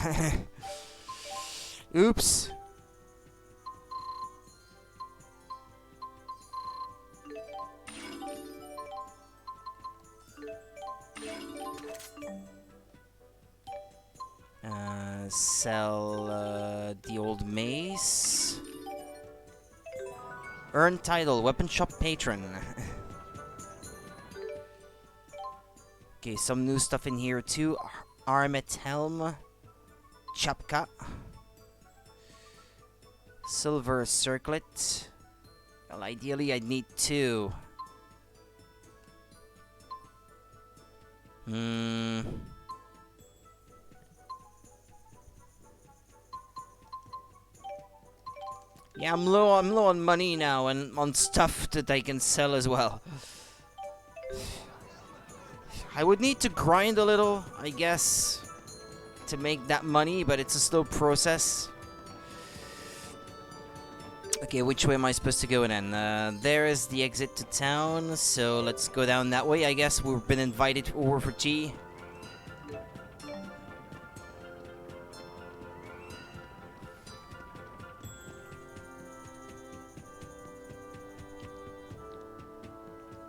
Oops. Sell the old mace. Earn title, weapon shop patron. Okay, some new stuff in here too. Armet helm. Chapka. Silver circlet. Well, ideally I'd need 2. Yeah, I'm low on money now and on stuff that I can sell as well. I would need to grind a little, I guess, to make that money, but it's a slow process. Okay, which way am I supposed to go then? There is the exit to town, so let's go down that way, I guess. We've been invited over for tea.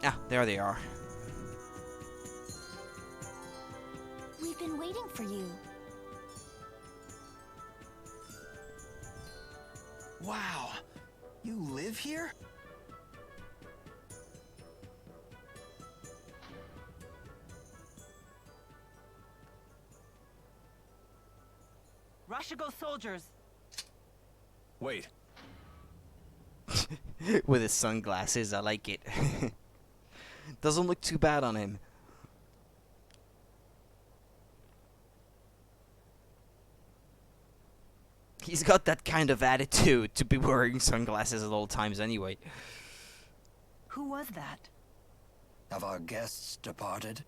Ah, there they are. We've been waiting for you. Wow. You live here? Rashigo soldiers. Wait. With his sunglasses, I like it. Doesn't look too bad on him. He's got that kind of attitude to be wearing sunglasses at all times anyway. Who was that? Have our guests departed?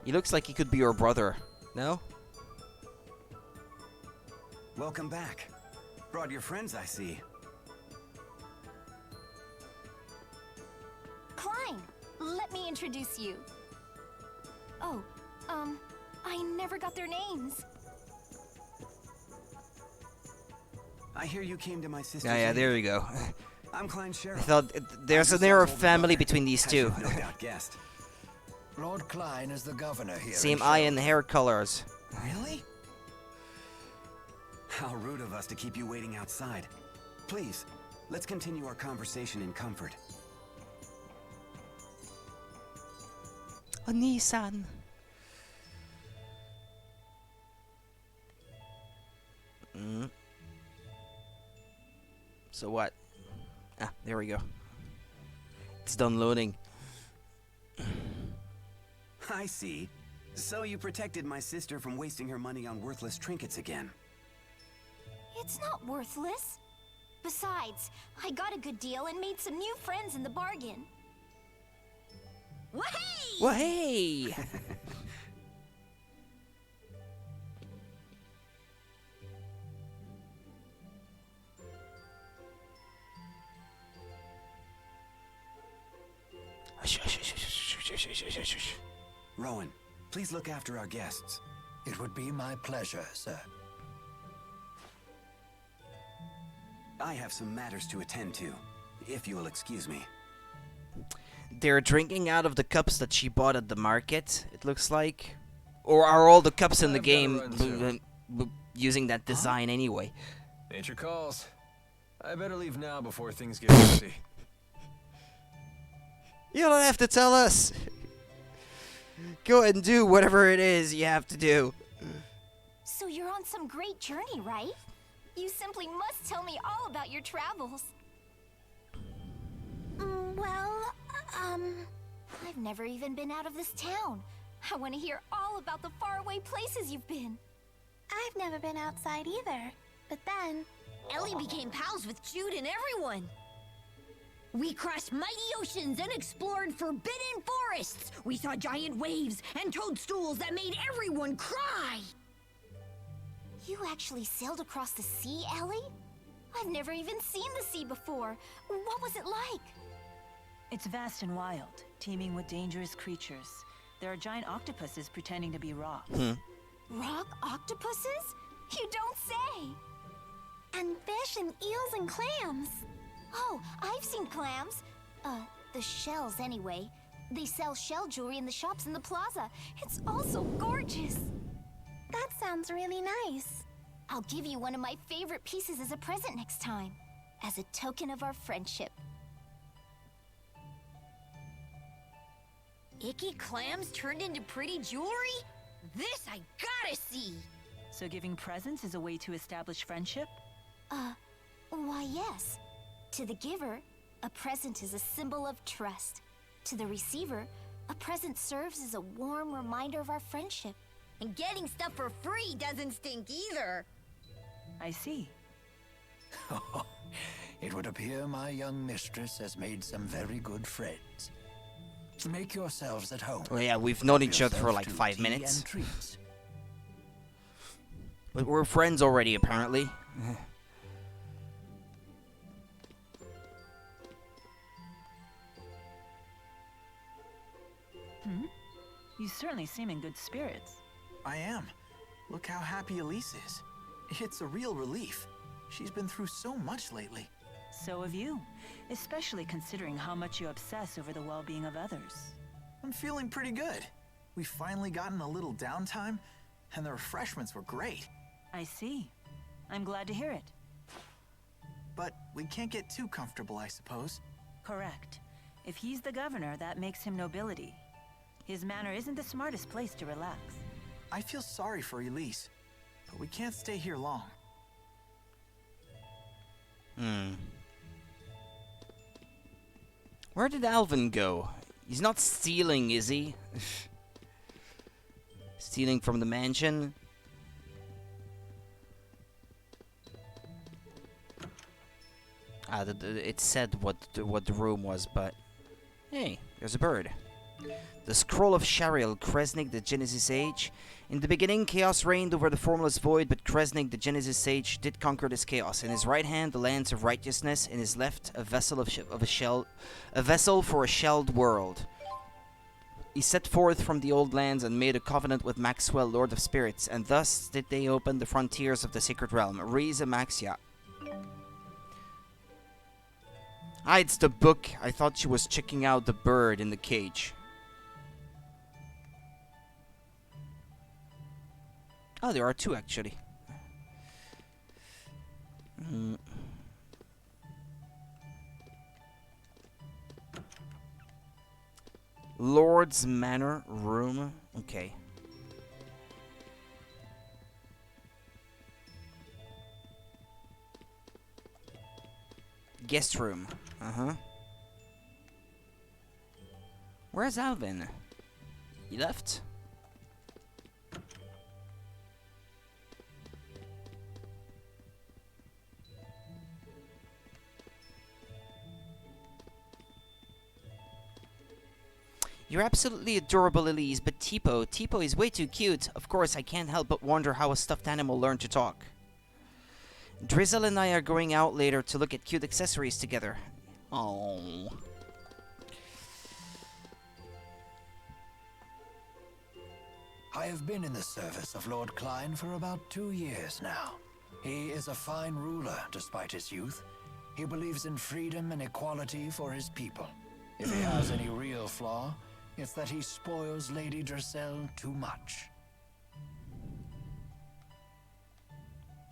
He looks like he could be your brother. No? Welcome back. Brought your friends, I see. Klein, let me introduce you. Oh, I never got their names. I hear you came to my sister's. Yeah, there you go. I'm Klein Sheriff. I thought there's an air of family between these two. No doubt guessed. Lord Klein is the governor here. Same eye and hair colors. Really? How rude of us to keep you waiting outside. Please, let's continue our conversation in comfort. A Nissan. So what? Ah, there we go. It's done loading. I see. So you protected my sister from wasting her money on worthless trinkets again. It's not worthless. Besides, I got a good deal and made some new friends in the bargain. Wahey! Wahey! Rowan, please look after our guests. It would be my pleasure, sir. I have some matters to attend to, if you will excuse me. They're drinking out of the cups that she bought at the market, it looks like. Or are all the cups in the game using that design anyway? Nature calls. I better leave now before things get messy. You don't have to tell us. Go ahead and do whatever it is you have to do. So you're on some great journey, right? You simply must tell me all about your travels. Well, I've never even been out of this town. I want to hear all about the faraway places you've been. I've never been outside either. But then, Ellie became pals with Jude and everyone. We crossed mighty oceans and explored forbidden forests. We saw giant waves and toadstools that made everyone cry. You actually sailed across the sea, Ellie? I've never even seen the sea before. What was it like? It's vast and wild, teeming with dangerous creatures. There are giant octopuses pretending to be rocks. Rock octopuses? You don't say! And fish and eels and clams. Oh, I've seen clams. The shells anyway. They sell shell jewelry in the shops in the plaza. It's all so gorgeous. That sounds really nice. I'll give you one of my favorite pieces as a present next time. As a token of our friendship. Icky clams turned into pretty jewelry? This I gotta see! So giving presents is a way to establish friendship? Why yes. To the giver, a present is a symbol of trust. To the receiver, a present serves as a warm reminder of our friendship. And getting stuff for free doesn't stink either. I see. It would appear my young mistress has made some very good friends. Make yourselves at home. Well, yeah, we've known each other for like 5 minutes. But we're friends already, apparently. You certainly seem in good spirits. I am. Look how happy Elise is. It's a real relief. She's been through so much lately. So have you, especially considering how much you obsess over the well-being of others. I'm feeling pretty good. We've finally gotten a little downtime, and the refreshments were great. I see. I'm glad to hear it. But we can't get too comfortable, I suppose. Correct. If he's the governor, that makes him nobility. His manor isn't the smartest place to relax. I feel sorry for Elise, but we can't stay here long. Where did Alvin go? He's not stealing, is he? Stealing from the mansion? It said what the room was, but hey, there's a bird. The Scroll of Shariel, Kresnik, the Genesis Age. In the beginning, chaos reigned over the formless void, but Kresnik, the Genesis Sage, did conquer this chaos. In his right hand, the lance of righteousness. In his left, a vessel a vessel for a shelled world. He set forth from the old lands and made a covenant with Maxwell, Lord of Spirits, and thus did they open the frontiers of the Sacred Realm. Riza Maxia. Ah, it's the book. I thought she was checking out the bird in the cage. Oh, there are two actually. Lord's Manor Room. Okay. Guest room. Uh-huh. Where's Alvin? He left? You're absolutely adorable, Elise, but Tipo is way too cute. Of course, I can't help but wonder how a stuffed animal learned to talk. Drizzle and I are going out later to look at cute accessories together. Oh. I have been in the service of Lord Klein for about 2 years now. He is a fine ruler, despite his youth. He believes in freedom and equality for his people. If he has any real flaw, it's that he spoils Lady Dressel too much.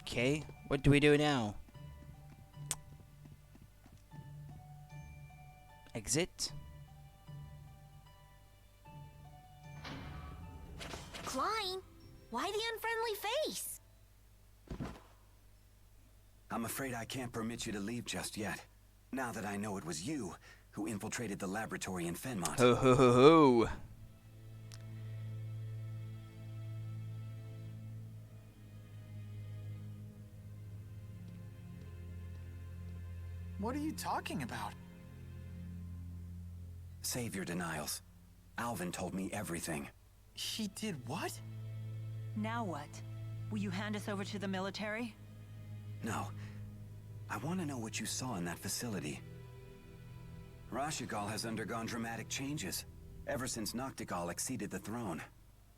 Okay, what do we do now? Exit. Klein, why the unfriendly face? I'm afraid I can't permit you to leave just yet. Now that I know it was you who infiltrated the laboratory in Fenmont. Ho ho ho ho. What are you talking about? Save your denials. Alvin told me everything. He did what? Now what? Will you hand us over to the military? No. I want to know what you saw in that facility. Rashigal has undergone dramatic changes, ever since Noctigal acceded the throne.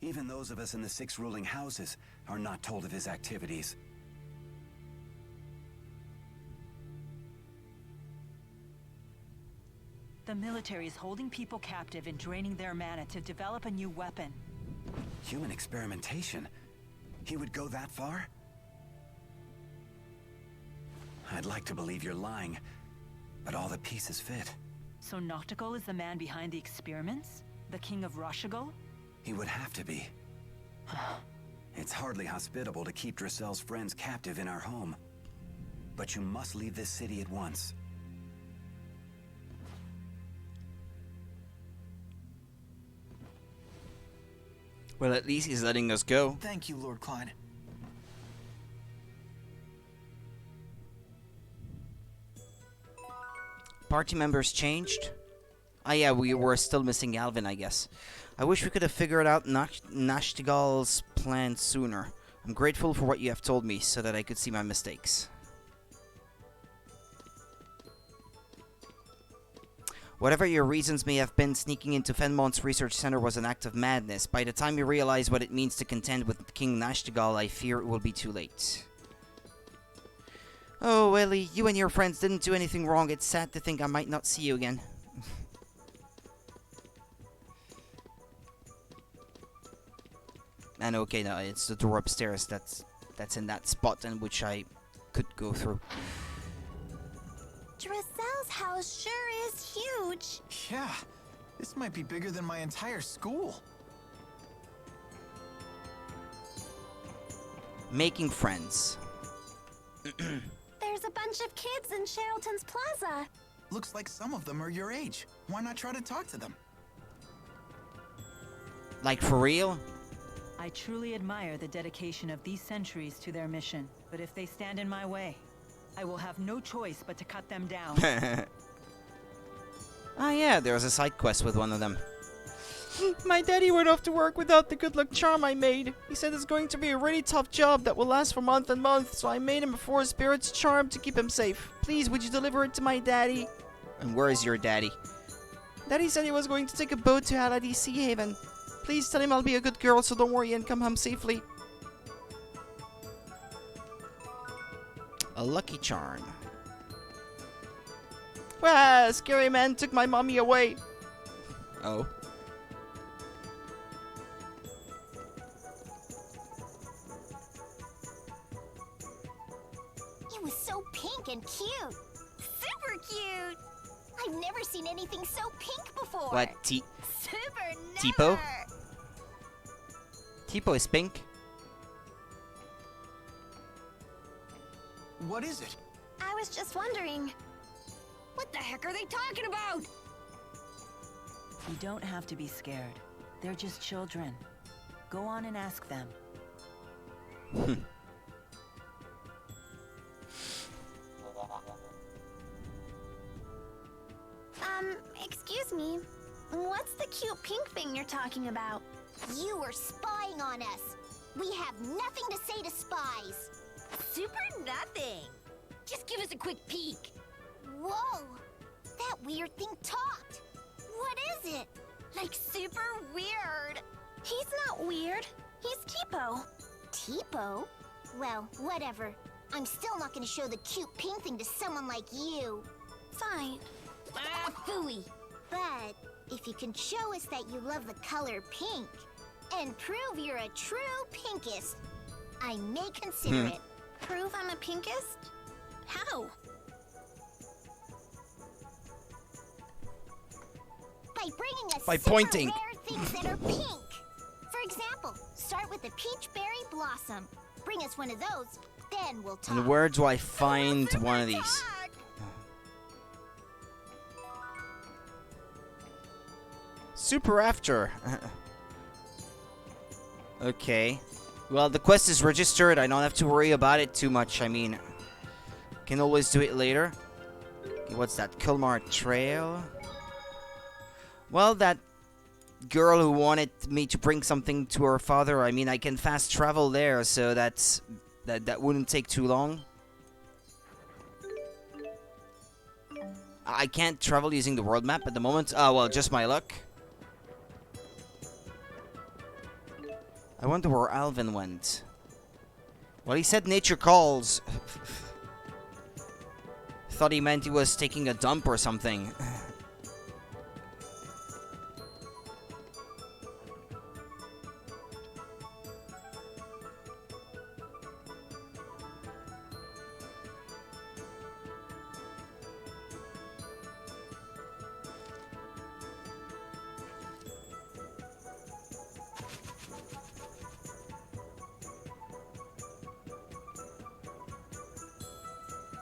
Even those of us in the 6 ruling houses are not told of his activities. The military is holding people captive and draining their mana to develop a new weapon. Human experimentation? He would go that far? I'd like to believe you're lying, but all the pieces fit. So Noctigal is the man behind the experiments? The king of Rashigal? He would have to be. It's hardly hospitable to keep Dressel's friends captive in our home. But you must leave this city at once. Well, at least he's letting us go. Thank you, Lord Klein. Party members changed? Ah yeah, we were still missing Alvin, I guess. I wish we could have figured out Nashtigal's plan sooner. I'm grateful for what you have told me, so that I could see my mistakes. Whatever your reasons may have been, sneaking into Fenmont's research center was an act of madness. By the time you realize what it means to contend with King Nashtigal, I fear it will be too late. Oh, Ellie, you and your friends didn't do anything wrong. It's sad to think I might not see you again. And okay, no, it's the door upstairs that's in that spot in which I could go through. Dressel's house sure is huge. Yeah, this might be bigger than my entire school. Making friends. There's a bunch of kids in Cherylton's Plaza. Looks like some of them are your age. Why not try to talk to them? Like for real? I truly admire the dedication of these sentries to their mission, but if they stand in my way, I will have no choice but to cut them down. Ah yeah, there was a side quest with one of them. My daddy went off to work without the good luck charm I made. He said it's going to be a really tough job that will last for months and months, so I made him a forest spirit's charm to keep him safe. Please, would you deliver it to my daddy? And where is your daddy? Daddy said he was going to take a boat to Haladi Sea Haven. Please tell him I'll be a good girl, so don't worry and come home safely. A lucky charm. Well, scary man took my mommy away. Oh. It was so pink and cute. Super cute. I've never seen anything so pink before. What? Super Tipo? Tipo is pink. What is it? I was just wondering. What the heck are they talking about? You don't have to be scared. They're just children. Go on and ask them. Excuse me. What's the cute pink thing you're talking about? You were spying on us. We have nothing to say to spies. Super nothing. Just give us a quick peek. Whoa! That weird thing talked. What is it? Like super weird. He's not weird. He's Tipo. Tipo? Well, whatever. I'm still not gonna show the cute pink thing to someone like you. Fine. Ah, phooey. But if you can show us that you love the color pink and prove you're a true pinkist, I may consider it. Prove I'm a pinkist? How? By bringing us By super pointing. rare things that are pink. For example, start with a peach berry blossom. Bring us one of those, then we'll talk. And where do I find one of these? Super after. Okay. Well, the quest is registered. I don't have to worry about it too much. I mean, can always do it later. Okay, what's that? Kulmar Trail? Well, that girl who wanted me to bring something to her father, I mean, I can fast travel there, so that wouldn't take too long. I can't travel using the world map at the moment. Oh, well, just my luck. I wonder where Alvin went. Well, he said nature calls. Thought he meant he was taking a dump or something.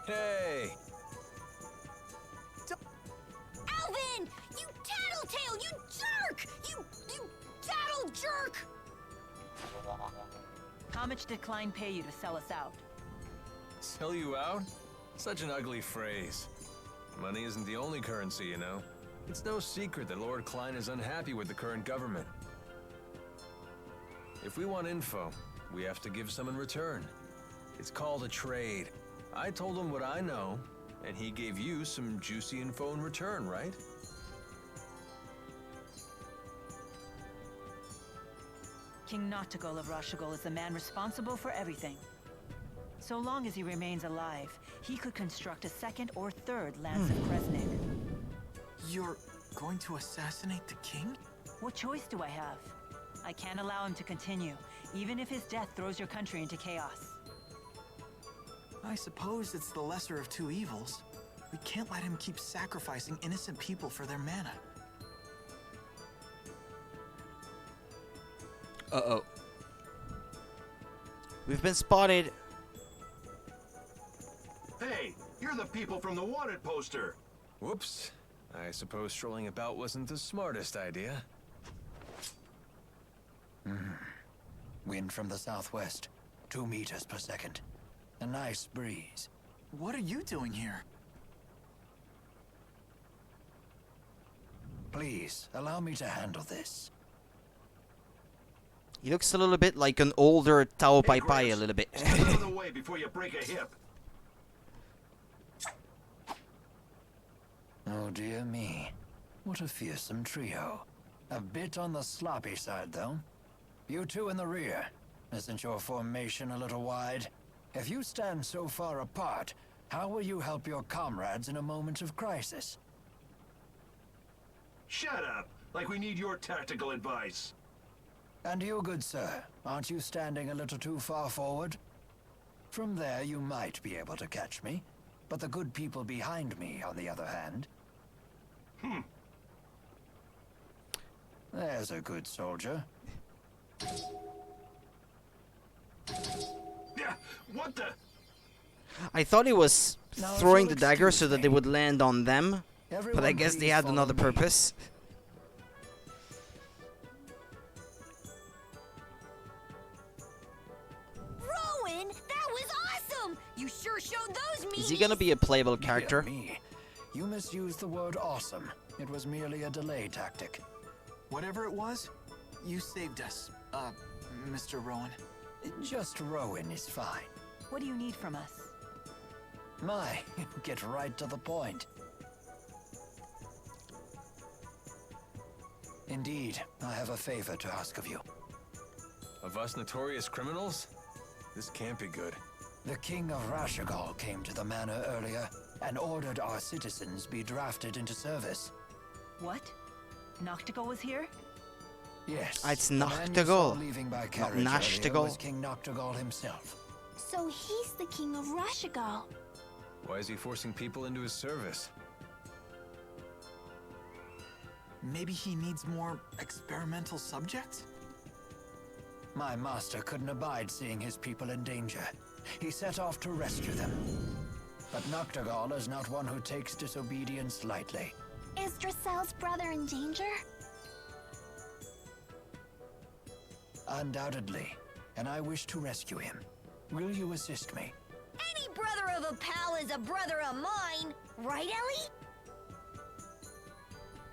Hey! Alvin! You tattletale! You jerk! You tattle jerk! How much did Klein pay you to sell us out? Sell you out? Such an ugly phrase. Money isn't the only currency, you know. It's no secret that Lord Klein is unhappy with the current government. If we want info, we have to give some in return. It's called a trade. I told him what I know, and he gave you some juicy info in return, right? King Noctigol of Rashugol is the man responsible for everything. So long as he remains alive, he could construct a second or third Lance of Kresnik. You're going to assassinate the king? What choice do I have? I can't allow him to continue, even if his death throws your country into chaos. I suppose it's the lesser of two evils. We can't let him keep sacrificing innocent people for their mana. Uh-oh. We've been spotted. Hey, you're the people from the wanted poster. Whoops. I suppose strolling about wasn't the smartest idea. Wind from the southwest, 2 meters per second. A nice breeze. What are you doing here? Please, allow me to handle this. He looks a little bit like an older Tao Pai Pai, a little bit. Step out of the way before you break a hip. Oh dear me. What a fearsome trio. A bit on the sloppy side, though. You two in the rear. Isn't your formation a little wide? If you stand so far apart, how will you help your comrades in a moment of crisis? Shut up! Like we need your tactical advice. And you, good sir, aren't you standing a little too far forward? From there, you might be able to catch me, but the good people behind me, on the other hand... There's a good soldier. Yeah, what the? I thought he was throwing the dagger so that they would land on them, but I guess they had another purpose. Rowan, that was awesome! You sure showed those meanies! Is he gonna be a playable character? Me. You misused the word awesome. It was merely a delay tactic. Whatever it was, you saved us, Mr. Rowan. Just Rowan is fine. What do you need from us? My, get right to the point. Indeed, I have a favor to ask of you. Of us notorious criminals? This can't be good. The King of Rashigal came to the manor earlier and ordered our citizens be drafted into service. What? Noctigal was here? Yes. It's the man you saw Noctigal, leaving by not carriage earlier Nashtigal. was King Noctigal himself. So he's the king of Rashigal. Why is he forcing people into his service? Maybe he needs more experimental subjects? My master couldn't abide seeing his people in danger. He set off to rescue them. But Noctigal is not one who takes disobedience lightly. Is Dracel's brother in danger? Undoubtedly, and I wish to rescue him. Will you assist me? Any brother of a pal is a brother of mine, right, Ellie?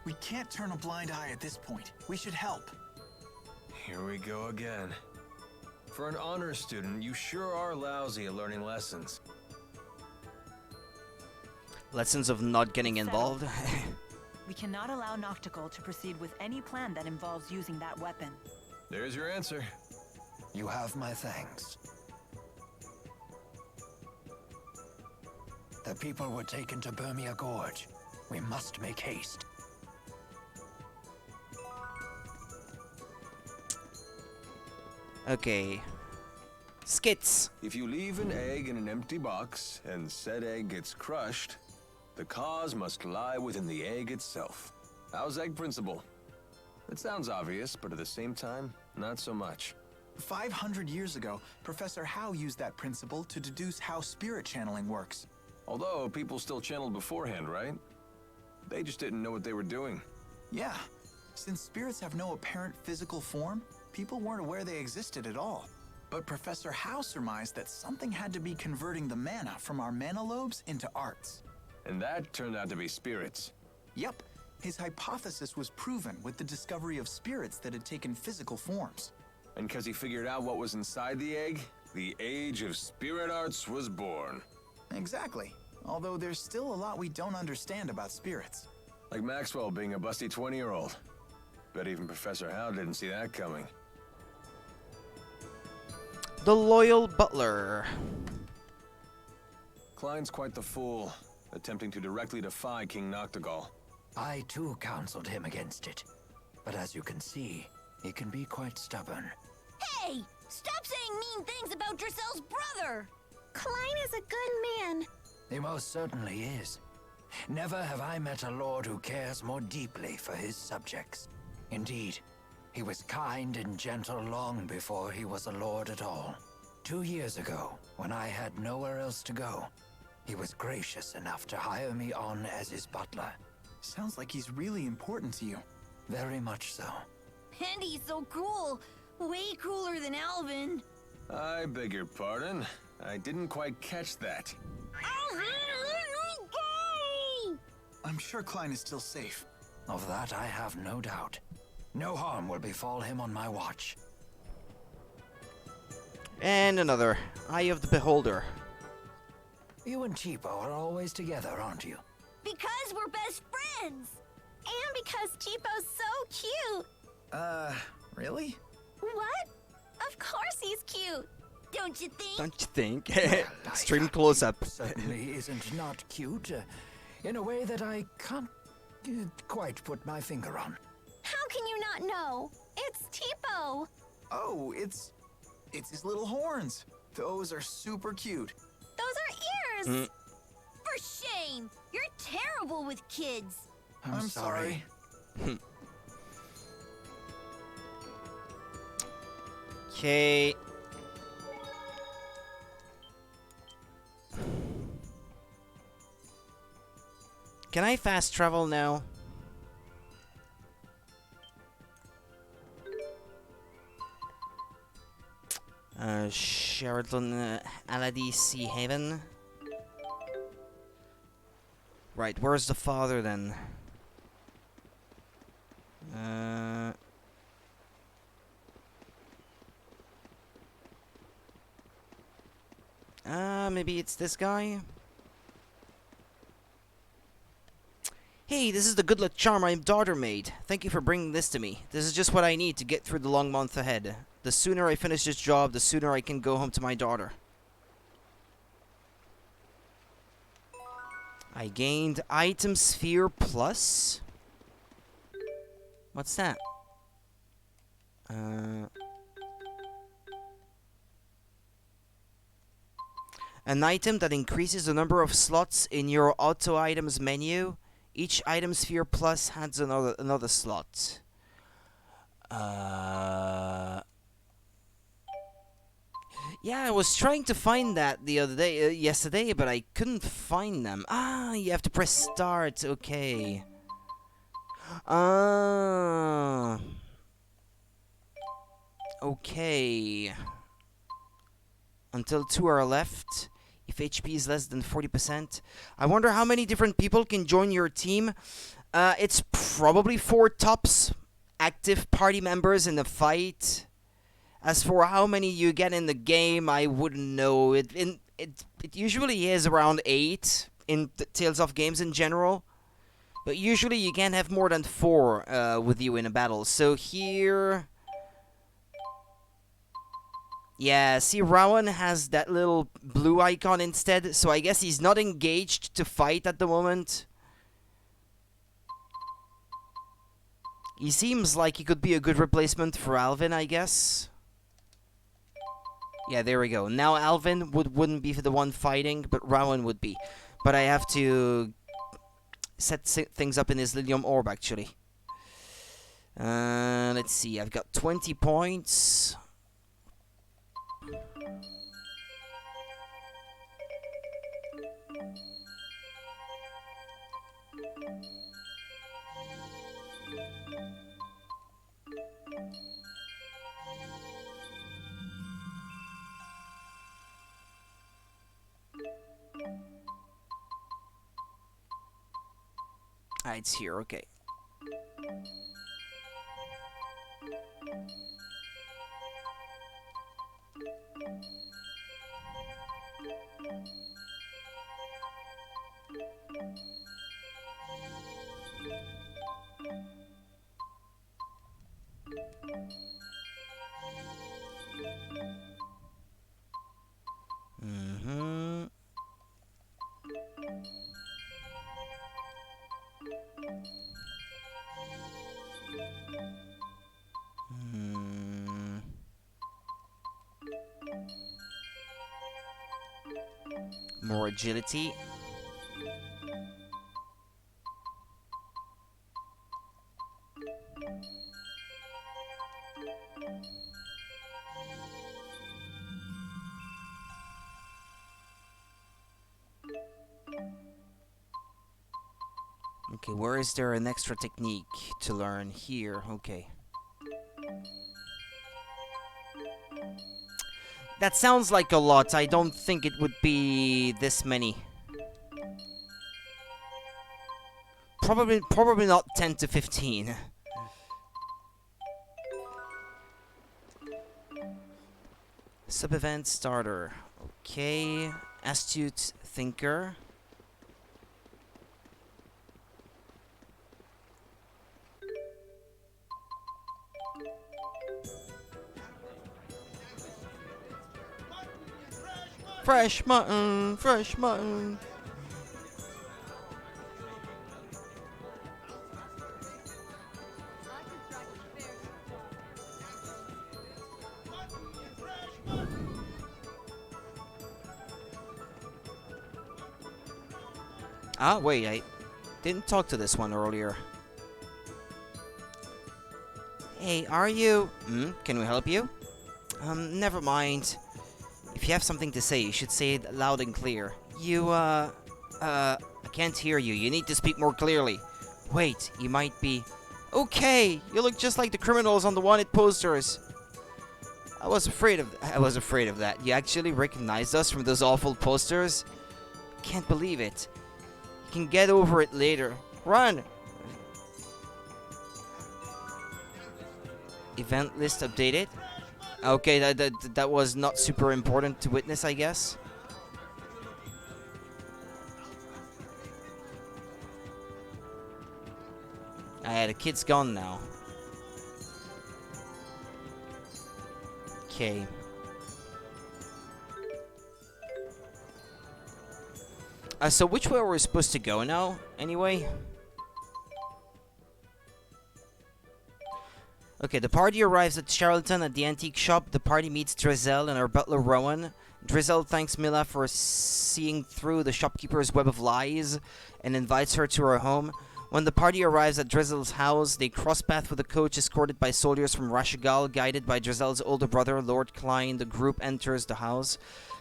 We can't turn a blind eye at this point. We should help. Here we go again. For an honors student, you sure are lousy at learning lessons. Lessons of not getting involved. We cannot allow Noctigal to proceed with any plan that involves using that weapon. There's your answer. You have my thanks. The people were taken to Burmia Gorge. We must make haste. Okay. Skits. If you leave an egg in an empty box, and said egg gets crushed, the cause must lie within the egg itself. How's egg principle? It sounds obvious, but at the same time, not so much. 500 years ago, Professor Howe used that principle to deduce how spirit channeling works. Although, people still channeled beforehand, right? They just didn't know what they were doing. Yeah. Since spirits have no apparent physical form, people weren't aware they existed at all. But Professor Howe surmised that something had to be converting the mana from our mana lobes into arts. And that turned out to be spirits. Yep. His hypothesis was proven with the discovery of spirits that had taken physical forms. And because he figured out what was inside the egg, the age of spirit arts was born. Exactly. Although there's still a lot we don't understand about spirits. Like Maxwell being a busty 20-year-old. Bet even Professor Howe didn't see that coming. The Loyal Butler. Klein's quite the fool, attempting to directly defy King Noctigal. I too counseled him against it. But as you can see, he can be quite stubborn. Hey! Stop saying mean things about Dracel's brother! Klein is a good man. He most certainly is. Never have I met a lord who cares more deeply for his subjects. Indeed, he was kind and gentle long before he was a lord at all. 2 years ago, when I had nowhere else to go, he was gracious enough to hire me on as his butler. Sounds like he's really important to you. Very much so. And he's so cool. Way cooler than Alvin. I beg your pardon. I didn't quite catch that. I'm sure Klein is still safe. Of that I have no doubt. No harm will befall him on my watch. And another. Eye of the Beholder. You and Cheapo are always together, aren't you? Because we're best friends! And because Cheapo's so cute! Really? What? Of course he's cute! Don't you think? Don't you think? Extreme close-up. Certainly isn't not cute. In a way that I can't quite put my finger on. How can you not know? It's Cheapo! Oh, it's his little horns. Those are super cute. Those are ears! For shame! You're terrible with kids! I'm sorry. Okay. Can I fast travel now? Sheraton, Aladi, Sea Haven. Right, where's the father then? Maybe it's this guy? Hey, this is the good luck charm my daughter made. Thank you for bringing this to me. This is just what I need to get through the long month ahead. The sooner I finish this job, the sooner I can go home to my daughter. I gained Item Sphere Plus? What's that? An item that increases the number of slots in your auto items menu. Each Item Sphere Plus adds another slot. Yeah, I was trying to find that the other day, yesterday, but I couldn't find them. Ah, you have to press start. Okay. Okay. Until 2 are left. If HP is less than 40%. I wonder how many different people can join your team. It's probably 4 tops active party members in the fight. As for how many you get in the game, I wouldn't know. It usually is around 8 in Tales of games in general. But usually you can't have more than 4 with you in a battle. So here... Yeah, see, Rowan has that little blue icon instead, so I guess he's not engaged to fight at the moment. He seems like he could be a good replacement for Alvin, I guess. Yeah, there we go. Now Alvin wouldn't be the one fighting, but Rowan would be. But I have to set things up in his Lilium Orb, actually. Let's see, I've got 20 points. Ah, it's here, okay. More agility. Okay, where is there an extra technique to learn? Here, okay. That sounds like a lot. I don't think it would be this many. Probably not 10 to 15. Sub-event starter. Okay. Astute thinker. Fresh mutton, fresh mutton. Ah, wait, I didn't talk to this one earlier. Hey, are you... can we help you? Never mind. If you have something to say, you should say it loud and clear. I can't hear you. You need to speak more clearly. Wait, you might be... Okay, you look just like the criminals on the wanted posters. I was afraid of that. You actually recognized us from those awful posters? Can't believe it. You can get over it later. Run! Event list updated. Okay, that was not super important to witness, I guess. The kid's gone now. Okay. So which way are we supposed to go now, anyway? Okay, the party arrives at Charlton at the antique shop. The party meets Drizel and her butler Rowan. Drizel thanks Mila for seeing through the shopkeeper's web of lies and invites her to her home. When the party arrives at Drizel's house, they cross paths with a coach escorted by soldiers from Rashigal. Guided by Drizel's older brother, Lord Klein, the group enters the house.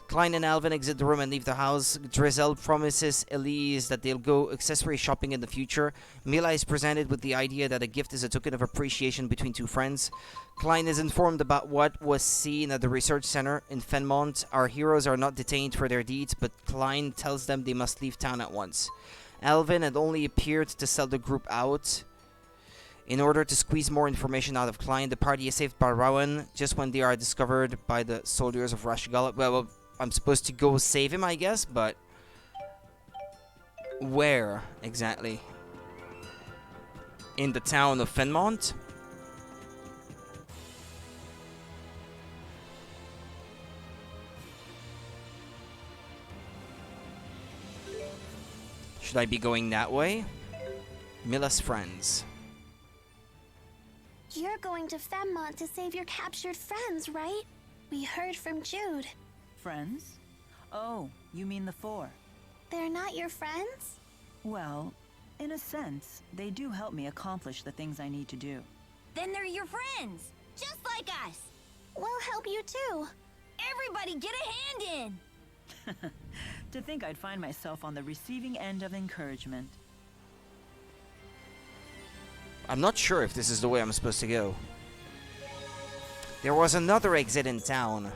Klein and Alvin exit the room and leave the house. Drizel promises Elise that they'll go accessory shopping in the future. Mila is presented with the idea that a gift is a token of appreciation between two friends. Klein is informed about what was seen at the research center in Fenmont. Our heroes are not detained for their deeds, but Klein tells them they must leave town at once. Alvin had only appeared to sell the group out. In order to squeeze more information out of Klein, the party is saved by Rowan just when they are discovered by the soldiers of Rashigal. Well, I'm supposed to go save him, I guess, but where exactly? In the town of Fenmont? Should I be going that way? Mila's friends. You're going to Femmont to save your captured friends, right? We heard from Jude. Friends? Oh, you mean the four. They're not your friends? Well, in a sense, they do help me accomplish the things I need to do. Then they're your friends, just like us. We'll help you too. Everybody get a hand in. To think I'd find myself on the receiving end of encouragement. I'm not sure if this is the way I'm supposed to go. There was another exit in town.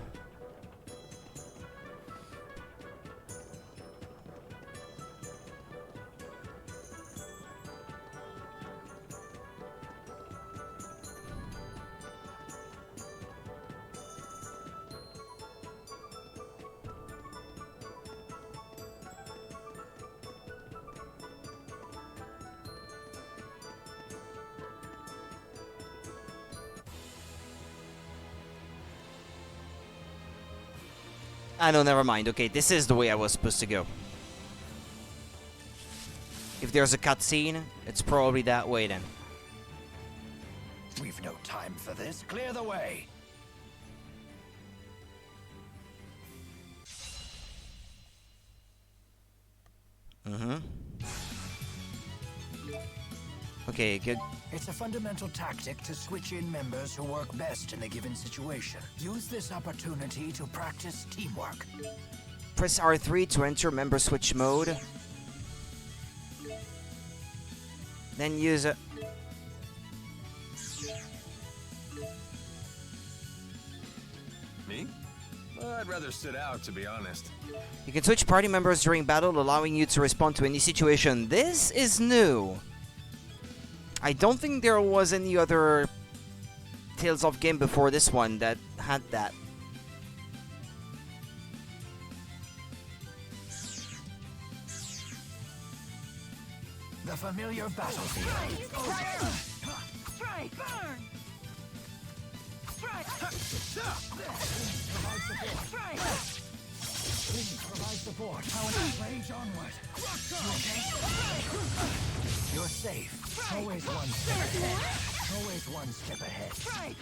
Ah, no, never mind. Okay, this is the way I was supposed to go. If there's a cutscene, it's probably that way then. We've no time for this. Clear the way. Okay, good. It's a fundamental tactic to switch in members who work best in a given situation. Use this opportunity to practice teamwork. Press R3 to enter member switch mode. Then use a... Me? Well, I'd rather sit out, to be honest. You can switch party members during battle, allowing you to respond to any situation. This is new. I don't think there was any other Tales of game before this one that had that. The familiar battlefield. Strike! Burn! Strike! Please provide support. Rage onward. You okay? You're safe. Always one step ahead. Always one step ahead. Strike!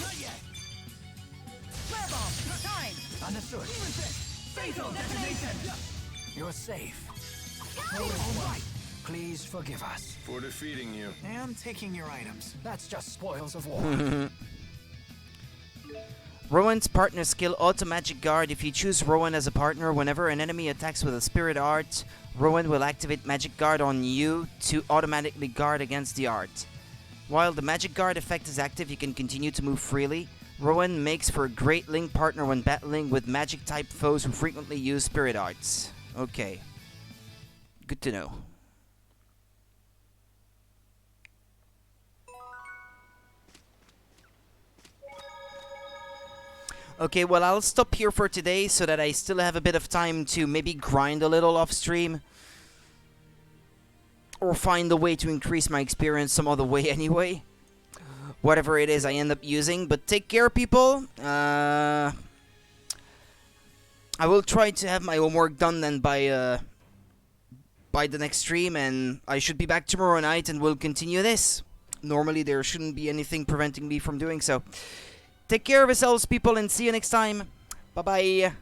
Not yet! Flare bomb! Time! Understood. Fatal detonation! You're safe. Always one. Please forgive us. For defeating you. And taking your items. That's just spoils of war. Rowan's partner skill Auto Magic Guard. If you choose Rowan as a partner, whenever an enemy attacks with a Spirit Art, Rowan will activate Magic Guard on you to automatically guard against the art. While the Magic Guard effect is active, you can continue to move freely. Rowan makes for a great link partner when battling with magic-type foes who frequently use Spirit Arts. Okay. Good to know. Okay, well, I'll stop here for today so that I still have a bit of time to maybe grind a little off stream. Or find a way to increase my experience some other way anyway. Whatever it is I end up using. But take care, people. I will try to have my homework done then by the next stream. And I should be back tomorrow night and we'll continue this. Normally there shouldn't be anything preventing me from doing so. Take care of yourselves, people, and see you next time. Bye-bye.